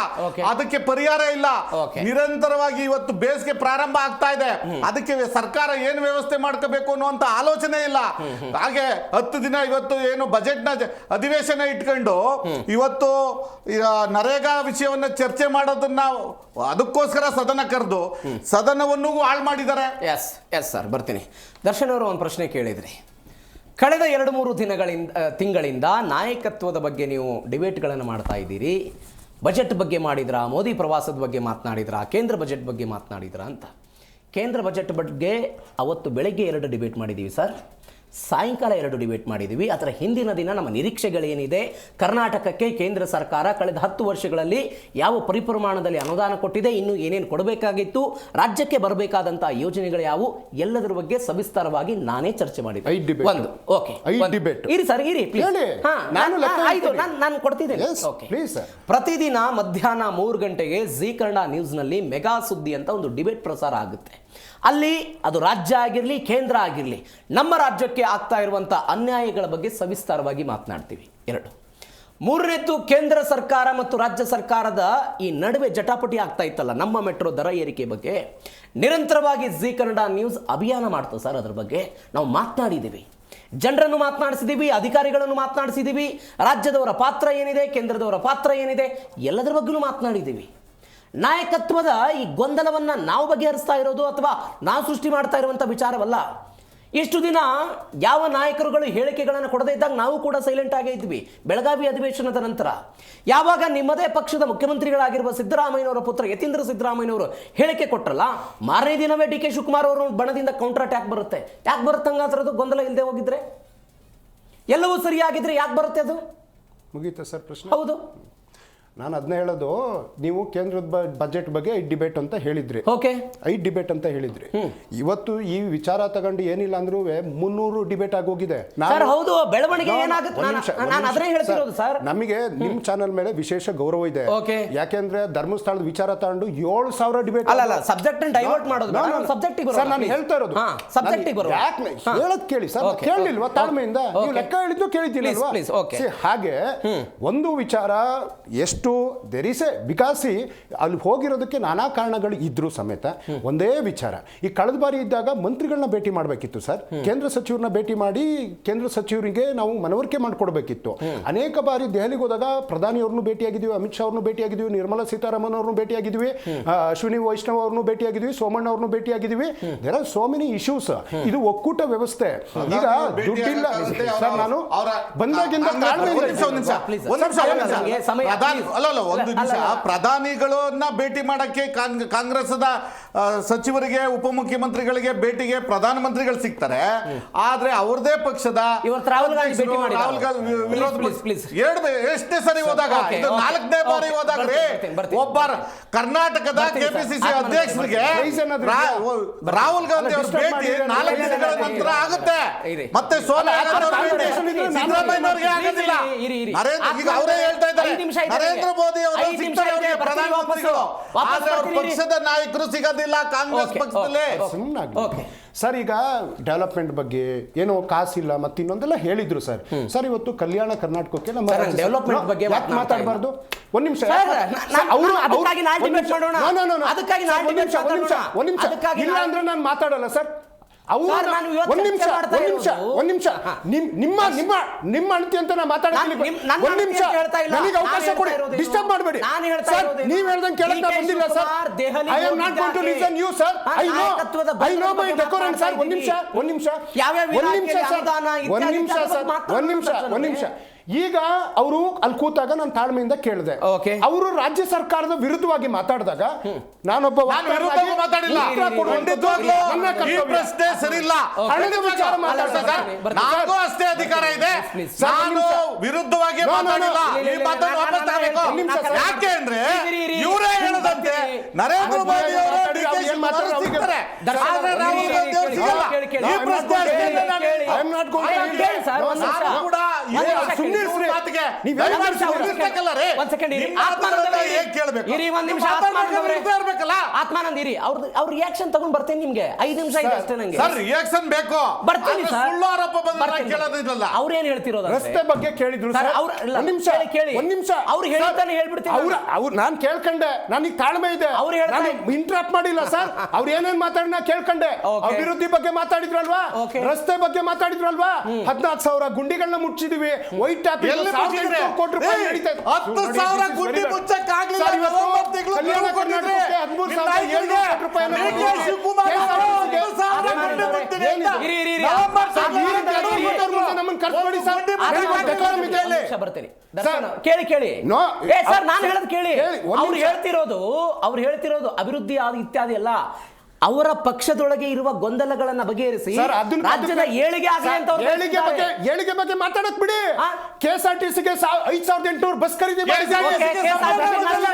Speaker 6: ಅದಕ್ಕೆ ಪರಿಹಾರ ಇಲ್ಲ. ನಿರಂತರವಾಗಿ ಇವತ್ತು ಬೇಸಿಗೆ ಪ್ರಾರಂಭ ಆಗ್ತಾ ಇದೆ, ಅದಕ್ಕೆ ಸರ್ಕಾರ ಏನು ವ್ಯವಸ್ಥೆ ಮಾಡ್ಕೋಬೇಕು ಅನ್ನುವಂತ ಆಲೋಚನೆ ಇಲ್ಲ. ಹಾಗೆ 10 ದಿನ ಇವತ್ತು ಏನು ಬಜೆಟ್ ನ ಅಧಿವೇಶನ ಇಟ್ಕೊಂಡು ಇವತ್ತು ನರೇಗಾ ವಿಷಯವನ್ನ ಚರ್ಚೆ ಮಾಡೋದನ್ನ ಅದಕ್ಕೋಸ್ಕರ ಸದನ ಕರೆದು ಸದನವನ್ನು ಹಾಳು ಮಾಡಿದ್ದಾರೆ.
Speaker 3: ಎಸ್ ಸರ್, ಬರ್ತೀನಿ. ದರ್ಶನ್ ಅವರು ಒಂದು ಪ್ರಶ್ನೆ ಕೇಳಿದ್ರಿ. ಕಳೆದ 2-3 ತಿಂಗಳಿಂದ ನಾಯಕತ್ವದ ಬಗ್ಗೆ ನೀವು ಡಿಬೇಟ್ಗಳನ್ನು ಮಾಡ್ತಾ ಇದ್ದೀರಿ. ಬಜೆಟ್ ಬಗ್ಗೆ ಮಾಡಿದ್ರಾ, ಮೋದಿ ಪ್ರವಾಸದ ಬಗ್ಗೆ ಮಾತನಾಡಿದ್ರಾ, ಕೇಂದ್ರ ಬಜೆಟ್ ಬಗ್ಗೆ ಮಾತನಾಡಿದ್ರಾ ಅಂತ. ಕೇಂದ್ರ ಬಜೆಟ್ ಬಗ್ಗೆ ಅವತ್ತು ಬೆಳಗ್ಗೆ 2 ಡಿಬೇಟ್ ಮಾಡಿದ್ದೀವಿ ಸರ್, ಸಾಯಂಕಾಲ 2 ಡಿಬೇಟ್ ಮಾಡಿದ್ದೀವಿ. ಅದರ ಹಿಂದಿನ ದಿನ ನಮ್ಮ ನಿರೀಕ್ಷೆಗಳೇನಿದೆ, ಕರ್ನಾಟಕಕ್ಕೆ ಕೇಂದ್ರ ಸರ್ಕಾರ ಕಳೆದ 10 ವರ್ಷಗಳಲ್ಲಿ ಯಾವ ಪರಿಪ್ರಮಾಣದಲ್ಲಿ ಅನುದಾನ ಕೊಟ್ಟಿದೆ, ಇನ್ನು ಏನೇನು ಕೊಡಬೇಕಾಗಿತ್ತು, ರಾಜ್ಯಕ್ಕೆ ಬರಬೇಕಾದಂಥ ಯೋಜನೆಗಳು ಯಾವುವು, ಎಲ್ಲದರ ಬಗ್ಗೆ ಸವಿಸ್ತಾರವಾಗಿ ನಾನೇ ಚರ್ಚೆ ಮಾಡಿದ್ದೆ. ಇರಿ ಸರ್, ಇರಿ ನಾನು ಕೊಡ್ತಿದ್ದೇನೆ. ಪ್ರತಿದಿನ ಮಧ್ಯಾಹ್ನ 3 ಗಂಟೆಗೆ ಜೀ ಕನ್ನಡ ನ್ಯೂಸ್ನಲ್ಲಿ ಮೆಗಾ ಸುದ್ದಿ ಅಂತ ಒಂದು ಡಿಬೇಟ್ ಪ್ರಸಾರ ಆಗುತ್ತೆ. ಅಲ್ಲಿ ಅದು ರಾಜ್ಯ ಆಗಿರಲಿ ಕೇಂದ್ರ ಆಗಿರಲಿ, ನಮ್ಮ ರಾಜ್ಯಕ್ಕೆ ಆಗ್ತಾ ಇರುವಂಥ ಅನ್ಯಾಯಗಳ ಬಗ್ಗೆ ಸವಿಸ್ತಾರವಾಗಿ ಮಾತನಾಡ್ತೀವಿ. 2. 3ನೇದ್ದು, ಕೇಂದ್ರ ಸರ್ಕಾರ ಮತ್ತು ರಾಜ್ಯ ಸರ್ಕಾರದ ಈ ನಡುವೆ ಜಟಾಪಟಿ ಆಗ್ತಾ ಇತ್ತಲ್ಲ ನಮ್ಮ ಮೆಟ್ರೋ ದರ ಏರಿಕೆ ಬಗ್ಗೆ, ನಿರಂತರವಾಗಿ ಜೀ ಕನ್ನಡ ನ್ಯೂಸ್ ಅಭಿಯಾನ ಮಾಡ್ತದೆ ಸರ್. ಅದ್ರ ಬಗ್ಗೆ ನಾವು ಮಾತನಾಡಿದ್ದೀವಿ, ಜನರನ್ನು ಮಾತನಾಡಿಸಿದ್ದೀವಿ, ಅಧಿಕಾರಿಗಳನ್ನು ಮಾತನಾಡಿಸಿದ್ದೀವಿ, ರಾಜ್ಯದವರ ಪಾತ್ರ ಏನಿದೆ, ಕೇಂದ್ರದವರ ಪಾತ್ರ ಏನಿದೆ, ಎಲ್ಲದರ ಬಗ್ಗೆಯೂ ಮಾತನಾಡಿದ್ದೀವಿ. ನಾಯಕತ್ವದ ಈ ಗೊಂದಲವನ್ನು ನಾವು ಬಗೆಹರಿಸ್ತಾ ಇರೋದು ಅಥವಾ ನಾವು ಸೃಷ್ಟಿ ಮಾಡ್ತಾ ಇರುವಂಥ ವಿಚಾರವಲ್ಲ. ಇಷ್ಟು ದಿನ ಯಾವ ನಾಯಕರುಗಳು ಹೇಳಿಕೆಗಳನ್ನು ಕೊಡದೇ ಇದ್ದಾಗ ನಾವು ಕೂಡ ಸೈಲೆಂಟ್ ಆಗೇ ಇದ್ವಿ. ಬೆಳಗಾವಿ ಅಧಿವೇಶನದ ನಂತರ ಯಾವಾಗ ನಿಮ್ಮದೇ ಪಕ್ಷದ ಮುಖ್ಯಮಂತ್ರಿಗಳಾಗಿರುವ ಸಿದ್ದರಾಮಯ್ಯನವರ ಪುತ್ರ ಯತೀಂದ್ರ ಸಿದ್ದರಾಮಯ್ಯನವರು ಹೇಳಿಕೆ ಕೊಟ್ಟರಲ್ಲ, ಮಾರನೇ ದಿನವೇ ಡಿ ಕೆ ಶಿವಕುಮಾರ್ ಅವರು ಬಣದಿಂದ ಕೌಂಟರ್ ಅಟ್ಯಾಕ್ ಬರುತ್ತೆ. ಯಾಕೆ ಬರುತ್ತೆ ಹಂಗಾದ್ರದ್ದು? ಗೊಂದಲ ಇಲ್ಲದೆ ಹೋಗಿದ್ರೆ, ಎಲ್ಲವೂ ಸರಿಯಾಗಿದ್ರೆ ಯಾಕೆ ಬರುತ್ತೆ ಅದು?
Speaker 9: ಮುಗೀತಾ ಸರ್ ಪ್ರಶ್ನೆ?
Speaker 3: ಹೌದು,
Speaker 9: ನಾನು ಅದನ್ನ ಹೇಳೋದು, ನೀವು ಕೇಂದ್ರದ ಬಜೆಟ್ ಬಗ್ಗೆ 5 ಡಿಬೇಟ್ ಅಂತ ಹೇಳಿದ್ರಿ. 5 ಡಿಬೇಟ್ ಅಂತ ಹೇಳಿದ್ರಿ. ಇವತ್ತು ಈ ವಿಚಾರ ತಗೊಂಡು ಏನಿಲ್ಲ ಅಂದ್ರೂ 300 ಡಿಬೇಟ್ ಆಗೋಗಿದೆ.
Speaker 3: ಹೌದು, ಬೆಳವಣಿಗೆ
Speaker 9: ನಮಗೆ ನಿಮ್ ಚಾನಲ್ ಮೇಲೆ ವಿಶೇಷ ಗೌರವ ಇದೆ. ಯಾಕೆಂದ್ರೆ ಧರ್ಮಸ್ಥಳದ ವಿಚಾರ ತಗೊಂಡು 7,000 ಡಿಬೇಟ್.
Speaker 3: ಸಬ್ಜೆಕ್ಟ್ ಡೈವರ್ಟ್ ಮಾಡೋದು
Speaker 9: ಸರ್, ನಾನು ಹೇಳ್ತಾ ಇರೋದು ಹೇಳದ್ ಕೇಳಿ ಸರ್. ಕೇಳಲಿಲ್ವಾ ತಾಳ್ಮೆಯಿಂದ? ನೀವು ಲೆಕ್ಕ ಹೇಳಿದ್ದು ಕೇಳಿದ್ದೀನಲ್ವಾ? ಹಾಗೆ ಒಂದು ವಿಚಾರ ಎಷ್ಟು ಬಿಕಾಸ್ ಅಲ್ಲಿ ಹೋಗಿರೋದಕ್ಕೆ ನಾನಾ ಕಾರಣಗಳು ಇದ್ರೂ ಸಮೇತ ಒಂದೇ ವಿಚಾರ, ಈ ಕಳೆದ ಬಾರಿ ಇದ್ದಾಗ ಮಂತ್ರಿಗಳನ್ನ ಭೇಟಿ ಮಾಡಬೇಕಿತ್ತು ಸರ್, ಕೇಂದ್ರ ಸಚಿವರನ್ನ ಭೇಟಿ ಮಾಡಿ ಕೇಂದ್ರ ಸಚಿವರಿಗೆ ನಾವು ಮನವರಿಕೆ ಮಾಡಿಕೊಡ್ಬೇಕಿತ್ತು. ಅನೇಕ ಬಾರಿ ದೆಹಲಿಗೆ ಹೋದಾಗ ಪ್ರಧಾನಿಯವ್ರನ್ನು ಭೇಟಿಯಾಗಿದ್ದೀವಿ, ಅಮಿತ್ ಶಾ ಅವ್ರನ್ನು ಭೇಟಿಯಾಗಿದ್ದೀವಿ, ನಿರ್ಮಲಾ ಸೀತಾರಾಮನ್ ಅವ್ರನ್ನು ಭೇಟಿಯಾಗಿದ್ದೀವಿ, ಅಶ್ವಿನಿ ವೈಷ್ಣವ್ ಅವ್ರನ್ನು ಭೇಟಿಯಾಗಿದ್ದೀವಿ, ಸೋಮಣ್ಣ ಅವ್ರನ್ನು ಭೇಟಿಯಾಗಿದ್ದೀವಿ. There are so many issues. ಇದು ಒಕ್ಕೂಟ ವ್ಯವಸ್ಥೆ. ಈಗ ದುಡ್ಡಿಲ್ಲ ಸರ್, ನಾನು ಬಂದಾಗಿಂದ
Speaker 6: ಒಂದು ನಿಮಿಷ. ಪ್ರಧಾನಿಗಳನ್ನ ಭೇಟಿ ಮಾಡಕ್ಕೆ ಕಾಂಗ್ರೆಸ್ದ ಸಚಿವರಿಗೆ ಉಪಮುಖ್ಯಮಂತ್ರಿಗಳಿಗೆ ಭೇಟಿಗೆ ಪ್ರಧಾನಮಂತ್ರಿಗಳು ಸಿಗ್ತಾರೆ, ಆದ್ರೆ ಅವ್ರದೇ ಪಕ್ಷದ ರಾಹುಲ್ ಗಾಂಧಿ ಎಷ್ಟೇ ಸರಿ ಹೋದಾಗ, ಇದು 4ನೇ ಬಾರಿ ಹೋದಾಗ್ರಿ ಒಬ್ಬ ಕರ್ನಾಟಕದ ಕೆಪಿಸಿಸಿ ಅಧ್ಯಕ್ಷರಿಗೆ ರಾಹುಲ್ ಗಾಂಧಿ ಅವ್ರ ಭೇಟಿ 4 ದಿನಗಳ ನಂತರ ಆಗುತ್ತೆ. ಮತ್ತೆ ಸೋನಿಯಾ ಗಾಂಧಿ ಸಿದ್ದರಾಮಯ್ಯ ಅವರಿಗೆ ಆಗೋದಿಲ್ಲ. ಈಗ ಅವರೇ ಹೇಳ್ತಾ ಇದ್ದಾರೆ, ನರೇಂದ್ರ ಮೋದಿ ಅವರು ಸಿಗ್ತಾರೆ ಅವರಿಗೆ ಪ್ರಧಾನ ಮುಖ್ಯಮಂತ್ರಿಗಳು.
Speaker 3: ವಾಪಸ್
Speaker 6: ಆದ್ರೆ ಅವ್ರ
Speaker 3: ಬರ್ತೀನಿ.
Speaker 6: ಪಕ್ಷದ ನಾಯಕರು ಸಿಗೋದಿಲ್ಲ ಕಾಂಗ್ರೆಸ್
Speaker 3: Okay,
Speaker 6: ಪಕ್ಷದಲ್ಲಿ.
Speaker 3: ಓಕೆ
Speaker 9: ಸರ್ ಈಗ ಡೆವಲಪ್ಮೆಂಟ್ ಬಗ್ಗೆ ಏನೋ ಕಾಸಿಲ್ಲ ಮತ್ತೆ ಇನ್ನೊಂದೆಲ್ಲ ಹೇಳಿದ್ರು ಸರ್. ಸರ್ ಇವತ್ತು ಕಲ್ಯಾಣ ಕರ್ನಾಟಕಕ್ಕೆ ನಮ್ಮ
Speaker 3: ಸರ್,
Speaker 9: ರಾಜ್ಯ
Speaker 3: ಡೆವಲಪ್ಮೆಂಟ್
Speaker 9: ಸರ್ಕಾರ-
Speaker 3: ಬಗ್ಗೆ
Speaker 9: ಯಾಕೆ ಮಾತಾಡಬಾರ್ದು? ಒಂದ್ ನಿಮಿಷ
Speaker 3: ಸರ್, ಅದಕ್ಕಾಗಿ ನಾನು ಡಿಬೇಟ್ ಮಾಡೋಣ. ಅದಕ್ಕಾಗಿ ನಾನು ಡಿಬೇಟ್ ಮಾಡೋಣ.
Speaker 9: ಒಂದ್ ನಿಮಿಷ
Speaker 3: ಅದಕ್ಕಾಗಿ
Speaker 9: ಇಲ್ಲ ಅಂದ್ರೆ ನಾನು ಮಾತಾಡಲ್ಲ ಸರ್.
Speaker 3: ಸರ್, ನಾನು ಇವತ್ತು
Speaker 9: ಒಂದ್ ನಿಮಿಷ
Speaker 3: ಚರ್ಚೆ ಮಾಡ್ತಾ
Speaker 9: ಒಂದ್ ನಿಮಿಷ ನಿಮ್ಮ ಅಣತಿ ಅಂತ ನಾನು ಮಾತಾಡ್ತೀನಿ.
Speaker 3: ನನ್ನ
Speaker 9: ಒಂದ್ ನಿಮಿಷ
Speaker 3: ಅಣತಿ ಹೇಳ್ತಾ ಇಲ್ಲ.
Speaker 9: ನನಗೆ ಅವಕಾಶ
Speaker 3: ನಾನು
Speaker 9: ಕೊಡಿ,
Speaker 3: ಹೇಳ್ತಾ ಇರೋದೇನು?
Speaker 9: ಡಿಸ್ಟರ್ಬ್ ಮಾಡಬೇಡಿ
Speaker 3: ನಾನು ಹೇಳ್ತಾ
Speaker 9: ಸರ್.
Speaker 3: ಇರೋದೇನು?
Speaker 9: ನೀವ್ ಹೇಳ್ದಂಗೆ ಕೇಳಕ್ ನಾನು ಬಂದಿಲ್ಲ ಸರ್.
Speaker 3: ಶಿವಕುಮಾರ್ ದೆಹಲಿಗೆ
Speaker 9: I am not going to
Speaker 3: ಹೋಗಿದ್ದಾರೆ.
Speaker 9: Listen you sir.
Speaker 3: ನಾಯಕತ್ವದ
Speaker 9: ಐ ನೋ ಮೈ
Speaker 3: ಬಗ್ಗೆ
Speaker 9: ಡೆಕೋರಂ ಸರ್. ಒಂದ್ ನಿಮಿಷ
Speaker 3: ಯಾವ್ಯಾವ
Speaker 9: ಒಂದ್ ನಿಮಿಷ
Speaker 3: ಇಲಾಖೆಯಲ್ಲಿ
Speaker 9: ಸರ್.
Speaker 3: ಅನುದಾನ
Speaker 9: ಒಂದ್ ನಿಮಿಷ
Speaker 3: ಇತ್ಯಾದಿ
Speaker 9: ಸರ್.
Speaker 3: ಮಾತಾಡೋಣ
Speaker 9: ಒಂದ್ ನಿಮಿಷ ಈಗ ಅವರು ಅಲ್ಲಿ ಕೂತಾಗ ನಾನು ತಾಳ್ಮೆಯಿಂದ ಕೇಳಿದೆ.
Speaker 3: Okay.
Speaker 9: ಅವರು ರಾಜ್ಯ ಸರ್ಕಾರದ ವಿರುದ್ಧವಾಗಿ ಮಾತಾಡಿದಾಗ ನಾನೊಬ್ಬ
Speaker 6: ನಾನು ವಿರುದ್ಧವಾಗಿ ಮಾತಾಡಿಲ್ಲ.
Speaker 9: ಉತ್ತರ ಕೊಡುವಂಥದ್ದು ನನ್ನ
Speaker 6: ಈ
Speaker 9: ಕರ್ತವ್ಯ.
Speaker 6: ಪ್ರಶ್ನೆ ಸರಿಯಿಲ್ಲ.
Speaker 9: ಹಣದ ವಿಚಾರ ಮಾತಾಡ್ದಾಗ
Speaker 6: ನನಗೂ ಅಷ್ಟೇ ಅಧಿಕಾರ ಇದೆ. ನಾನು ವಿರುದ್ಧವಾಗಿ ಮಾತಾಡಿಲ್ಲ. ಈ ಮಾತನ್ನು ವಾಪಸ್ ತಗೋಬೇಕು. ಯಾಕೆ ಅಂದ್ರೆ ಇವರೇ ಹೇಳದಂತೆ ನರೇಂದ್ರ ಮೋದಿ ಅವರು DK ಶಿವಕುಮಾರ್ ಸಿಗ್ತಾರೆ. ಆದ್ರೆ ರಾಹುಲ್ ಗಾಂಧಿ ಅವರು ಸಿಗಲ್ಲ. ಈ ಪ್ರಶ್ನೆ ಅಷ್ಟೇ ನಾನು
Speaker 9: I am not going to
Speaker 3: ಕೇಳಿ ಸರ್, ಒಂದ್ ನಿಮಿಷ.
Speaker 6: ನಾನು ಕೂಡ ಈ ಸುಮ್ಮನೆ ಮಾತಿಗೆ
Speaker 3: ಒಂದ್ ಸೆಕೆಂಡ್ ಇರಿ. ಆತ್ಮಾನಂದ್ ಇರಿ. ಅವ್ರ ರಿಯಾಕ್ಷನ್ ತಗೊಂಡ್ ಬರ್ತೇನೆ ನಿಮ್ಗೆ. 5 ನಿಮಿಷ ಇದೆ ಅಷ್ಟೇ ನಂಗೆ.
Speaker 6: ಸರ್ ರಿಯಾಕ್ಷನ್ ಬೇಕು.
Speaker 3: ಬರ್ತೀನಿ ಸರ್.
Speaker 6: ಸುಳ್ಳು ಆರೋಪ ಬಂದ್ರೆ ಕೇಳೋದಿಲ್ಲ.
Speaker 3: ಅವ್ರೇನ್ ಹೇಳ್ತಿರೋದು
Speaker 9: ರಸ್ತೆ ಬಗ್ಗೆ ಕೇಳಿದ್ರು
Speaker 3: ಸರ್.
Speaker 9: ಸರ್.
Speaker 3: ಒಂದ್ ನಿಮಿಷ ಕೇಳಿ.
Speaker 9: ಒಂದ್ ನಿಮಿಷ
Speaker 3: ಅವ್ರು ಹೇಳ್ತಾನೆ ಹೇಳ್ಬಿಡ್ತೀನಿ.
Speaker 9: ಅವ್ರು ನಾನ್ ಕೇಳ್ಕೊಂಡೆ. ನನಗೆ ತಾಳ್ಮೆ ಇದೆ.
Speaker 3: ಅವ್ರು ಹೇಳ್ತಾರೆ.
Speaker 9: ನಾನು ಇಂಟ್ರಪ್ಟ್ ಮಾಡಿಲ್ಲ ಸರ್. ಅವ್ರು ಏನೇನ್ ಮಾತಾಡಿನ ಕೇಳ್ಕೊಂಡೆ.
Speaker 3: Okay.
Speaker 9: ಅಭಿವೃದ್ಧಿ ಬಗ್ಗೆ ಮಾತಾಡಿದ್ರಲ್ವಾ,
Speaker 3: Okay.
Speaker 9: ರಸ್ತೆ ಬಗ್ಗೆ ಮಾತಾಡಿದ್ರಲ್ವಾ, 14,000 ಗುಂಡಿಗಳನ್ನ ಮುಚ್ಚಿದೀವಿ. ವೈಟ್ ಟ್ಯಾಪ್
Speaker 6: ಎಲ್ಲಿ ಮುಚ್ಚಿದ್ರೆ?
Speaker 9: ಕೋಟಿ ರೂಪಾಯಿ ನಡೀತಾ ಇದೆ.
Speaker 6: 10,000 ಗುಂಡಿ ಮುಚ್ಚಕ್ಕಾಗ್ಲಿಲ್ಲ.
Speaker 9: ಸರ್, ಇವತ್ತು
Speaker 6: ನವೆಂಬರ್ ತಿಂಗಳು
Speaker 9: ಕಲ್ಯಾಣ
Speaker 6: ಗಡುವು ಕೊಟ್ಟಿದ್ರೆ
Speaker 9: ಕರ್ನಾಟಕಕ್ಕೆ 13,700 ರೂಪಾಯಿನ
Speaker 6: DK ಶಿವಕುಮಾರ್ ಅವರು 10,000 ಗುಂಡಿ ಮುಚ್ಚಿದೆ ಅಂತ.
Speaker 3: ಇರಿ, ಇರಿ, ಇರಿ.
Speaker 6: ನವೆಂಬರ್
Speaker 9: ಸರ್, ಈ ರೀತಿ
Speaker 6: ತಿಂಗಳು
Speaker 9: ಅಧಿಕಾರಿಗಳು ನಮ್ಮನ್ನ ಕರ್ಸ್ಬೇಡಿ ಸರ್. ನನಗೆ ಒಂದು decorum ಇದೆ.
Speaker 3: ಬರ್ತೀನಿ. ಕೇಳಿ
Speaker 9: No.
Speaker 3: ಸರ್, ನಾನು ಹೇಳೋದು ಕೇಳಿ.
Speaker 9: ಕೇಳಿ, ಒಂದ್
Speaker 3: ಅವ್ರು
Speaker 9: ನಿಮಿಷ.
Speaker 3: ಹೇಳ್ತಿರೋದು ಅಭಿವೃದ್ಧಿ ಇತ್ಯಾದಿ ಅಲ್ಲ, ಅವರ ಪಕ್ಷದೊಳಗೆ ಇರುವ ಗೊಂದಲಗಳನ್ನ ಬಗೆಹರಿಸಿ
Speaker 9: ಸರ್,
Speaker 3: ರಾಜ್ಯದ ಏಳಿಗೆ ಆಗಲಿ ಅಂತ ಅವ್ರು
Speaker 9: ಏಳಿಗೆ ಬಗ್ಗೆ ಮಾತಾಡಕ್ ಬಿಡಿ.
Speaker 3: ಹಾ?
Speaker 9: KSRTCಗೆ 5,800 ಬಸ್ ಖರೀದಿ ಮಾಡಿದ್ದೀವಿ.
Speaker 3: Okay, KSRTC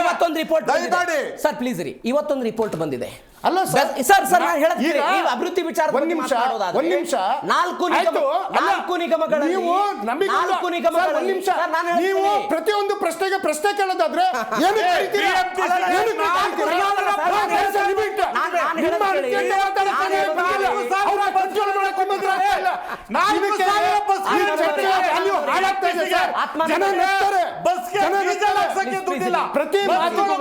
Speaker 3: ಇವತ್ತೊಂದು ರಿಪೋರ್ಟ್ ಸರ್, ಪ್ಲೀಸ್ ಇರಿ. ಇವತ್ತೊಂದು ರಿಪೋರ್ಟ್ ಬಂದಿದೆ.
Speaker 9: ಅಲ್ಲ ಸರ್,
Speaker 3: ಸರ್ ನಾನು ಹೇಳೋದು ಕೇಳಿ. ಈ ಅಭಿವೃದ್ಧಿ ವಿಚಾರ
Speaker 9: ಒಂದ್ ನಿಮಿಷ
Speaker 3: 4 ನಿಗಮಗಳಲ್ಲಿ
Speaker 9: ನೀವು ನಮಗೆ
Speaker 3: 4 ನಿಗಮಗಳಲ್ಲಿ
Speaker 9: ಒಂದ್ ನಿಮಿಷ ನೀವು ಪ್ರತಿಯೊಂದು ಪ್ರಶ್ನೆಗೆ ಪ್ರಶ್ನೆ ಕೇಳೋದಾದ್ರೆ ಏನಕ್ಕೆ ಕರೀತೀರಾ? ಏನಕ್ಕೆ ಕರೀತೀರಾ?
Speaker 3: ನಾನು ಹೇಳೋದು ಕೇಳಿ.
Speaker 9: ಅವ್ರ ಕಂಟ್ರೋಲ್ ಮಾಡಕ್ಕೆ ಬಂದ್ರೆ ಇಲ್ಲ. ಇದಕ್ಕೆ ಈ ಚರ್ಚೆಯ value ಹಾಳಾಗ್ತಾ ಇದೆ ಸರ್. ಜನ ನಗ್ತಾರೆ. ಜನ ನಗ್ತಾರೆ. ಪ್ರತಿ ಮಾತಿಗೂ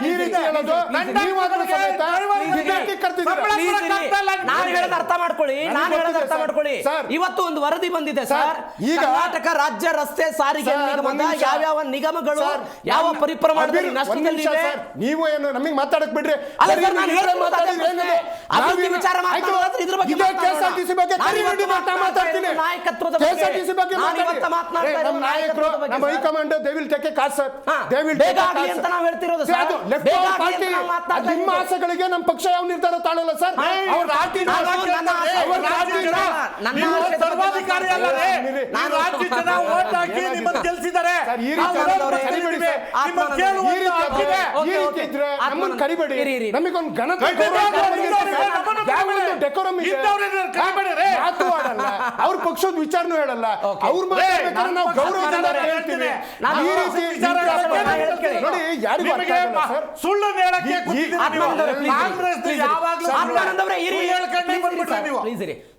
Speaker 9: ಈ ರೀತಿ ಹೇಳೋದು ನೀವು ಅದರ ಸಮೇತ ವಿದ್ಯಾರ್ಥಿ ಕರ್ತಿದ್ದೀರಾ?
Speaker 3: ನಾನು ಹೇಳೋದು ಅರ್ಥ ಮಾಡ್ಕೊಳ್ಳಿ. ಇವತ್ತು ಒಂದು ವರದಿ ಬಂದಿದೆ ಸರ್. ಕರ್ನಾಟಕ ರಾಜ್ಯ ರಸ್ತೆ ಸಾರಿಗೆ ನಿಗಮದ ಯಾವ್ಯಾವ ನಿಗಮಗಳು ಯಾವ ಪರಿಪ್ರಮಾಣದಲ್ಲಿ ನಷ್ಟದಲ್ಲಿವೆ.
Speaker 9: ನೀವು ಏನು ನಮಗೆ ಮಾತಾಡಕ್ ಬಿಡ್ರಿ.
Speaker 3: ಅಲ್ಲ ಸರ್, ನಾನು ಹೇಳೋದು ಅಭಿವೃದ್ಧಿ ವಿಚಾರ ಮಾತಾಡೋದಾದ್ರೆ ಇದ್ರ ಬಗ್ಗೆ
Speaker 9: KSRTC ಬಗ್ಗೆ ಮಾತಾಡ್ತೀನಿ.
Speaker 3: ನಾಯಕತ್ವದ
Speaker 9: KSRTC ಬಗ್ಗೆ ನಮ್ಮ ನಾಯಕರು, ನಮ್ಮ high command they will take a cause sir. They will
Speaker 3: ಬೇಗ ಆಗಲಿ ಅಂತ ನಾವು ಹೇಳ್ತಿರೋದು ಸರ್.
Speaker 9: ಲೆಫ್ಟ್ ಪಾರ್ಟಿ ನಿಮ್ಮ ಆಸೆಗಳಿಗೆ ನಮ್ಮ ಪಕ್ಷ ಯಾವ ನಿರ್ಧಾರ ತಾಳಲ್ಲ ಸರ್. ಅವ್ರ ಪಾರ್ಟಿ
Speaker 6: ಸರ್ವಾಧಿಕಾರಿ ಅಲ್ಲದೆ ರಾಜ್ಯ ಜನ ಓಟ್ ಹಾಕಿ ನಿಮ್ಮನ್ನು ಗೆಲ್ಸಿದ್ದಾರೆ.
Speaker 9: ಕರಿಬೇಡಿ. ನಮಗೊಂದು ಘನತೆ ಡೆಕೋರಮ್ ಇದೆ. ಮಾತು ಆಡಲ್ಲ, ಅವ್ರ ಪಕ್ಷದ ವಿಚಾರನೂ ಹೇಳಲ್ಲ. ಅವ್ರ ಮಾತಾಡ್ಬೇಕಾದ್ರೆ ನಾವು ಗೌರವದಿಂದ ಹೇಳ್ತೀವಿ. ಈ ರೀತಿ ನೋಡಿ, ಯಾರಿಗೂ ಅರ್ಥ ಆಗಲ್ಲ ಸರ್.
Speaker 6: ಸುಳ್ಳು ಹೇಳಕ್ಕೆ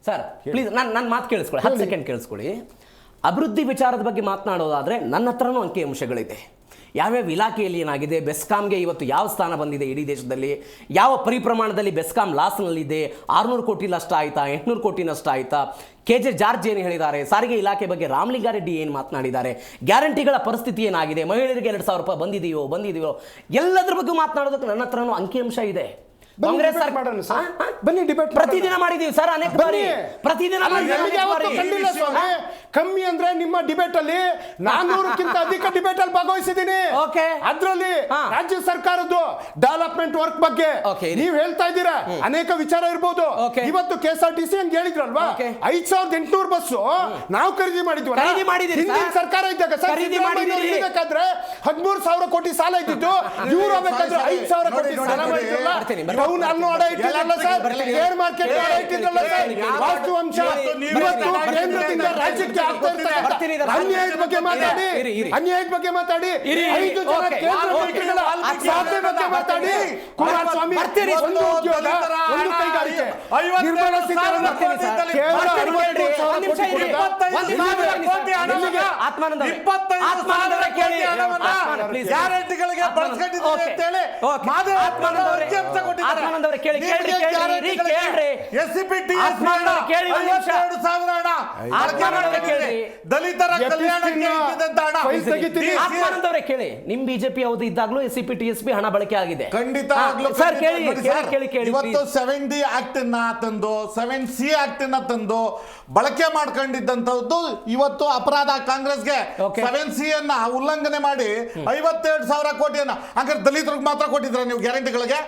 Speaker 3: ಸರ್, ಪ್ಲೀಸ್ ನನ್ನ ಮಾತು ಕೇಳಿಸ್ಕೊಳ್ಳಿ. 10 ಸೆಕೆಂಡ್ ಕೇಳಿಸ್ಕೊಳ್ಳಿ. ಅಭಿವೃದ್ಧಿ ವಿಚಾರದ ಬಗ್ಗೆ ಮಾತನಾಡೋದಾದ್ರೆ ನನ್ನ ಹತ್ರನೂ ಅಂಕಿಅಂಶಗಳಿದೆ. ಯಾವ್ಯಾವ ಇಲಾಖೆಯಲ್ಲಿ ಏನಾಗಿದೆ, ಬೆಸ್ಕಾಂಗೆ ಇವತ್ತು ಯಾವ ಸ್ಥಾನ ಬಂದಿದೆ ಇಡೀ ದೇಶದಲ್ಲಿ, ಯಾವ ಪರಿಪ್ರಮಾಣದಲ್ಲಿ ಬೆಸ್ಕಾಂ ಲಾಸ್ನಲ್ಲಿದೆ, 600 ಕೋಟಿ ನಷ್ಟ ಆಯ್ತಾ, 800 ಕೋಟಿ ನಷ್ಟ ಆಯ್ತಾ, KJ ಜಾರ್ಜ್ ಏನು ಹೇಳಿದ್ದಾರೆ, ಸಾರಿಗೆ ಇಲಾಖೆ ಬಗ್ಗೆ ರಾಮಲಿಂಗಾರೆಡ್ಡಿ ಏನು ಮಾತನಾಡಿದ್ದಾರೆ, ಗ್ಯಾರಂಟಿಗಳ ಪರಿಸ್ಥಿತಿ ಏನಾಗಿದೆ, ಮಹಿಳೆಯರಿಗೆ 2,000 ರೂಪಾಯಿ ಬಂದಿದೆಯೋ ಎಲ್ಲದರ ಬಗ್ಗೆ ಮಾತನಾಡೋದಕ್ಕೆ ನನ್ನ ಹತ್ರನೂ ಅಂಕಿಅಂಶ ಇದೆ. ಕಾಂಗ್ರೆಸ್
Speaker 9: ಬನ್ನಿ ಡಿಬೇಟ್
Speaker 3: ಪ್ರತಿದಿನ ಮಾಡಿದೀವಿ ಸರ್, ಅನೇಕ ಬಾರಿ ಪ್ರತಿದಿನ
Speaker 9: ಕಮ್ಮಿ ಅಂದ್ರೆ ನಿಮ್ಮ ಡಿಬೇಟ್ ಅಲ್ಲಿ 400ಕ್ಕಿಂತ ಅಧಿಕ ಡಿಬೇಟ್ ಅಲ್ಲಿ ಭಾಗವಹಿಸಿದ್ದೀನಿ. ಅದ್ರಲ್ಲಿ ರಾಜ್ಯ ಸರ್ಕಾರದ್ದು ಡೆವಲಪ್ಮೆಂಟ್ ವರ್ಕ್ ಬಗ್ಗೆ ನೀವು ಹೇಳ್ತಾ ಇದ್ದೀರಾ. ಅನೇಕ ವಿಚಾರ ಇರ್ಬೋದು. ಇವತ್ತು KSRTC ಹಂಗೆ ಹೇಳಿದ್ರಲ್ವಾ, 5,800 ಬಸ್ ನಾವು ಖರೀದಿ ಮಾಡಿದ್ವಿ. ಹಿಂದಿನ ಸರ್ಕಾರ ಇದ್ದಾಗ ಬೇಕಾದ್ರೆ 13,000 ಕೋಟಿ ಸಾಲ ಇದ್ದಿದ್ದು, ಇವರು ಬೇಕಾದ್ರೆ 5,000 ಕೋಟಿ ಸಾಲ ಮಾಡಿದ್ರಲ್ಲ. ಟೌನ್ ಅನ್ನು ಅಡ ಇಟ್ಟಿದ್ರಲ್ಲ ಸರ್, ಶೇರ್ ಮಾರ್ಕೆಟ್ ಅಡ ಇಟ್ಟಿದ್ರಲ್ಲ ಸರ್, ವಾಸ್ತವಾಂಶ ಇವತ್ತು ಕೇಂದ್ರದಿಂದ ರಾಜ್ಯಕ್ಕೆ ಆಗ್ತಾ ಇರ್ತಕ್ಕಂಥ ಅನ್ಯಾಯದ ಬಗ್ಗೆ ಮಾತಾಡಿ, ಅನ್ಯಾಯದ ಬಗ್ಗೆ ಮಾತಾಡಿ, 5 ಜನ ಕೇಂದ್ರ ಮಂತ್ರಿಗಳ ಸಾಧನೆ ಬಗ್ಗೆ ಮಾತಾಡಿ. ಕುಮಾರಸ್ವಾಮಿ ಒಂದು ಉದ್ಯೋಗ, ಒಂದು ಕೈಗಾರಿಕೆ, ನಿರ್ಮಲಾ ಸೀತಾರಾಮನ್ ಕೇವಲ 60,000 ಕೋಟಿ ಕೊಟ್ಟಿದ್ದಾರೆ.
Speaker 3: ಆತ್ಮಾನಂದವರ ಕೇಳಿ,
Speaker 5: ಗ್ಯಾರಂಟಿಗಳಿಗೆ ಬಳಸ್ಕೊಂಡಿದ್ದಾರೆ ಅಂತ ಹೇಳಿ
Speaker 3: ಆತ್ಮಾನಂದವರ ಕೇಳಿ
Speaker 5: ದಲಿತರ ಕಲ್ಯಾಣಕ್ಕೆ
Speaker 3: ಆತ್ಮಾನಂದವರೇ ಕೇಳಿ, ನಿಮ್ ಬಿಜೆಪಿ ಯಾವ್ದು ಇದ್ದಾಗ್ಲೂ SCP TSP ಹಣ ಬಳಕೆ ಆಗಿದೆ.
Speaker 5: ಖಂಡಿತ
Speaker 3: ಸರ್ ಕೇಳಿ.
Speaker 5: ಇವತ್ತು 7D ಆಕ್ಟ್ ಅನ್ನ ತಂದು 7C ಆಕ್ಟ್ ಅನ್ನ ತಂದು ಬಳಕೆ ಮಾಡ್ಕೊಂಡಿದ್ದಂಥದ್ದು ಇವತ್ತು ಅಪರಾಧ ಕಾಂಗ್ರೆಸ್ಗೆ. 7C ಅನ್ನ ಉಲ್ಲಂಘನೆ ಮಾಡಿ 52,000 ಕೋಟಿಯನ್ನ ಹಾಗಾದ್ರೆ ದಲಿತರಿಗೆ ಮಾತ್ರ ಕೊಟ್ಟಿದ್ರ ನೀವು ಗ್ಯಾರಂಟಿಗಳಿಗೆ?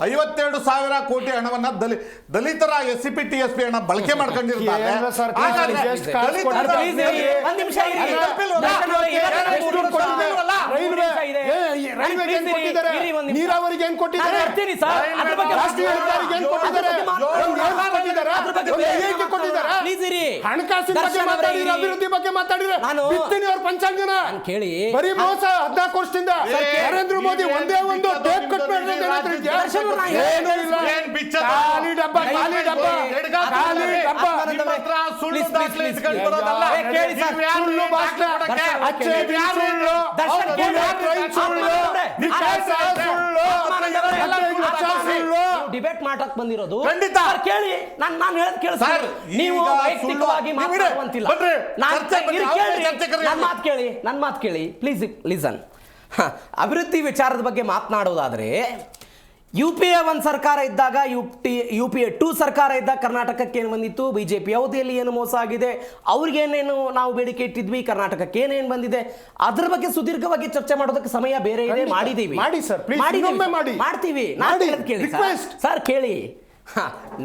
Speaker 5: 52,000 ಕೋಟಿ ಹಣವನ್ನ ದಲಿತರ SCP TSP ಹಣ ಬಳಕೆ ಮಾಡ್ಕೊಂಡಿರ್ತಾರೆ.
Speaker 9: ನೀರಾವರಿಗೆ ಏನ್ ಕೊಟ್ಟಿದ್ದಾರೆ? ಹಣಕಾಸಿನ ಬಗ್ಗೆ ಮಾತಾಡಿದ್ರೆ, ಅಭಿವೃದ್ಧಿ ಬಗ್ಗೆ ಮಾತಾಡಿದ್ರೆ ಬಿತ್ತಿನಿ ಅವ್ರ ಪಂಚಾಂಗನ
Speaker 3: ಕೇಳಿ.
Speaker 9: ಬರೀ ಮೋಸ 14 ವರ್ಷದಿಂದ ನರೇಂದ್ರ ಮೋದಿ ಒಂದೇ ಒಂದು ಟೇಪ್ ಕಟ್
Speaker 3: ಡಿಬೇಟ್ ಮಾಡಕ್ ಬಂದಿರೋದು
Speaker 5: ಖಂಡಿತ
Speaker 3: ಕೇಳಿ. ನಾನು ಹೇಳದ್ ಕೇಳಿ, ನೀವು ವೈಯಕ್ತಿಕವಾಗಿ ಮಾತಾಡುವಂತಿಲ್ಲ. ನನ್ನ ಮಾತು ಕೇಳಿ ಪ್ಲೀಸ್ ಲಿಸನ್. ಅಭಿವೃದ್ಧಿ ವಿಚಾರದ ಬಗ್ಗೆ ಮಾತನಾಡೋದಾದ್ರೆ UPA 1 ಸರ್ಕಾರ ಇದ್ದಾಗ, UPA 2 ಸರ್ಕಾರ ಇದ್ದಾಗ ಕರ್ನಾಟಕಕ್ಕೆ ಏನು ಬಂದಿತ್ತು, ಬಿಜೆಪಿ ಅವಧಿಯಲ್ಲಿ ಏನು ಮೋಸ ಆಗಿದೆ, ಅವ್ರಿಗೇನೇನು ನಾವು ಬೇಡಿಕೆ ಇಟ್ಟಿದ್ವಿ, ಕರ್ನಾಟಕಕ್ಕೆ ಏನೇನು ಬಂದಿದೆ, ಅದ್ರ ಬಗ್ಗೆ ಸುದೀರ್ಘವಾಗಿ ಚರ್ಚೆ ಮಾಡೋದಕ್ಕೆ ಸಮಯ ಬೇರೆ ಇದೆ. ಮಾಡಿದೀವಿ, ಮಾಡ್ತೀವಿ. ಕೇಳಿ ಸರ್ ಕೇಳಿ.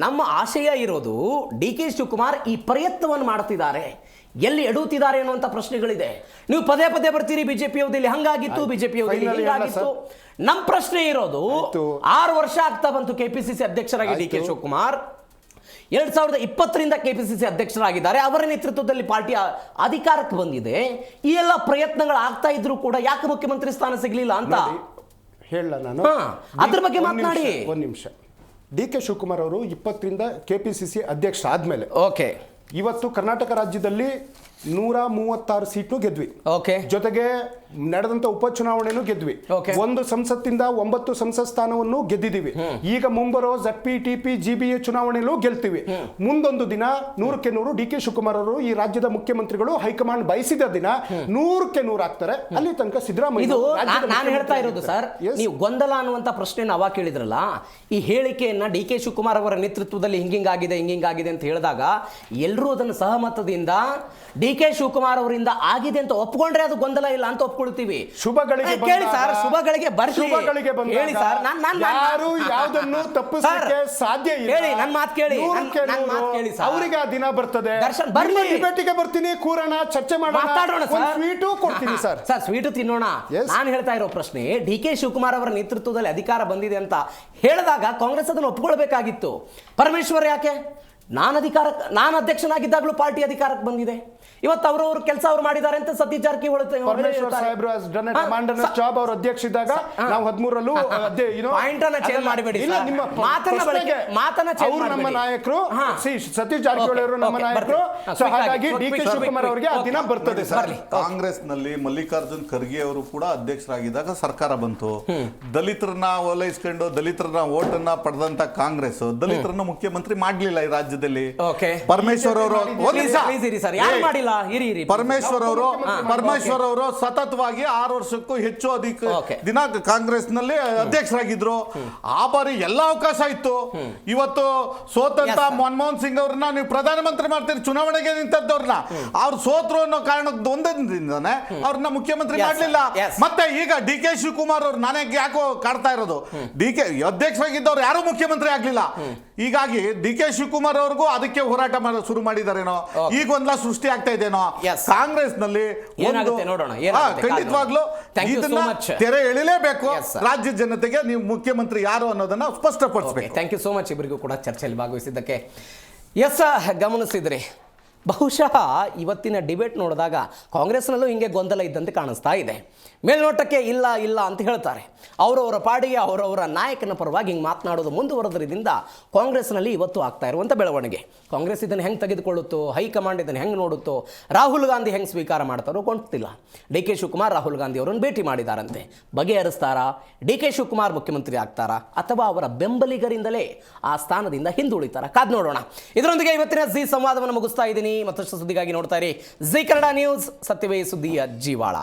Speaker 3: ನಮ್ಮ ಆಶಯ ಇರೋದು DK ಶಿವಕುಮಾರ್ ಈ ಪ್ರಯತ್ನವನ್ನು ಮಾಡ್ತಿದ್ದಾರೆ, ಎಲ್ಲಿ ಎಡುತ್ತಿದ್ದಾರೆ ಅನ್ನುವಂಥ ಪ್ರಶ್ನೆಗಳಿದೆ. ನೀವು ಪದೇ ಬರ್ತೀರಿ ಬಿಜೆಪಿ ಅವಧಿಯಲ್ಲಿ ಹಂಗಾಗಿತ್ತು, ಬಿಜೆಪಿ ಅವಧಿಯಲ್ಲಿ ಹಿಂಗಾಗಿತ್ತು. ನಮ್ಮ ಪ್ರಶ್ನೆ ಇರೋದು 6 ವರ್ಷ ಆಗ್ತಾ ಬಂತು KPCC ಅಧ್ಯಕ್ಷರಾಗಿ DK ಶಿವಕುಮಾರ್. 2020ರಿಂದ KPCC ಅಧ್ಯಕ್ಷರಾಗಿದ್ದಾರೆ. ಅವರ ನೇತೃತ್ವದಲ್ಲಿ ಪಾರ್ಟಿ ಅಧಿಕಾರಕ್ಕೆ ಬಂದಿದೆ. ಈ ಎಲ್ಲ ಪ್ರಯತ್ನಗಳು ಆಗ್ತಾ ಇದ್ರು ಕೂಡ ಯಾಕೆ ಮುಖ್ಯಮಂತ್ರಿ ಸ್ಥಾನ ಸಿಗ್ಲಿಲ್ಲ ಅಂತ
Speaker 9: ಹೇಳ ನಾನು
Speaker 3: ಅದ್ರ ಬಗ್ಗೆ ಮಾತನಾಡಿ.
Speaker 9: ಒಂದು ನಿಮಿಷ. DK ಶಿವಕುಮಾರ್ ಅವರು 20ರಿಂದ KPCC ಅಧ್ಯಕ್ಷ ಆದ್ಮೇಲೆ ಇವತ್ತು ಕರ್ನಾಟಕ ರಾಜ್ಯದಲ್ಲಿ 136 ಸೀಟು ಗೆದ್ವಿ. ಜೊತೆಗೆ ನಡೆದಂತ ಉಪಚುನಾವಣೆನೂ ಗೆದ್ವಿ. 1 ಸಂಸತ್ತಿಂದ 9 ಸಂಸತ್ ಸ್ಥಾನವನ್ನು ಗೆದ್ದಿದ್ದೀವಿ. ಈಗ ಮುಂಬರೋ ZPTP GBA ಚುನಾವಣೆಯಲ್ಲೂ ಗೆಲ್ತೀವಿ. ಮುಂದೊಂದು ದಿನ 100ಕ್ಕೆ 100 DK ಶಿವಕುಮಾರ್ ಅವರು ಈ ರಾಜ್ಯದ ಮುಖ್ಯಮಂತ್ರಿಗಳು ಹೈಕಮಾಂಡ್ ಬಯಸಿದ ದಿನ 100ಕ್ಕೆ 100 ಆಗ್ತಾರೆ. ಅಲ್ಲಿ ತನಕ ಸಿದ್ದರಾಮಯ್ಯ.
Speaker 3: ನಾನು ಹೇಳ್ತಾ ಇರೋದು ಸರ್, ನೀವು ಗೊಂದಲ ಅನ್ನುವಂತ ಪ್ರಶ್ನೆನ ಅವಾಗ ಕೇಳಿದ್ರಲ್ಲ, ಈ ಹೇಳಿಕೆಯನ್ನ DK ಶಿವಕುಮಾರ್ ಅವರ ನೇತೃತ್ವದಲ್ಲಿ ಹಿಂಗಿಂಗಾಗಿದೆ ಅಂತ ಹೇಳಿದಾಗ ಎಲ್ಲರೂ ಅದನ್ನು ಸಹಮತದಿಂದ DK ಶಿವಕುಮಾರ್ ಅವರಿಂದ ಆಗಿದೆ ಅಂತ ಒಪ್ಕೊಂಡ್ರೆ ಅದು ಗೊಂದಲ ಇಲ್ಲ ಅಂತ ಒಪ್ಕೊಳ್ತೀವಿ.
Speaker 9: ಶುಭಗಳಿಗೆ
Speaker 3: ಕೇಳಿ ಸರ್, ಶುಭಗಳಿಗೆ ಹೇಳಿ ಸರ್,
Speaker 9: ಯಾರು ಯಾವುದನ್ನು ತಪ್ಪಿಸಲಿಕ್ಕೆ ಸಾಧ್ಯ ಇಲ್ಲ.
Speaker 3: ಹೇಳಿ, ನನ್ನ ಮಾತು ಕೇಳಿ ಸರ್.
Speaker 9: ಅವರಿಗೆ ಆ ದಿನ ಬರ್ತದೆ.
Speaker 3: ದರ್ಶನ್ ಬರ್ಲಿ,
Speaker 9: ಡಿಬೇಟಿಗೆ ಬರ್ತೀನಿ, ಕೂರೋಣ, ಚರ್ಚೆ ಮಾತಾಡೋಣ ಸರ್. ಸ್ವೀಟು ಕೊಡ್ತೀನಿ ಸರ್.
Speaker 3: ಸ್ವೀಟು ತಿನ್ನೋಣ. ನಾನು ಹೇಳ್ತಾ ಇರೋ ಪ್ರಶ್ನೆ, DK ಶಿವಕುಮಾರ್ ಅವರ ನೇತೃತ್ವದಲ್ಲಿ ಅಧಿಕಾರ ಬಂದಿದೆ ಅಂತ ಹೇಳಿದಾಗ ಕಾಂಗ್ರೆಸ್ ಅದನ್ನು ಒಪ್ಕೊಳ್ಬೇಕಾಗಿತ್ತು. ಪರಮೇಶ್ವರ್ ಯಾಕೆ? ನಾನು ಅಧ್ಯಕ್ಷನಾಗಿದ್ದಾಗಲೂ ಪಾರ್ಟಿ ಅಧಿಕಾರಕ್ಕೆ ಬಂದಿದೆ. ಇವತ್ತು ಅವರು ಕೆಲಸ ಅವ್ರು ಮಾಡಿದ್ದಾರೆ ಅಂತ ಸತೀಶ್ ಜಾರಕಿಹೊಳಿ
Speaker 9: ಅವರು ಅಧ್ಯಕ್ಷ ಇದ್ದಾಗ ನಾವು 13ರಲ್ಲೂ
Speaker 3: ಚೇಂಜ್ ಮಾಡಬೇಡಿ.
Speaker 9: ನಮ್ಮ ನಾಯಕರು ಸತೀಶ್ ಜಾರಕಿಹೊಳಿ ಅವರು ನಮ್ಮ ನಾಯಕರು. ಹಾಗಾಗಿ DK ಶಿವಕುಮಾರ್ ಅವರಿಗೆ ಆ ದಿನ ಬರ್ತದೆ ಸರ್.
Speaker 6: ಕಾಂಗ್ರೆಸ್ ನಲ್ಲಿ ಮಲ್ಲಿಕಾರ್ಜುನ್ ಖರ್ಗೆ ಅವರು ಕೂಡ ಅಧ್ಯಕ್ಷರಾಗಿದ್ದಾಗ ಸರ್ಕಾರ ಬಂತು. ದಲಿತರನ್ನ ಓಲೈಸ್ಕೊಂಡು ದಲಿತರನ್ನ ಓಟನ್ನ ಪಡೆದಂತ ಕಾಂಗ್ರೆಸ್ ದಲಿತರನ್ನ ಮುಖ್ಯಮಂತ್ರಿ ಮಾಡ್ಲಿಲ್ಲ ಈ ರಾಜ್ಯದಲ್ಲಿ. ಪರಮೇಶ್ವರ್ ಅವರು ಪರಮೇಶ್ವರ್ ಅವರು ಸತತವಾಗಿ 6 ವರ್ಷಕ್ಕೂ ಹೆಚ್ಚು ದಿನ ಕಾಂಗ್ರೆಸ್ ನಲ್ಲಿ ಅಧ್ಯಕ್ಷರಾಗಿದ್ರು. ಆ ಬಾರಿ ಎಲ್ಲ ಅವಕಾಶ ಇತ್ತು. ಇವತ್ತು ಸೋತಂತ ಮನಮೋಹನ್ ಸಿಂಗ್ ಅವ್ರನ್ನ ನೀವು ಪ್ರಧಾನಮಂತ್ರಿ ಮಾಡ್ತೀರಿ, ಚುನಾವಣೆಗೆ ನಿಂತದ್ದವ್ರನ್ನ ಅವ್ರು ಸೋತ್ರು ಅನ್ನೋ ಕಾರಣಕ್ಕೆ ಒಂದಿಂದಾನೆ ಅವ್ರನ್ನ ಮುಖ್ಯಮಂತ್ರಿ ಮಾಡ್ಲಿಲ್ಲ. ಮತ್ತೆ ಈಗ DK ಶಿವಕುಮಾರ್ ಅವ್ರು ನನಗೆ ಯಾಕೋ ಕಾಡ್ತಾ ಇರೋದು, ಅಧ್ಯಕ್ಷರಾಗಿದ್ದವ್ರು ಯಾರು ಮುಖ್ಯಮಂತ್ರಿ ಆಗ್ಲಿಲ್ಲ. ಹೀಗಾಗಿ DK ಶಿವಕುಮಾರ್
Speaker 5: ಬರೋವರೆಗೂ ಅದಕ್ಕೆ ಹೋರಾಟ ಶುರು ಮಾಡಿದಾರೇನೋ, ಈಗ ಗೊಂದಲ ಸೃಷ್ಟಿ ಆಗ್ತಾ ಇದೇನೋ ಕಾಂಗ್ರೆಸ್ ನಲ್ಲಿ.
Speaker 3: ಏನಾಗುತ್ತೆ ನೋಡೋಣ.
Speaker 5: ಖಂಡಿತವಾಗ್ಲೂ ಇದನ್ನ ತೆರೆ ಎಳಿಲೇಬೇಕು. ರಾಜ್ಯದ ಜನತೆಗೆ ನೀವು ಮುಖ್ಯಮಂತ್ರಿ ಯಾರು ಅನ್ನೋದನ್ನ ಸ್ಪಷ್ಟಪಡಿಸಬೇಕು.
Speaker 3: ಥ್ಯಾಂಕ್ ಯು ಸೋ ಮಚ್ ಇಬ್ಬರಿಗೂ ಕೂಡ ಚರ್ಚೆಯಲ್ಲಿ ಭಾಗವಹಿಸಿದ್ದಕ್ಕೆ. ಎಸ್, ಗಮನಿಸಿದ್ರಿ, ಬಹುಶಃ ಇವತ್ತಿನ ಡಿಬೇಟ್ ನೋಡಿದಾಗ ಕಾಂಗ್ರೆಸ್ನಲ್ಲೂ ಹಿಂಗೆ ಗೊಂದಲ ಇದ್ದಂತೆ ಕಾಣಿಸ್ತಾ ಇದೆ. ಮೇಲ್ನೋಟಕ್ಕೆ ಇಲ್ಲ ಇಲ್ಲ ಅಂತ ಹೇಳ್ತಾರೆ, ಅವರವರ ಪಾಡಿಗೆ ಅವರವರ ನಾಯಕನ ಪರವಾಗಿ ಹಿಂಗೆ ಮಾತನಾಡೋದು ಮುಂದುವರೆದ್ರಿಂದ ಕಾಂಗ್ರೆಸ್ನಲ್ಲಿ ಇವತ್ತು ಆಗ್ತಾ ಇರುವಂಥ ಬೆಳವಣಿಗೆ. ಕಾಂಗ್ರೆಸ್ ಇದನ್ನು ಹೆಂಗೆ ತೆಗೆದುಕೊಳ್ಳುತ್ತೋ, ಹೈಕಮಾಂಡ್ ಇದನ್ನು ಹೆಂಗೆ ನೋಡುತ್ತೋ, ರಾಹುಲ್ ಗಾಂಧಿ ಹೆಂಗೆ ಸ್ವೀಕಾರ ಮಾಡ್ತಾರೋ ಗೊತ್ತಿಲ್ಲ. ಡಿ ಕೆ ಶಿವಕುಮಾರ್ ರಾಹುಲ್ ಗಾಂಧಿ ಅವರನ್ನು ಭೇಟಿ ಮಾಡಿದಾರಂತೆ. ಬಗೆಹರಿಸ್ತಾರಾ? ಡಿ ಕೆ ಶಿವಕುಮಾರ್ ಮುಖ್ಯಮಂತ್ರಿ ಆಗ್ತಾರಾ ಅಥವಾ ಅವರ ಬೆಂಬಲಿಗರಿಂದಲೇ ಆ ಸ್ಥಾನದಿಂದ ಹಿಂದುಳಿತಾರ? ಕಾದ್ ನೋಡೋಣ. ಇದರೊಂದಿಗೆ ಇವತ್ತಿನ ಜಿ ಸಂವಾದವನ್ನು ಮುಗಿಸ್ತಾ ಇದ್ದೀನಿ. ಮತ್ತಷ್ಟು ಸುದ್ದಿಗಾಗಿ ನೋಡ್ತಾ ಇರಿ ಜಿ ಕನ್ನಡ ನ್ಯೂಸ್, ಸತ್ಯವೇ ಸುದ್ದಿಯ ಜೀವಾಳ.